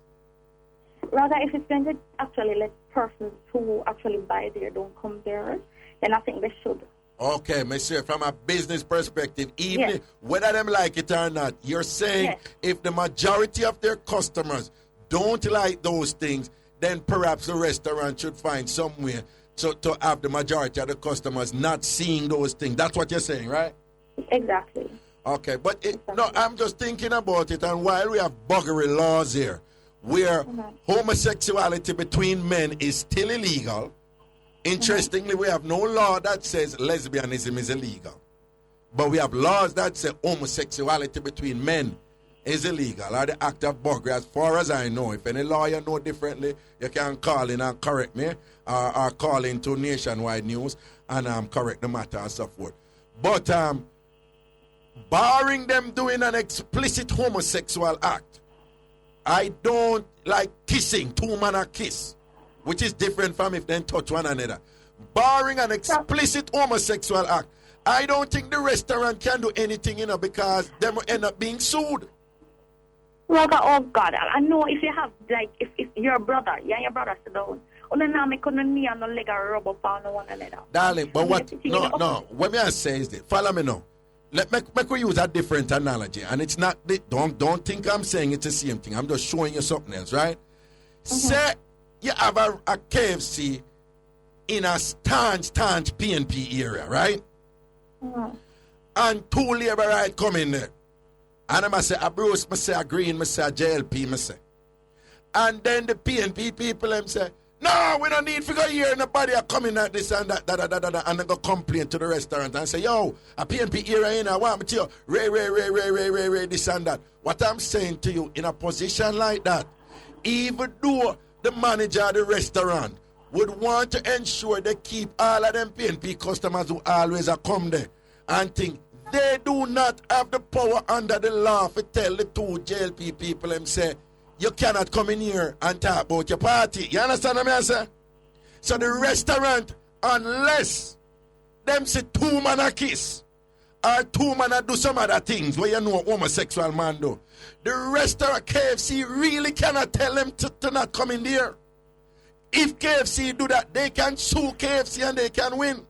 Rather, if it's going to actually let persons who actually buy there don't come there, then I think they should. Okay, monsieur, from a business perspective, even whether them like it or not, you're saying if the majority of their customers don't like those things, then perhaps the restaurant should find somewhere to have the majority of the customers not seeing those things. That's what you're saying, right? Exactly. Okay, but no, I'm just thinking about it, and while we have buggery laws here, where homosexuality between men is still illegal, interestingly, we have no law that says lesbianism is illegal. But we have laws that say homosexuality between men is illegal, or the act of burglary, as far as I know. If any lawyer know differently, you can call in and correct me, or call into Nationwide News and correct the matter and so forth. But barring them doing an explicit homosexual act, I don't like kissing, two man a kiss, which is different from if they touch one another. Barring an explicit homosexual act, I don't think the restaurant can do anything, because they will end up being sued. Raga, oh God, I know if you have, like, if your brother, your brother sit down, me couldn't knee and no leg or rub up on one another. Darling, but what, no, what me I say is this, follow me now. Make we use a different analogy, and it's not, don't think I'm saying it's the same thing, I'm just showing you something else, right? Say you have a KFC in a staunch PNP area, right? And two labor right come in there. And I must say a Bruce, I say a Green, I say a JLP, I say. And then the PNP people them say, no, we don't need to go here, nobody are coming at this and that, and they go complain to the restaurant and say, yo, a PNP area in, I want me to you, Ray, this and that. What I'm saying to you, in a position like that, even though the manager of the restaurant would want to ensure they keep all of them PNP customers who always are come there and think they do not have the power under the law to tell the two JLP people and say, you cannot come in here and talk about your party. You understand what I say? So the restaurant, unless them say two man a kiss or two man a do some other things where you know homosexual man do, the restaurant KFC really cannot tell them to not come in there. If KFC do that, they can sue KFC and they can win.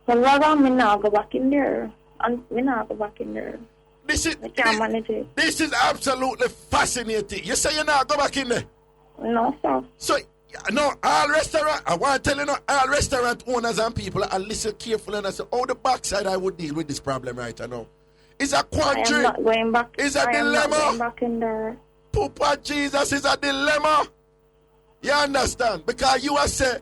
Well, rather, me not go back in there. And me not go back in there. This is absolutely fascinating. You say you not go back in there? No, sir. So, no, all restaurant, I want to tell you, all restaurant owners and people are listen carefully and I say, oh, the backside I would deal with this problem right now. It's a quandary. I am not going back. It's a dilemma. Not going back in there. Papa Jesus is a dilemma. You understand? Because you are say,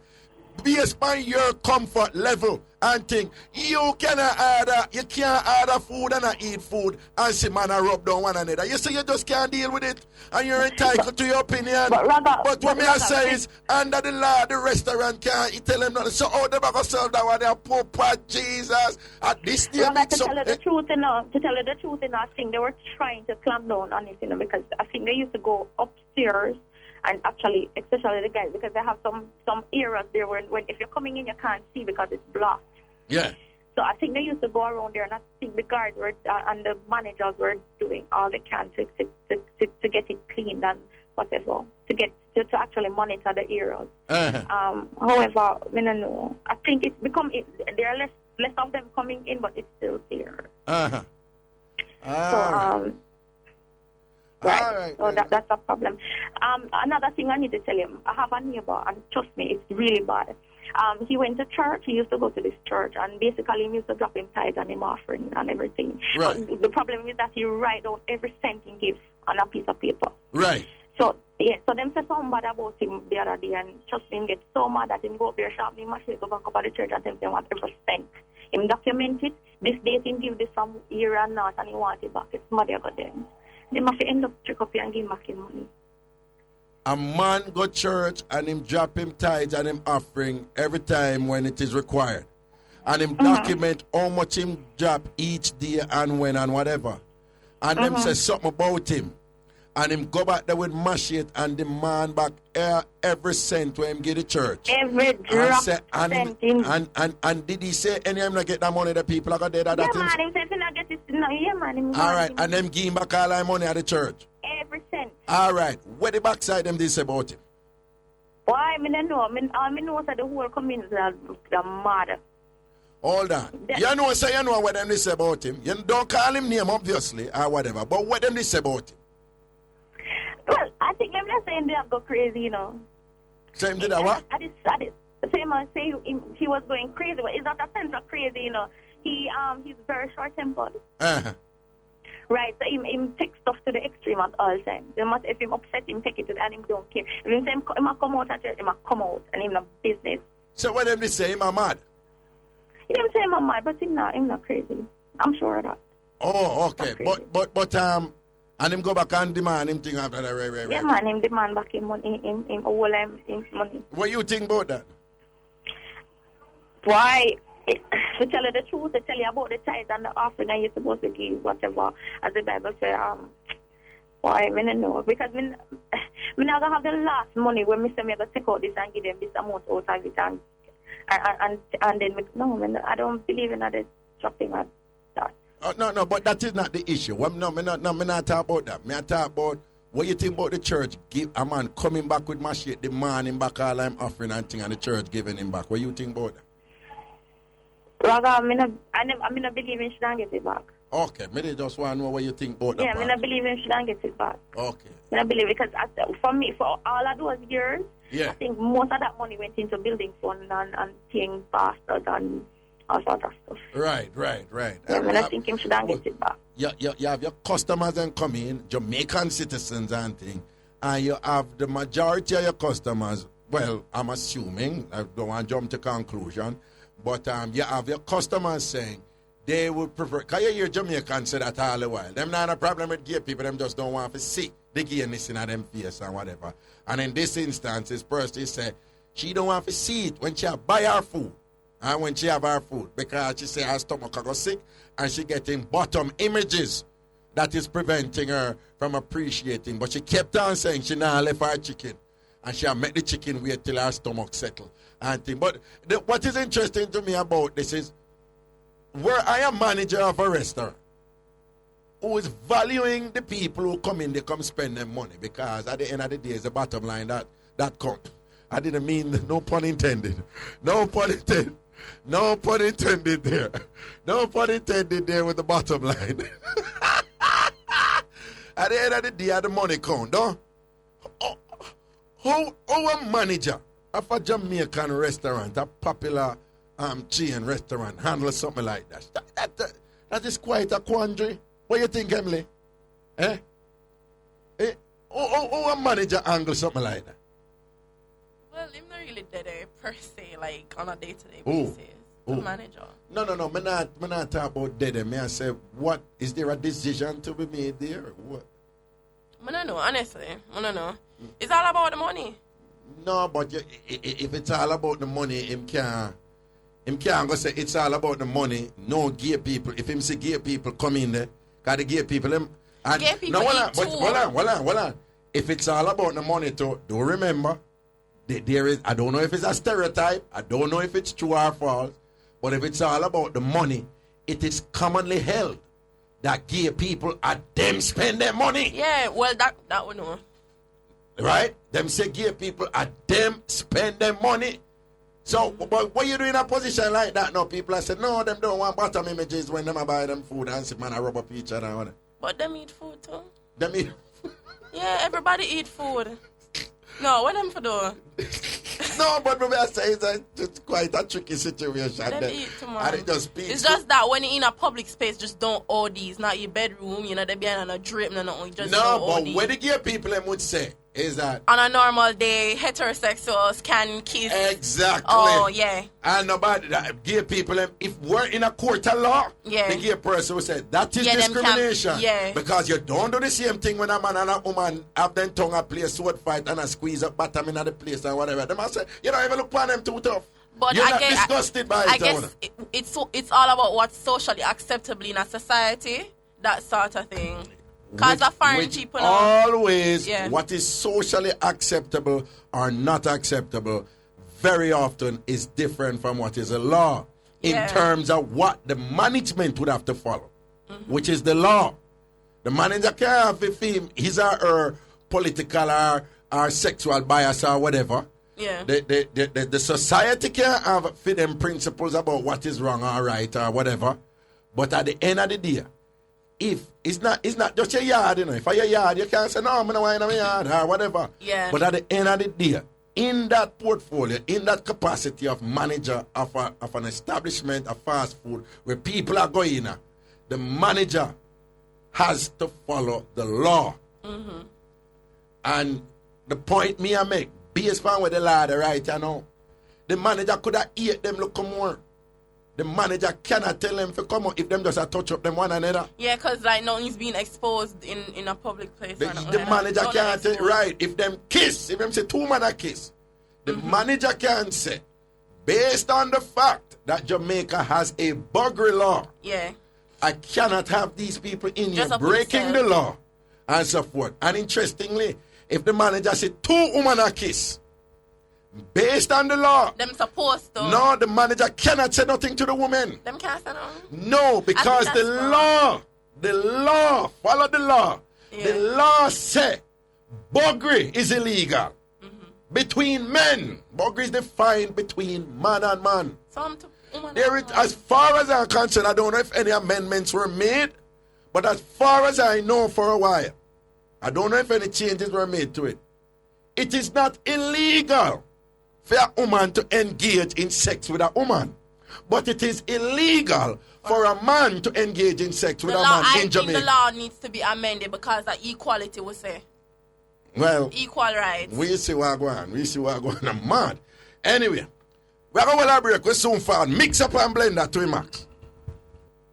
based on your comfort level and think, you can't order food and not eat food and see man and rub down one another. You say you just can't deal with it and you're entitled to your opinion. But what me I say is, under the law, the restaurant can't tell them nothing. So how they going to serve that one? They're poor Jesus. At this day, to tell you the truth, I think they were trying to clamp down on it, because I think they used to go upstairs. And actually, especially the guys, because they have some areas there where when if you're coming in, you can't see because it's blocked. Yeah. So I think they used to go around there, and I think the guards were and the managers were doing all they can to get it cleaned and whatever, to actually monitor the areas. However, I don't know. I think it's there are less of them coming in, but it's still there. Right. So that's a problem. Another thing I need to tell him, I have a neighbor, and trust me, it's really bad. He went to church, he used to go to this church, and basically he used to drop him tithes and him offering and everything. Right. The problem is that he write down every cent he gives on a piece of paper. Right. So them say something bad about him the other day, and trust me, him get so mad that him go up there sharp, him go back up at the church and tell him want every cent. Him document it, this date him give this from here and not, and he want it back. It's mother got them. They must end up trick up here and give him back his money. A man go church and him drop him tithes and him offering every time when it is required. And him document how much him drop each day and when and whatever. And them say something about him. And him go back there with machete and demand back every cent when him give the church. Every drop cent. And did he say any time not get that money the people are going to do that? Yeah, man, him say not get it. No, yeah, man. All right, and them give him back all that money at the church. Every cent. All right, where the backside them this about him? Why? I don't know. I know that the whole community are mad. Hold on. You know what them this about him. You don't call him name obviously or whatever, but what them this about him? Well, I think them just saying they have go crazy, Same did that what? I did. Same as say he was going crazy, but it's not a sense of crazy, He's very short-tempered. Right, so him take stuff to the extreme at all times. If him upset him, take it to and him don't care. If him say him come out at church, him come out and him not business. So what them they say him are mad? He didn't say him are mad, but him not crazy. I'm sure of that. Oh, okay. But and him go back and demand him thing after that, right. Yeah, man, him demand back him money, him all him money. What you think about that? Why? To tell you the truth, to tell you about the tithe and the offering that you're supposed to give, whatever, as the Bible says, why, I don't know. Because I not gonna have the last money when I say me gonna take out this and give them this amount out of it and then I don't believe in that dropping at that. No, but that is not the issue. Me not talk about that. Me talk about what you think about the church give a man coming back with my shit, demanding back all I'm offering and thing, and the church giving him back. What you think about that? Raga, I not believe in should get it back. Okay, me just want to know what you think about that. Yeah, I not believe in should get it back. Okay. I not believe because for me, for all of those years, yeah. I think most of that money went into building fund and paying pastors and all sorts of stuff. Right. Yeah, I think him should get it back. You have your customers and come in, Jamaican citizens and thing, and you have the majority of your customers, well, I'm assuming, I don't want to jump to conclusion, but you have your customers saying they would prefer, because you hear Jamaicans say that all the while, them not a problem with gay people, them just don't want to see the gayness in them face and whatever. And in this instance, this person said she don't want to see it when she buy her food and when she have her food because she say her stomach go sick and she getting bottom images that is preventing her from appreciating. But she kept on saying she not left her chicken and she make the chicken wait till her stomach settle. But what is interesting to me about this is where I am manager of a restaurant who is valuing the people who come in, they come spend their money because at the end of the day, it's the bottom line that counts. I didn't mean, no pun intended. No pun intended. No pun intended there. No pun intended there with the bottom line. At the end of the day, the money count, no? How a manager of a Jamaican restaurant, a popular chain restaurant, handle something like that? That is quite a quandary. What do you think, Emily? How a manager handle something like that? Well, I'm not really dead per se, like on a day-to-day basis. The manager. No. Me not talk about dead. Me I say, what is there a decision to be made there? What? I don't know, honestly. I don't know. It's all about the money. No, but if it's all about the money, him can't go say it's all about the money. No gay people. If him say gay people come in there, because the gay people them. And gay people hold on. If it's all about the money, too, do remember. There is, I don't know if it's a stereotype, I don't know if it's true or false, but if it's all about the money, it is commonly held that gay people are them spend their money. Yeah, well, that we know. Right? Them say gay people are them spend their money. So, but what you do in a position like that now? People are saying, no, them don't want bottom images when them buy them food and see man a rub up each other. And but them eat food too. Them eat Yeah, everybody eat food. No, what them for do? No, but maybe I say it's quite a tricky situation. Them eat tomorrow. It's just that when you're in a public space, just don't OD. It's not your bedroom, you know, they be on a drip, no, just no, don't but OD. what the gay people them would say is that on a normal day, heterosexuals can kiss. Exactly. Oh, yeah. And nobody, gay people, if we're in a court of law, yeah, the gay person will say that is discrimination. Yeah. Because you don't do the same thing when a man and a woman have them tongue a play sword fight and a squeeze up bottom in the place and whatever. They must say, you don't even look upon them too tough. But you're not disgusted by it. I guess it's all about what's socially acceptable in a society, that sort of thing. Because of foreign people. Always, what is socially acceptable or not acceptable very often is different from what is a law in terms of what the management would have to follow, which is the law. The manager can't have his or her political or sexual bias or whatever. Yeah. The society can have for them principles about what is wrong or right or whatever. But at the end of the day, if it's not just your yard, you know. If your yard, you can't say, no, I'm not in my yard or whatever. Yeah. But at the end of the day, in that portfolio, in that capacity of manager of an establishment of fast food where people are going, the manager has to follow the law. Mm-hmm. And the point me I make, based on where the law right now, the manager could have eat them look more. the manager cannot tell them to come out if them just a touch up them one another. Yeah, because like nothing's being exposed in a public place. The manager can't tell, right, if them kiss, if them say two man a kiss, the manager can say, based on the fact that Jamaica has a buggery law, I cannot have these people in here breaking the law and so forth. And interestingly, if the manager say two women a kiss, based on the law, them supposed to. No, the manager cannot say nothing to the woman. Them can't say nothing. No, because the law, follow the law. The law say buggery is illegal. Between men. Buggery is defined between man and man. As far as I'm concerned, I don't know if any amendments were made, but as far as I know for a while, I don't know if any changes were made to it. It is not illegal for a woman to engage in sex with a woman, but it is illegal for a man to engage in sex with a man in Jamaica. I think the law needs to be amended because of equality, we say. Well, equal rights. We see what going on. We see what going on. I'm mad. Anyway, we're going to break. We soon found Mixup and Blenda to max.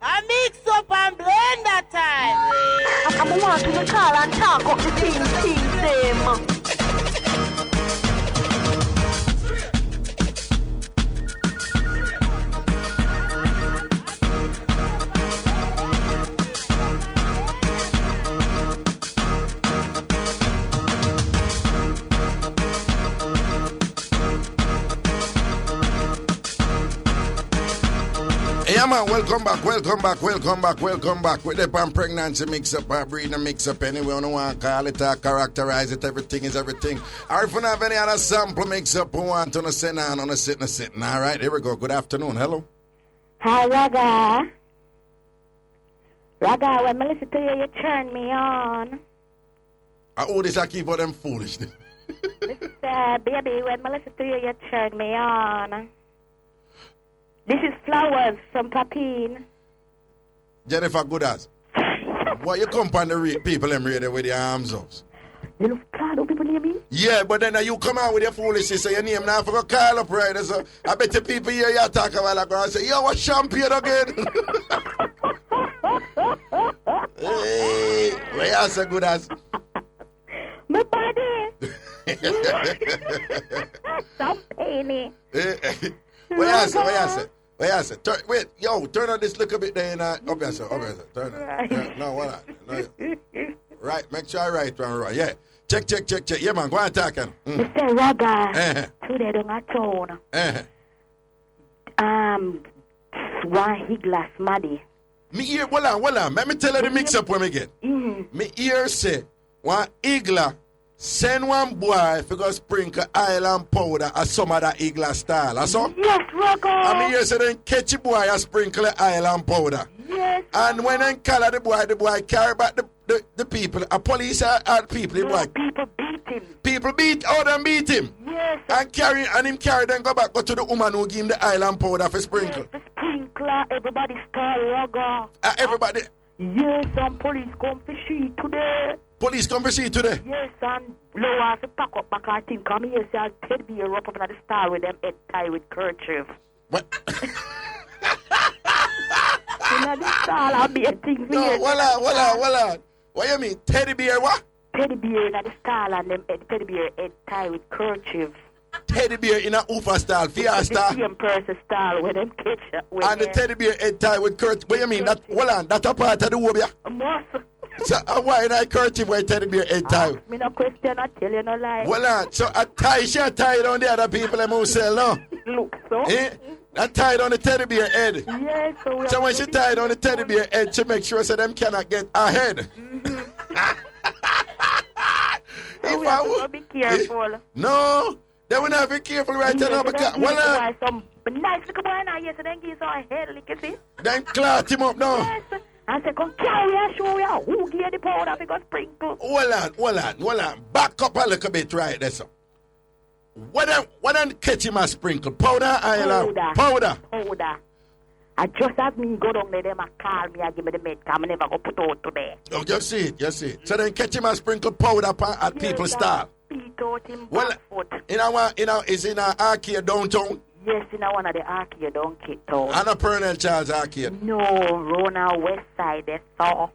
A Mixup and Blenda time. I want to call and talk up the things them. Yeah, man, welcome back. With the pan pregnancy mix-up, breeding mix-up, anyway, I don't want to call it, characterize it, everything is everything. Or if you have any other sample mix-up, who want to sit on, on a sitting. All right, here we go. Good afternoon. Hello. Hi, Raga. Raga, when I listen to you, you turn me on. Oh, this I keep all them foolish. Baby, when I listen to you, you turn me on. This is Flowers from Papine. Jennifer Goodas. Why you come on the people them radio with your arms up? You know, Carlo, people name me? Yeah, but then you come out with your foolishness, so your name now for call up right. So I bet the people here you talk a while ago and say, yo, what champion again? Hey, where you say Goodas? My body. Stop paying me. Where you say? Wait, turn on this little bit there in Obeah, sir. Turn it. No, what not? No. Right, make sure I write one right. Yeah. Check. Yeah, man, go and talk. Mr. Raga, today don't I town. One Higgler, Maddie. Me hear, hold on. Let me tell you the mix-up when we get. Me hear say, one Higgler send one boy if you go sprinkle island powder or some of that Higgler style. That's all? Yes, Raga. I mean, you say then catch a boy and sprinkle the island powder. Yes. And when they call the boy carry back the people. A police are people, the boy. People beat him. People beat him. Yes. And him carry then go back to the woman who give him the island powder for sprinkle. Yes, the sprinkler, everybody style, Raga. Everybody. Yes, some police come for she today. Police come for see today? Yes, and lower to pack up back I think come here say I'll Ted be up in the star with them head tie with kerchief. What? In the star I'll be a thing for no, hold on. What you mean? Teddy bear what? Teddy bear in the style and them teddy bear head tie with kerchief. Teddy bear in a Ufa style, Fiesta. The same person style with them catch up. And the teddy bear head tie with kerchief. What you mean? That, hold on, that's a part of the Obeah? Most. So why in a kerchief where teddy bear head tie? Me no question, I tell you no lie. Hold on, so a tie, she a tie on the other people that must sell, no? Look, so? I tied on the teddy bear head. Yes, so when she tied on the teddy bear head, she make sure so them cannot get ahead. So we have to be careful. No, they will not be careful right now because some nice little boy now, yes, so then give some head, like you see. Then clot him up now. Yes. I said, come carry and show you who gave the powder because sprinkle. Hold on. Back up a little bit right there, so. What then catch him a sprinkle? Powder, powder. I just as me go down there, them a call me and give me the med, I never go put out today. Oh, you see it. So then catch him a sprinkle powder at people's style. Beat out him well, foot. Is in our arcade downtown? Yes, in one of the arcade down Cape Town. And a Pernell Charles arcade? No, Rona West Side, they saw.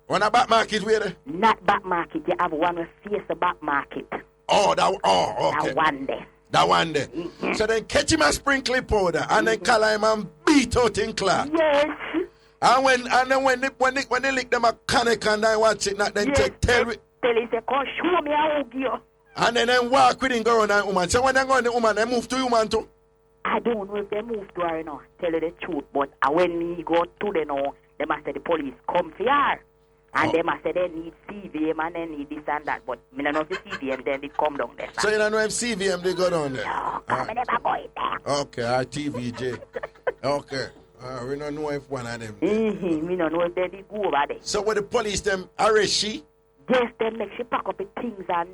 When a back market where there? Not back market, you have one with face the back market. Okay. That one there. That one there. Mm-hmm. So then catch him a sprinkle powder and then call him and beat out in class. Yes. And when they lick them a conic and I watch it, not then yes. tell me. Tell him, say, come show me how you. And then walk with him, go on and woman. So when they go on the woman, they move to woman too? I don't know if they move to her, no. Tell you the truth. But when me go to them, no, they must say the police come for her. And they must say they need CVM and they need this and that. But I don't know if the CVM then they come down there. So you don't know if CVM they go down there? No, I never go in there. Okay, TVJ. Okay. We don't know if one of them. We don't know if they did go over there. So when the police them arrest she? Yes, they make she pack up the things and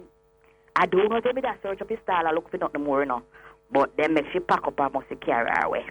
I don't know if they that search up his style and look for nothing more, no. But they make she pack up and must carry her away.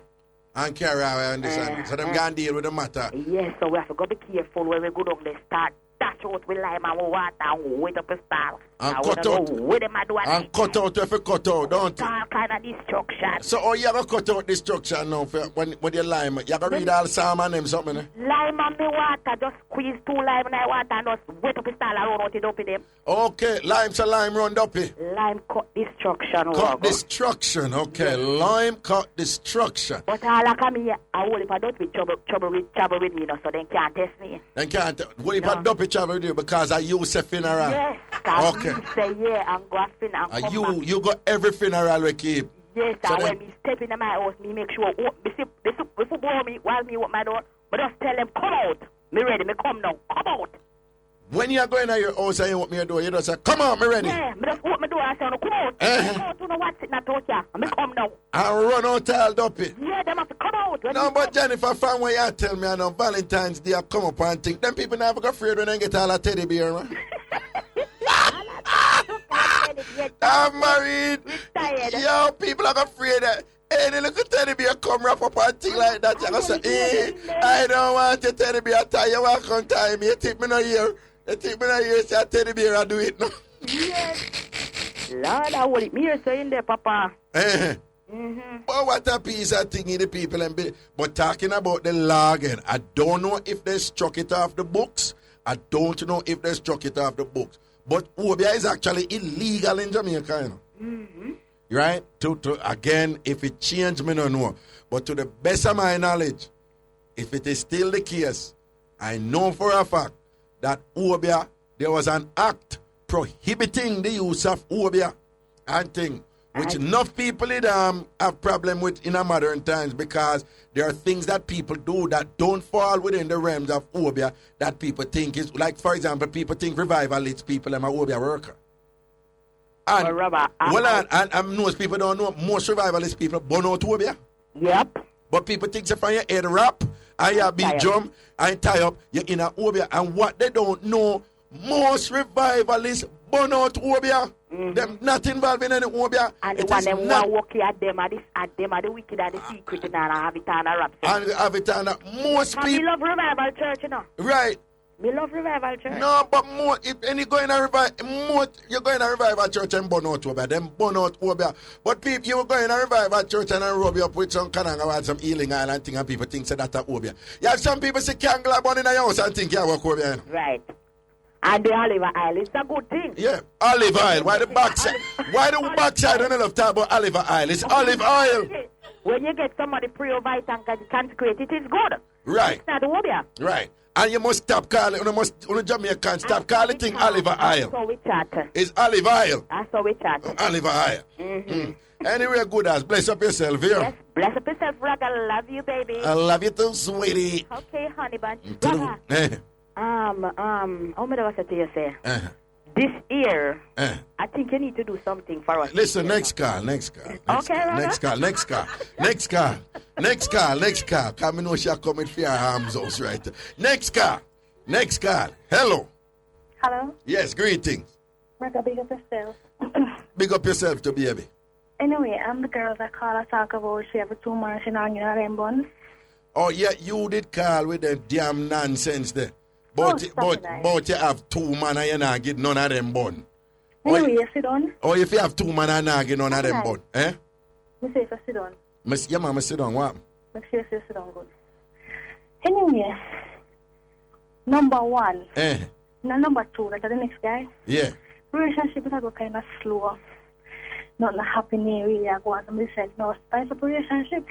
And carry her away, understand? So them can deal with the matter. Yes, so we have to go be careful when we go down there, start dash out with lime and water and wait up his style. And cut out. And cut out if you cut out, don't you? All kind of destruction. So you have to cut out destruction now for when you lime. You have to read all Psalm and them something, eh? Lime and me water, just squeeze 2 lime in the water and just wait up his style and run out it up in them. Okay, lime so lime run up it. Lime cut destruction. Cut destruction, okay. Lime cut destruction. But all I come here, I will if I don't be trouble with me, you know, so they can't test me. They can't. What if I don't be trouble with you because I use a funeral? Yes. Okay. Say yeah and go a funeral and come back. You got every funeral we keep. Yes, so and when me step into my house, me make sure before me while me open my door, but just tell them come out. Me ready, me come now, come out. When you are going to your house and you open your door, you just say, come on, me ready. Yeah, me just open my door and say, no, come out. Come out, you know what's sitting at out here. Me come now. And run out all dumpy. Yeah, them have to come out. No, but Jennifer, from what you tell me, I know Valentine's Day I come up and think, them people never go afraid when they get all a teddy bear, man. I'm married. Yo, people are afraid that any little teddy bear come wrap up and thing like that. You go say, I don't want your teddy bear tie. You walk on time. You tip me no ear. You tip me no ear. Say teddy bear I do it now. Yes. Lord, I will it me saying there, Papa. But what a piece of thing in the people and but talking about the law again, I don't know if they struck it off the books. I don't know if they struck it off the books. But Obeah is actually illegal in Jamaica, you know. Right? To again, if it changed, me don't know. But to the best of my knowledge, if it is still the case, I know for a fact that Obeah, there was an act prohibiting the use of Obeah and thing, which enough people have problem with in a modern times because there are things that people do that don't fall within the realms of Obeah that people think is, like for example, people think revivalist people are Obeah worker. And, and most people don't know, most revivalist people burn out Obeah. Yep. But people think so from your head wrap and your big drum and tie up, you're in a Obeah. And what they don't know, most revivalists burn out Obeah. Them not involved in any Obeah. And the one them not working at them are the wicked and the secret and have it on a rap. And have it on a most people. Me love revival church, you know. Right. Me love revival church. No, but more if any going to revival, you're going to revival church and burn out Obeah. Them burn out Obeah. But people, you going to revival church and rub you up with some kind of some healing oil and thing, and people think so that's Obeah. You have some people say candle burn in the house and think you work Obeah. Right. And the olive oil is a good thing. Yeah, olive oil. Why the backside? Why the backside don't love talk about olive oil? It's olive oil. When you get somebody pre-ovite and consecrate, it is good. Right. It's not Obeah. Right. And you must stop calling, you Jamaican stop calling thing olive oil. So we chat. It's olive oil. That's how we chat. Olive oil. Anyway, good as. Bless up yourself here. Yes, bless up yourself, Raga. I love you, baby. I love you too, sweetie. Okay, honey bunch. Raga. How many was it to you say? This year, I think you need to do something for us. Listen, next call. Okay, Next call. Come know she coming for your arms house right. Next call. Hello. Hello. Yes, greetings. Raga, big up yourself. Big up yourself to baby. Anyway, I'm the girl that call her talk about she have a 2 months and on your them buns. Oh yeah, you did call with them damn nonsense there. But you have 2 man and you not get none of them bun. Anyway, you sit down. Or if you have 2 man and not get none of them bun, eh? Me say if I sit down. Yeah, man, sit down. What? Make sure you sit down good. Anyway, number one. Now number two, like the next guy. Yeah. Relationship is go kind of slow. Not happening really. I go and somebody said, no, spice up relationship.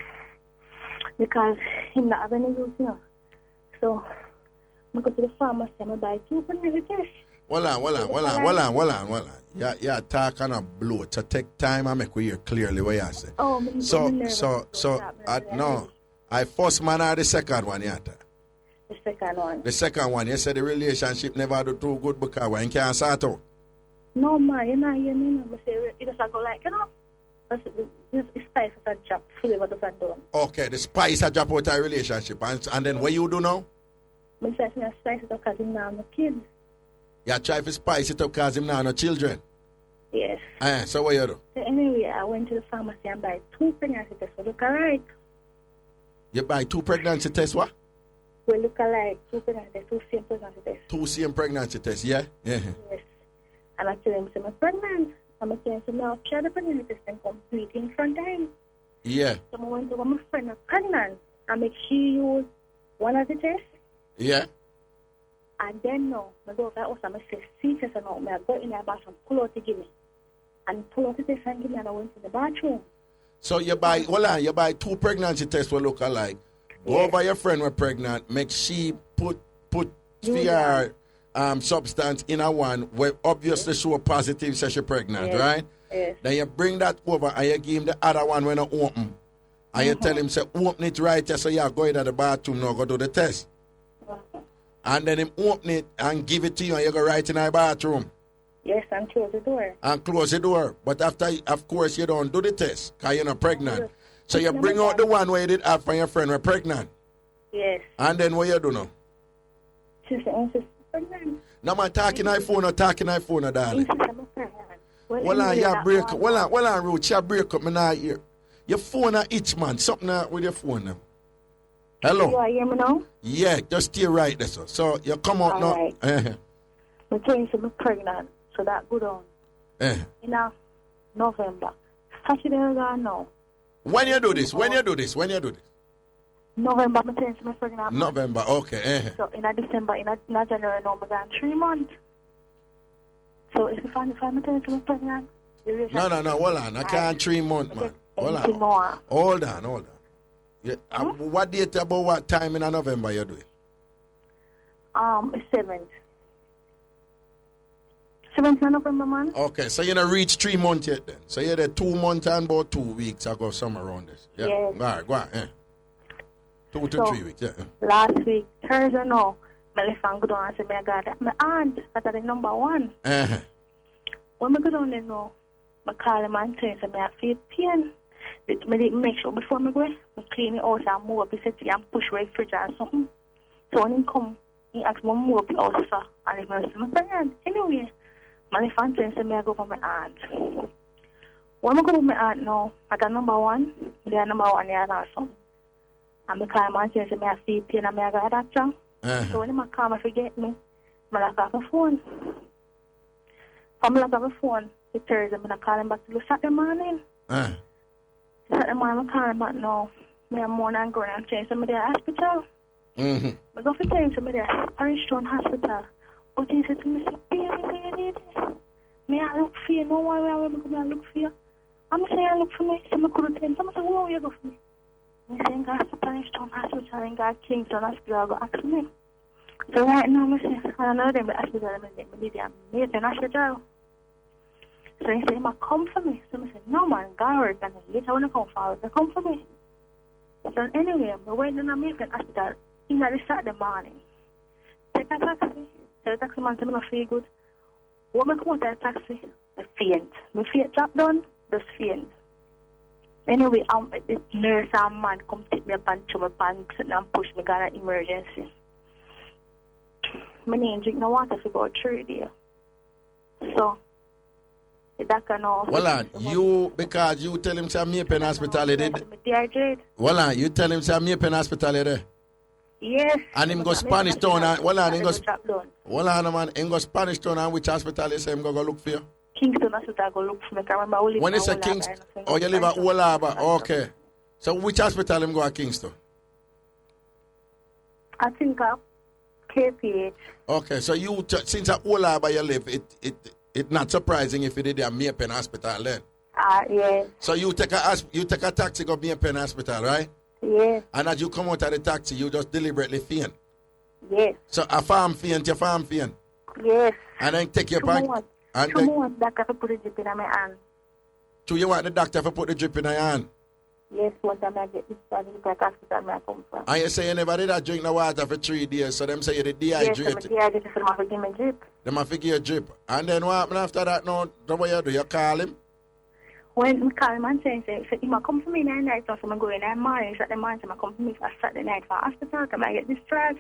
Because him not have any use, you know. So, I go to the pharmacy and I buy 2 pregnancy tests. Hold on. Yeah, talk on a blow to take time and make we hear clearly what you say. Oh, no. I first man or the second one, yeah. The second one. The second one, you said the relationship never do too good because when you can't start out. No, man, you know, I say, it just go like, you know, the spice of a job, flavor of a done. Okay, the spice of drop out a relationship. And then what you do now? I say, I spice it up because him now no kids. You try to spice it up because him now no children? Yes. So what you do? So anyway, I went to the pharmacy and buy 2 pregnancy tests. So look alright. You buy 2 pregnancy tests, what? We look alike, 2 pregnancy tests, 2 same pregnancy tests. 2 same pregnancy tests, yeah? Yes. And I tell him, I'm pregnant. I'm telling him, I'll try the pregnancy test and complete in front of him. Yeah. So I went to my friend was pregnant. I make she use one of the tests. Yeah. And then no, I go to the house, I say, see test and all. I go in the bathroom, pull out to give me. And pull out the test and give me, and I went to the bathroom. So you buy, you buy 2 pregnancy tests will look alike. Go over your friend was pregnant, make she put fear substance in a one where obviously show positive say she pregnant, right? Yes. Then you bring that over and you give him the other one when it open. And you tell him, say, open it right here, so you go into the bathroom now, go do the test. And then him open it and give it to you and you go right in the bathroom. Yes, and close the door. And close the door. But after, of course, you don't do the test because you're not pregnant. So you bring out the one where you did have for your friend were pregnant. Yes. And then what you do now? She said, she's pregnant. No man, talking iPhone, darling. Well, Ruth, you break up me now here. Your phone are each man, something with your phone now. Hello? You hear me now? Yeah, just stay right there, sir. So you come out now. Right. I'm telling you, I'm pregnant, so that good on. In November. Saturday now. When you do this? November, I'm telling you, I'm pregnant. November, okay. So in December, in January, now, I'm going 3 months. So if I'm telling you, I'm pregnant. No, hold on. I can't 3 months, man. Hold on. Yeah, what date about what time in November you doing? 7th. 7th of November, man. Okay, so you don't reach 3 months yet then. So you're there 2 months and about 2 weeks ago, somewhere around this. Yeah. Yes. All right, go on. 2 to 3 weeks, yeah. Last week, Thursday, no. I left and go down and say, I got my aunt, that's the number 1. When I go down there, no, I call him and tell him, I feel pain. I make sure before I go, I clean it out and move up the city and push away fridge or something. So when he come, he asked me to move up the house, sir. And he goes, my friend, anyway, my fan says, I go for my aunt. When I go to my aunt now, I got number 1, they are number 1 here also. And I call him and say, I feel pain and I got a doctor. So when I call, I forget me, I lock off my phone. From lock off my phone, it Thursday, I call him back to the Saturday morning. Saturday morning, I call him back now. I'm more than going and change some of the hospital. I go for change some of the Irishtown hospital. But he said to me, baby, may I look for you? No one will come and look for you. I'm saying, I look for me. So I couldn't tell him. So I said, where will you go for me? I'm saying, I go to Irishtown hospital and go to Kingston hospital. I go ask me. So right now, I say, I don't know them, the hospital. I need them. Amazing hospital. So he said, he might come for me. So I said, no man, go work. And later when I come forward, they come for me. So anyway, I went to the Jamaican hospital in the Saturday morning. Take a taxi. So the taxi man said, I don't feel good. When I come to the taxi, I faint. My feet drop down, just faint. Anyway, the nurse and man come take me up and chew my pants and push me to an emergency. I didn't drink no water for about 3 days. So, that can all. Well, you, because you tell him to me pen hospital, did? Well, you tell him to me pen hospital, did? Yes. And him go Spanish town, and well, him go. Well, man, him go Spanish town, and which hospital you say him go look for you? Kingston, I should go look for me. I remember we live When in you say Obeah, Kingston, I know, oh, you live at Olaba. Okay. So which hospital him go at Kingston? I think KPH. Okay, so you since at Olaba you live, it not surprising if you did a Maypen Hospital then. Yes. So you take a taxi go Maypen Hospital, right? Yes. And as you come out of the taxi, you just deliberately faint. Yes. So a farm faint, your farm faint. Yes. And then take your bag. And Two months doctor to put the drip in my hand. So you want the doctor to put the drip in your hand? Yes, one time I get this bag in the hospital I come from. And you say you never did that drink the water for 3 days, so them say you're Yes, dehydrated. I'm dehydrated, so I'm give me drip. Them have to give you a drip. And then what happen after that now? The way you do, you call him? When I call him and say, he might come for me in the night, so I'm going in the morning, Saturday morning, so I come for me for Saturday night for hospital, so I get discharged.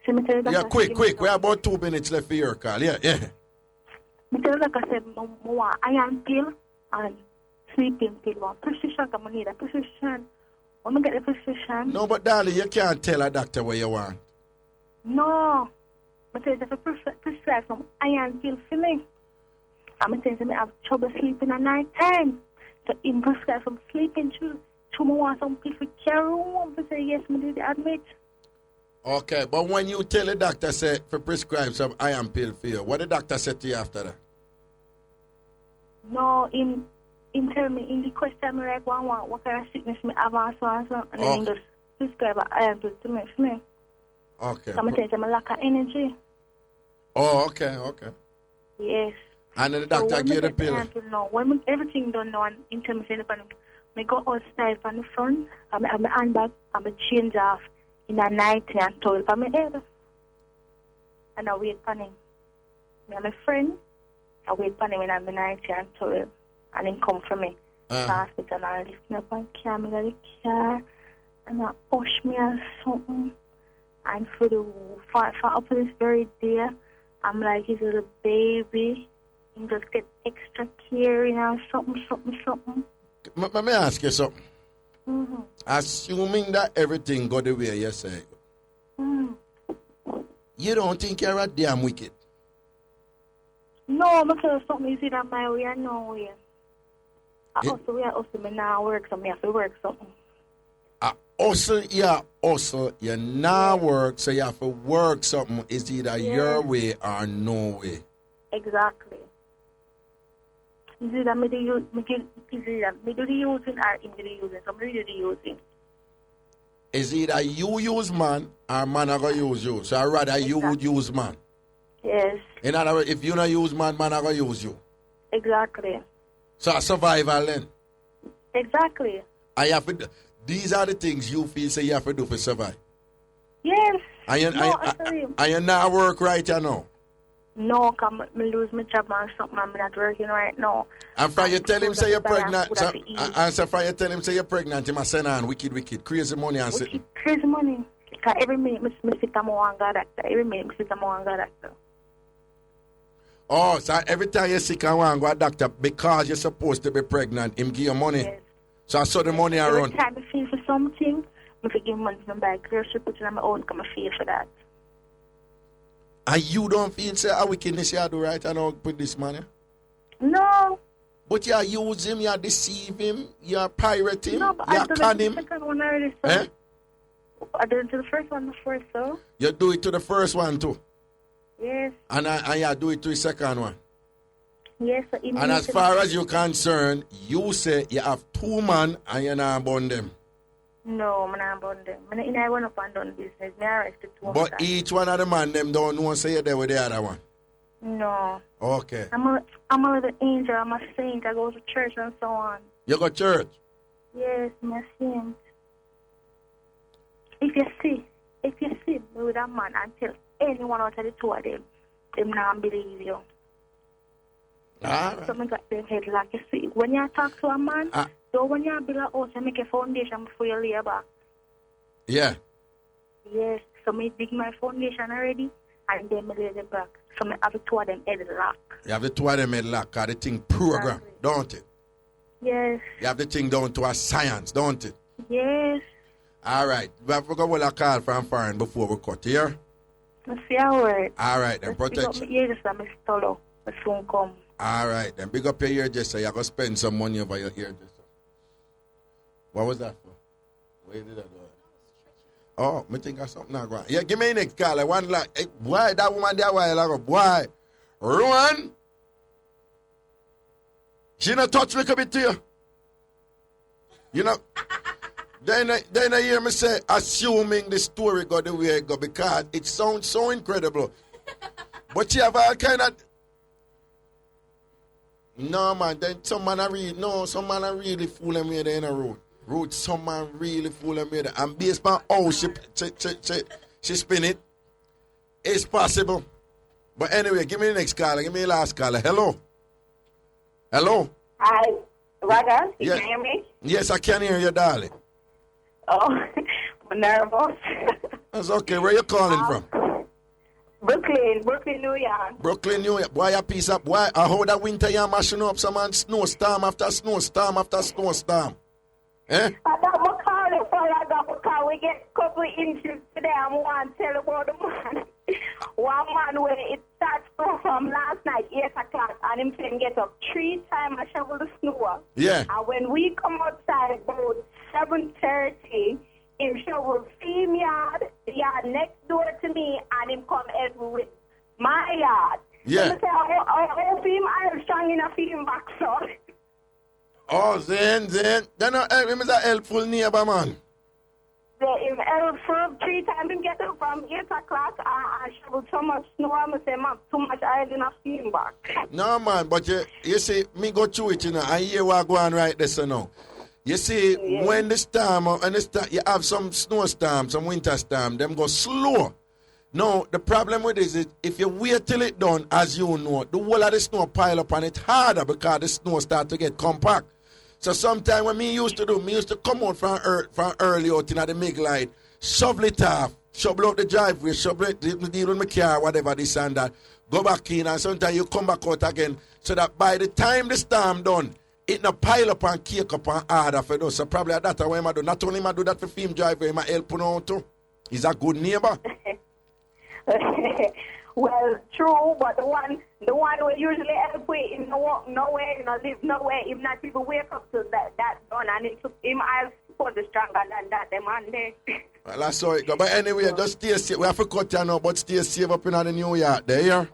So I tell the doctor, Yeah, quick. We have about 2 minutes left for your call. Yeah. I tell the doctor, I said, I want iron pill and sleeping pill. One prescription, I'm going to need a prescription. When I get the prescription. No, but darling, you can't tell a doctor what you want. No. I tell you, if I prescribe some iron pill for me, I'm saying I have trouble sleeping at night time. So in prescribe some sleeping too. So I want some people to carry home. I say, yes, I did admit. Okay, but when you tell the doctor say for prescribe some iron pill for you, what the doctor said to you after that? No, in tell me, in the question, me like, what kind of sickness me have and so and so. And then he just prescribe an iron pill to me. For me. Okay. So I'm saying I lack of energy. Oh, okay. Yes. And then the doctor so gave the pill. No, when everything done now, and in terms of I go outside from the front, I'm my handbag, I'm change off in the night and towel for my head. And I wait for him. Me and my friend, I wait for him in the night and towel. And him come for me. To the hospital and I lift me up and carry me to the car. And I push me or something. And for up to this very day, I'm like his little baby. He just get extra caring or something. Let me ask you something. Mm-hmm. Assuming that everything go the way you say, you don't think you're a damn wicked? No, I'm going to tell you something. You see that my way or no way. I also me now work, so I have to work something. Hustle, you now work, so you have to work something. It's either your way or no way. Exactly. Is it that me do the using or him do the using? Somebody do the using. Is either you use man or man are going to use you. So I rather you would use man. Yes. In other words, if you not use man, man are going to use you. Exactly. So survival then. Exactly. I have to, these are the things you feel say you have to do for survive. Yes. And you not work right you know? No, because I lose my job and something. I'm not working right now. And from you tell him say you're pregnant, and so from you tell him say you're pregnant, you must send on wicked, crazy money and sit. Crazy money. Because every minute I sit at my doctor. Every minute I sit at my doctor. Oh, so every time you're sick and want to go to doctor because you're supposed to be pregnant, him give you money. Yes. So I saw the money around. Every time I feel for something, I give money to buy grocery, put it on my own, because I feel for that. And you don't feel say a wickedness you do right and out with this money? No. But you use him, you deceive him, you pirate him, no, but you I con him. The second one already, so. Eh? I did it to the first one before, so. You do it to the first one too? Yes. And you do it to the second one? Yes. So and as far as you're concerned, you say you have 2 men and you're not born them. No, I'm not born them. I went up and done business. I arrested 2 But each one of the man them don't know say you're there with the other one? No. Okay. I'm a little angel. I'm a saint. I go to church and so on. You go to church? Yes, I'm a saint. If you see me with a man and tell anyone out of the 2 of them not believe you. Right. So I got them head like you see. When you talk to a man, so when you build a house, you make a foundation before you lay back. Yeah. Yes. So I dig my foundation already and then I lay the back. So I have the 2 of them head lock. You have the 2 of them head lock because the thing program, don't it? Yes. You have the thing down to a science, don't it? Yes. All right. We have to go with a call from foreign before we cut here. I see a word. All right, then. Protection. Yeah, just a stolo. I soon come. All right, then big up your hairdresser. You're going to spend some money over your hairdresser. What was that for? Where did that go? Oh, me think of something now going on. Yeah, give me the next call. One like, hey, boy, that woman there, while ago, boy. Rowan? She not touch a little bit to you? You know? Then I hear me say, assuming the story go the way it go, because it sounds so incredible. But she have all kind of... No, man, then some man are really fooling me there in a road. Some man really fooling me there. And based on how she spin it, it's possible. But anyway, give me the next caller. Give me the last caller. Hello? Hello? Hi, Raga, you Yeah. can hear me? Yes, I can hear you, darling. Oh, I'm nervous. That's okay. Where you calling from? Brooklyn, New York. Brooklyn, New York. Why a piece up? Why? I heard that winter you're mashing up some man snowstorm after snowstorm after snowstorm. Eh? I got my car before I got my car. We get a couple of inches today. I want to tell about the man. One man when it starts from last night, 8 o'clock, and him can get up 3 times I shovel the snow. Yeah. And when we come outside about 7:30, him shovel same yard, the yard next door to me, and him come help me with my yard. Yeah. So I say, I hope him, I am strong enough for him back, so. Oh, then. Then him is a helpful neighbor, man. Him helpful 3 times him get up from 8 o'clock and shovel so much snow, I say, man, too much I enough for him back. No, man, but you see, me go through it, you know, and hear what go on right there, so now. You see, when the storm, you have some snowstorm, some winter storm, them go slow. No, the problem with this is, if you wait till it done, as you know, the whole of the snow pile up and it harder because the snow start to get compact. So sometimes when me used to come out from early out in the midlight, shovel it off, shovel out the driveway, shovel it, deal with my car, whatever, this and that, go back in, and sometimes you come back out again, so that by the time the storm done, it not pile up and cake up and harder for those. So probably that's what I do. Not only I do that for film driver, I help him out too. He's a good neighbor. Well, true, but the one who usually help with him no walk nowhere, live nowhere, if not people wake up to that done, and it took him I suppose stronger than that, them on there. Well, that's how it go. But anyway, just stay safe. We have to cut you now, but stay safe up in the New York there, yeah?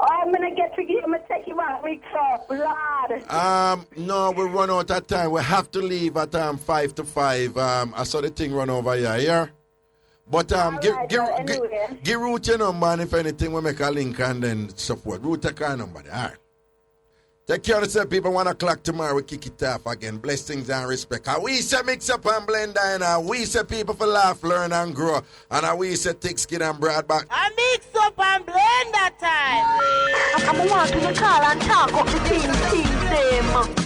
Oh, I'm gonna get to give him a take him out, Mixup, Lord. No, we run out of time. We have to leave at 5 to 5. I saw the thing run over here, yeah? But give Ruth your number, and if anything, we make a link and then support. Ruth, take our number. All right. Take care of yourself, people. 1 o'clock tomorrow, we kick it off again. Blessings and respect. We say Mixup and Blenda, and we say people for laugh, learn, and grow. And we say thick skin and broad back. I Mixup and Blenda time. I'm walking the car and talk up the team them.